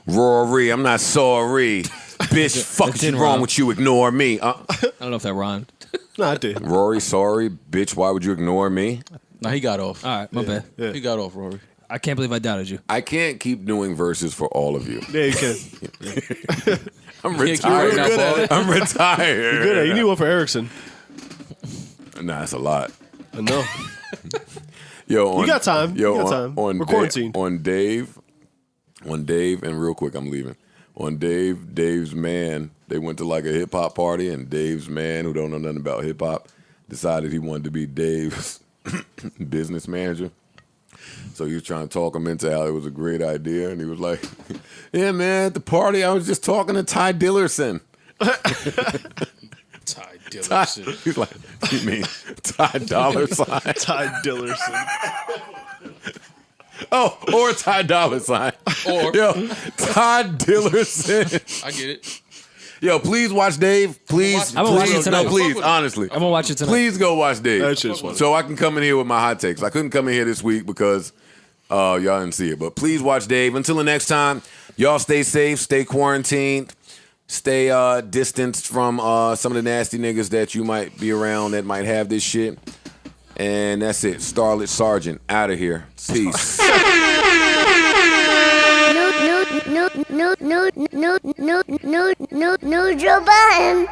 Rory, I'm not sorry. Bitch, fuck is didn't wrong rhyme. with you? Ignore me. I don't know if that rhymed. Nah, I did. Rory, sorry. Bitch, why would you ignore me? Nah, he got off. All right, my bad. Yeah. He got off, Rory. I can't believe I doubted you. I can't keep doing verses for all of you. Yeah, you can. I'm You're retired. right now, Paul. I'm retired. Good at it. You need one for Erickson. Nah, that's a lot. I know. Yo, You got time. Yo, You got time. On We're Dave, quarantined. on Dave, and real quick, I'm leaving. On Dave's man, they went to like a hip hop party, and Dave's man, who don't know nothing about hip hop, decided he wanted to be Dave's business manager. So he was trying to talk him into how it was a great idea, and he was like, "Yeah, man, at the party, I was just talking to Ty Dillerson." Ty Dillon. He's like, "You mean Ty Dollar Sign?" Ty Dillerson. Oh, or Ty Dollar Sign. Or Yo, Ty Dillerson. I get it. Yo, please watch Dave. Please, I'm gonna watch it please, tonight. no, please, honestly. I'm gonna watch it tonight. Please go watch Dave. That shit's funny. So I can come in here with my hot takes. I couldn't come in here this week because y'all didn't see it. But please watch Dave. Until the next time, y'all stay safe, stay quarantined, stay distanced from some of the nasty niggas that you might be around that might have this shit. And that's it. Starlet Sergeant out of here. Peace. No, Joe Budden.